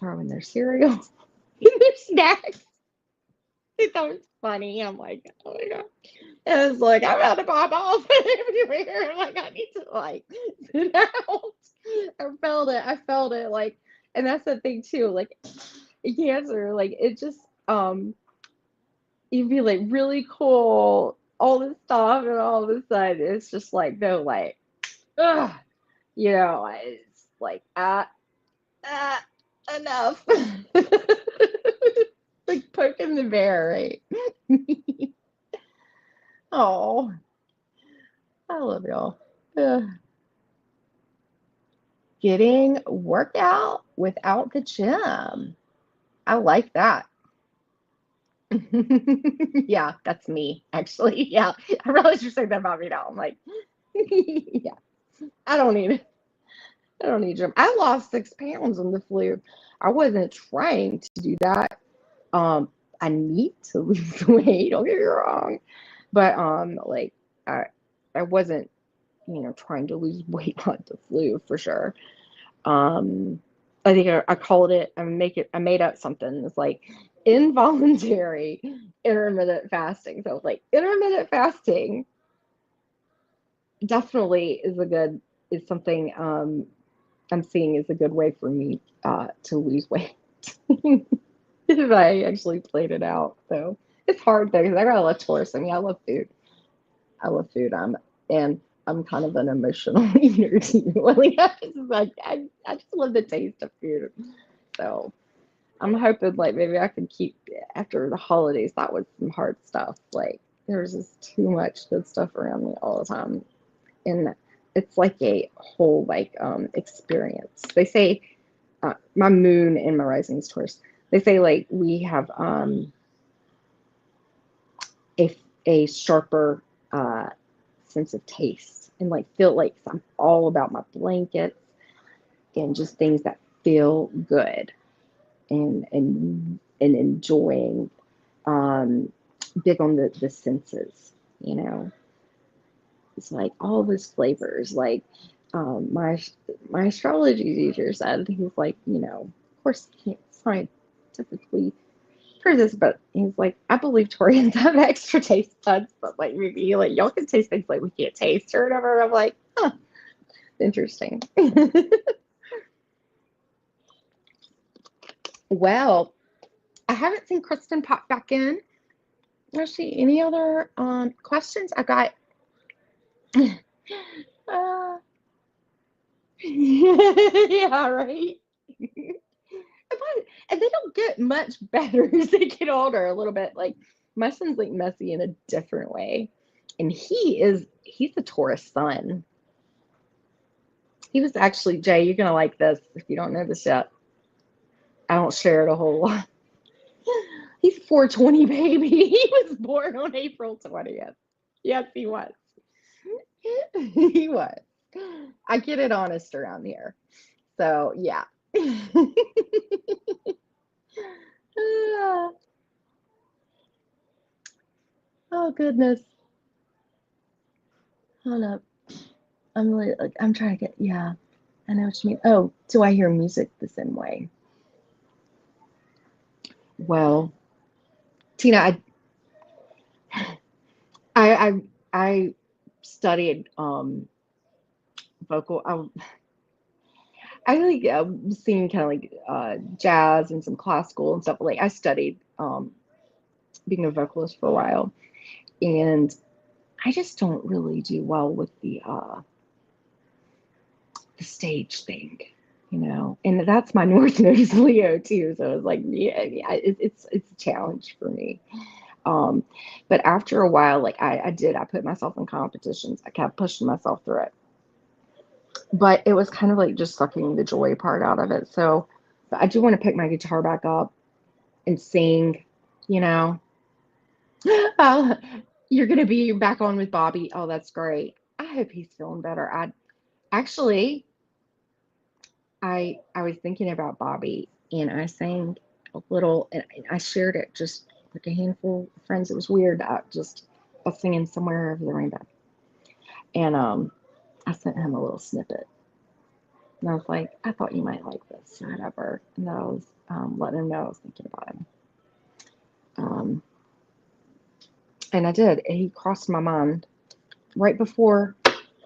throwing their cereal in their snacks. They thought it was funny. I'm like, oh my god. And it's like, I'm about to pop off everywhere. Like, I need to like sit out. I felt it. I felt it. Like, and that's the thing too. Like, cancer. Like, it just you'd be like really cool, all this stuff, and all of a sudden it's just like no, like, ugh, it's like enough. Like poking the bear, right? Oh, I love y'all. Ugh. Getting workout without the gym. I like that. Yeah, that's me, actually. Yeah, I realize you're saying that about me now. I'm like, yeah, I don't need it. I don't need gym. I lost 6 pounds on the flu. I wasn't trying to do that. Um, I need to lose weight. Don't get me wrong, but like I, I wasn't, trying to lose weight on the flu for sure. Um, I think I called it. I made up something. It's like involuntary intermittent fasting. So it's like intermittent fasting definitely is something I'm seeing is a good way for me to lose weight. If I actually played it out. So it's hard though because I got a lot of Taurus. I mean, I love food. I love food. And I'm kind of an emotional eater too. Like, I just love the taste of food. So I'm hoping like maybe I can keep after the holidays. That was some hard stuff. Like there's just too much good stuff around me all the time, and it's like a whole like experience. They say my moon and my rising is Taurus. They say like we have a a sharper sense of taste and like feel like I'm all about my blankets and just things that feel good and enjoying big on the senses, you know. It's like all those flavors. Like my astrology teacher said, he was like, of course you can't scientifically prove this, but he's like, I believe Taurians have extra taste buds, but like maybe like y'all can taste things like we can't taste or whatever. I'm like, huh, interesting. Well, I haven't seen Kristen pop back in. Let's see, any other questions? I got yeah, right. And they don't get much better as they get older a little bit. Like my son's like messy in a different way. And he's a Taurus sun. He was actually, Jay, you're gonna like this if you don't know this yet. I don't share it a whole lot. He's 420 baby. He was born on April 20th. Yes, he was. He was. I get it honest around here. So yeah. Oh goodness. Hold up. I'm really like I'm trying to get yeah. I know what you mean. Oh, do I hear music the same way? Well, Tina, I studied vocal. I like singing kind of like jazz and some classical and stuff. Like I studied being a vocalist for a while, and I just don't really do well with the stage thing, And that's my North Node is Leo too, so it's like yeah, it's a challenge for me. But after a while, like I put myself in competitions. I kept pushing myself through it, but it was kind of like just sucking the joy part out of it. So but I do want to pick my guitar back up and sing, you know. You're gonna be back on with Bobby. Oh, that's great. I hope he's feeling better. I actually, I was thinking about Bobby, and I sang a little, and I shared it just like a handful of friends. It was weird. I just was singing somewhere over the rainbow, and I sent him a little snippet, and I was like, I thought you might like this, or whatever. And I was letting him know I was thinking about him. Um, and I did. And he crossed my mind right before,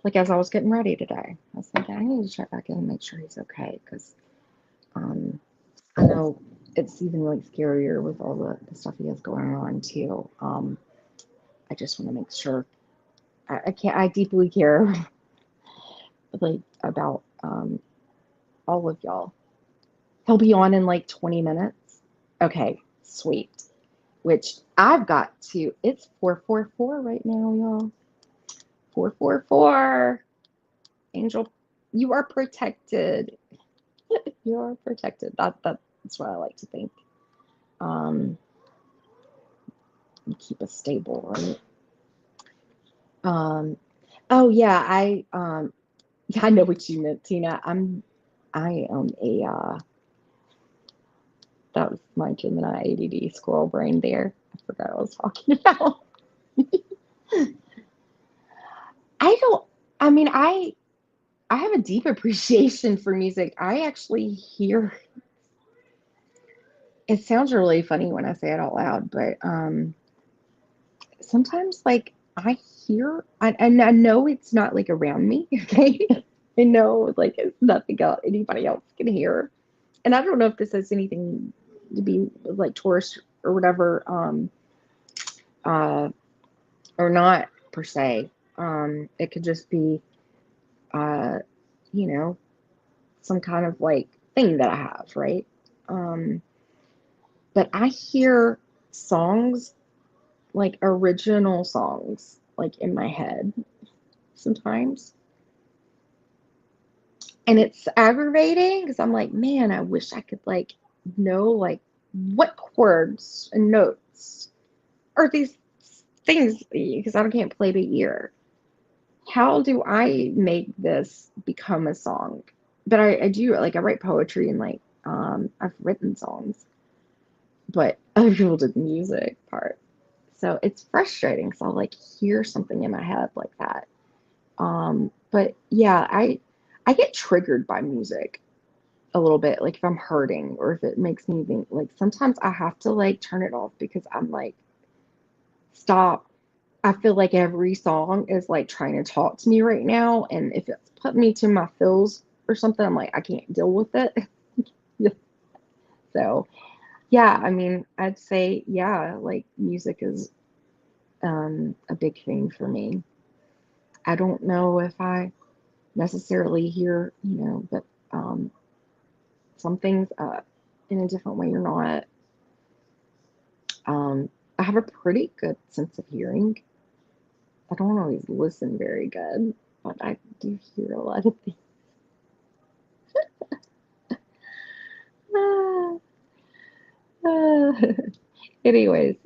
like as I was getting ready today. I was thinking I need to check back in and make sure he's okay because um, I know it's even like scarier with all the stuff he has going on too. I just want to make sure I can't. I deeply care like about all of y'all. He'll be on in like 20 minutes. Okay, sweet. Which I've got to. It's 4:44 right now, y'all. 4:44. Angel, you are protected. You are protected. That's what I like to think. Um, keep us stable, right? Um, oh yeah, yeah, I know what you meant, Tina. I am a that was my Gemini ADD squirrel brain there. I forgot what I was talking about. I don't. I mean, I have a deep appreciation for music. I actually hear. It sounds really funny when I say it out loud, but sometimes like I hear, and I know it's not like around me. Okay, I know like it's nothing else anybody else can hear, and I don't know if this has anything to be like Taurus or whatever, uh, or not per se. It could just be, uh, you know, some kind of like thing that I have, right? Um, but I hear songs like original songs like in my head sometimes, and it's aggravating because I'm like, man, I wish I could like know like what chords and notes are these things because I can't play by ear. How do I make this become a song? But I do like I write poetry and like I've written songs, but other people did the music part. So it's frustrating because I'll like hear something in my head like that. But yeah, I get triggered by music a little bit, like if I'm hurting or if it makes me think like sometimes I have to like turn it off because I'm like, stop. I feel like every song is like trying to talk to me right now. And if it's put me to my feels or something, I'm like, I can't deal with it. So yeah, I mean, I'd say, yeah, like music is a big thing for me. I don't know if I necessarily hear, but some things in a different way or not. I have a pretty good sense of hearing. I don't always listen very good, but I do hear a lot of things. Ah, ah. Anyways,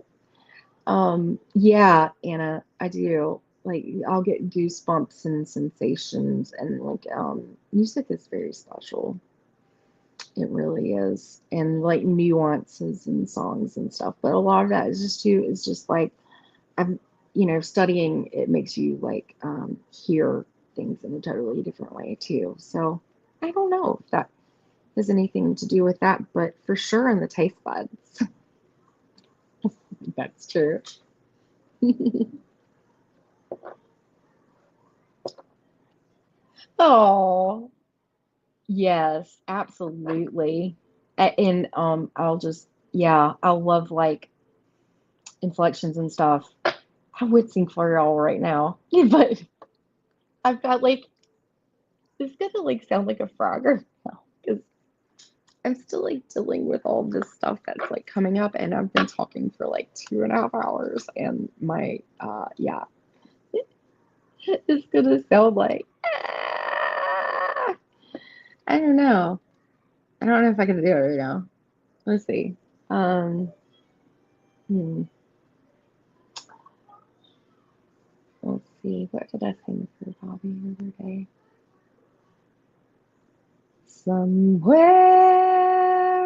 yeah, Anna, I do. Like, I'll get goosebumps and sensations, and like, music is very special. It really is, and like nuances and songs and stuff. But a lot of that is just too. Is just like I'm, studying. It makes you like hear things in a totally different way too. So I don't know if that has anything to do with that, but for sure in the taste buds. That's true. Oh, yes, absolutely. And I'll just yeah, I'll love like inflections and stuff. I would sing for y'all right now, but I've got like it's gonna like sound like a frogger now because I'm still like dealing with all this stuff that's like coming up, and I've been talking for like 2.5 hours, and my yeah, it's gonna sound like I don't know. I don't know if I can do it right now. Let's see. Um, hmm. see. What did I sing for Bobby the other day? Somewhere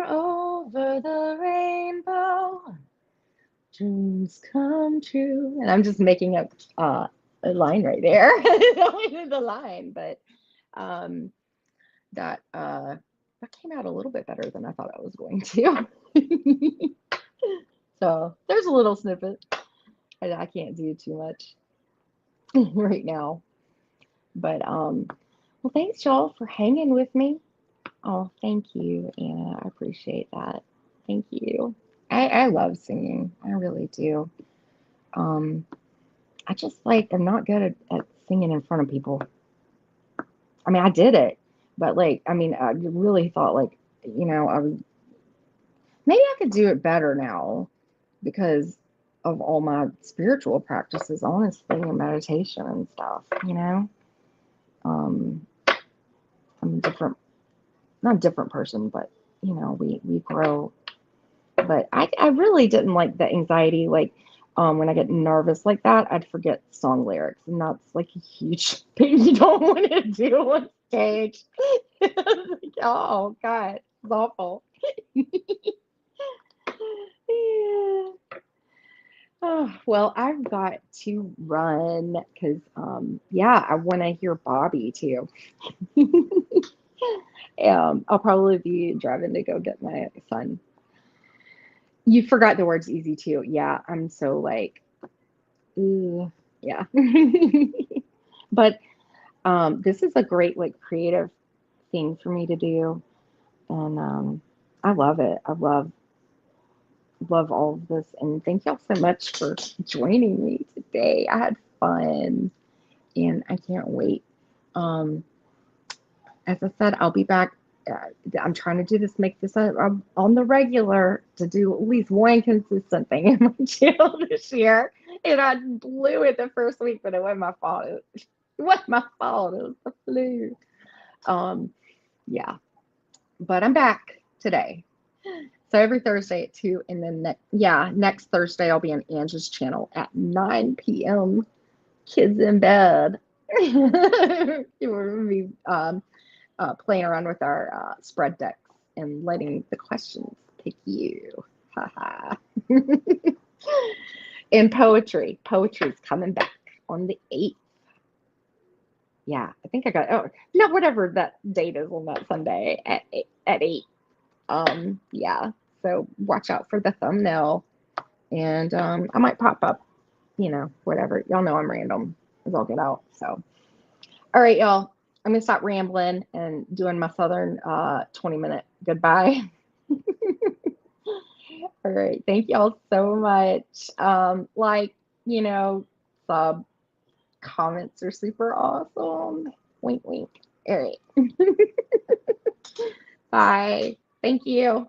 over the rainbow, dreams come true. And I'm just making up a line right there. The line, but um, that came out a little bit better than I thought it was going to. So there's a little snippet. I can't do too much right now. But well, thanks y'all for hanging with me. Oh, thank you, Anna. I appreciate that. Thank you. I love singing. I really do. I just like I'm not good at singing in front of people. I mean, I did it, but like, I mean, I really thought like, I was maybe I could do it better now because of all my spiritual practices, honestly, and meditation and stuff. Um, I'm a different, not a different person, but we grow. But I really didn't like the anxiety, like when I get nervous like that, I'd forget song lyrics, and that's like a huge thing you don't want to do on stage. Like, oh God, it's awful. Yeah. Oh, well, I've got to run because, yeah, I want to hear Bobby too. I'll probably be driving to go get my son. You forgot the words easy too. Yeah, I'm so like, ooh, yeah. But this is a great like creative thing for me to do, and I love it. I love all of this, and thank y'all so much for joining me today. I had fun, and I can't wait. Um, as I said, I'll be back. I'm trying to do this, make this on the regular to do at least one consistent thing in my channel this year. And I blew it the first week, but it wasn't my fault. It wasn't my fault. It was the flu. Yeah, but I'm back today. So every Thursday at 2, and then next Thursday I'll be on Angie's channel at 9 p.m. Kids in bed. We're gonna be playing around with our spread decks and letting the questions pick you. Haha. And poetry's coming back on the 8th. Yeah, I think I got whatever that date is on that Sunday at 8. Yeah, so watch out for the thumbnail, and I might pop up, whatever. Y'all know I'm random as all get out. So, all right, y'all. I'm gonna stop rambling and doing my southern 20-minute goodbye. All right, thank y'all so much. Sub comments are super awesome. Wink, wink. All right. Bye. Thank you.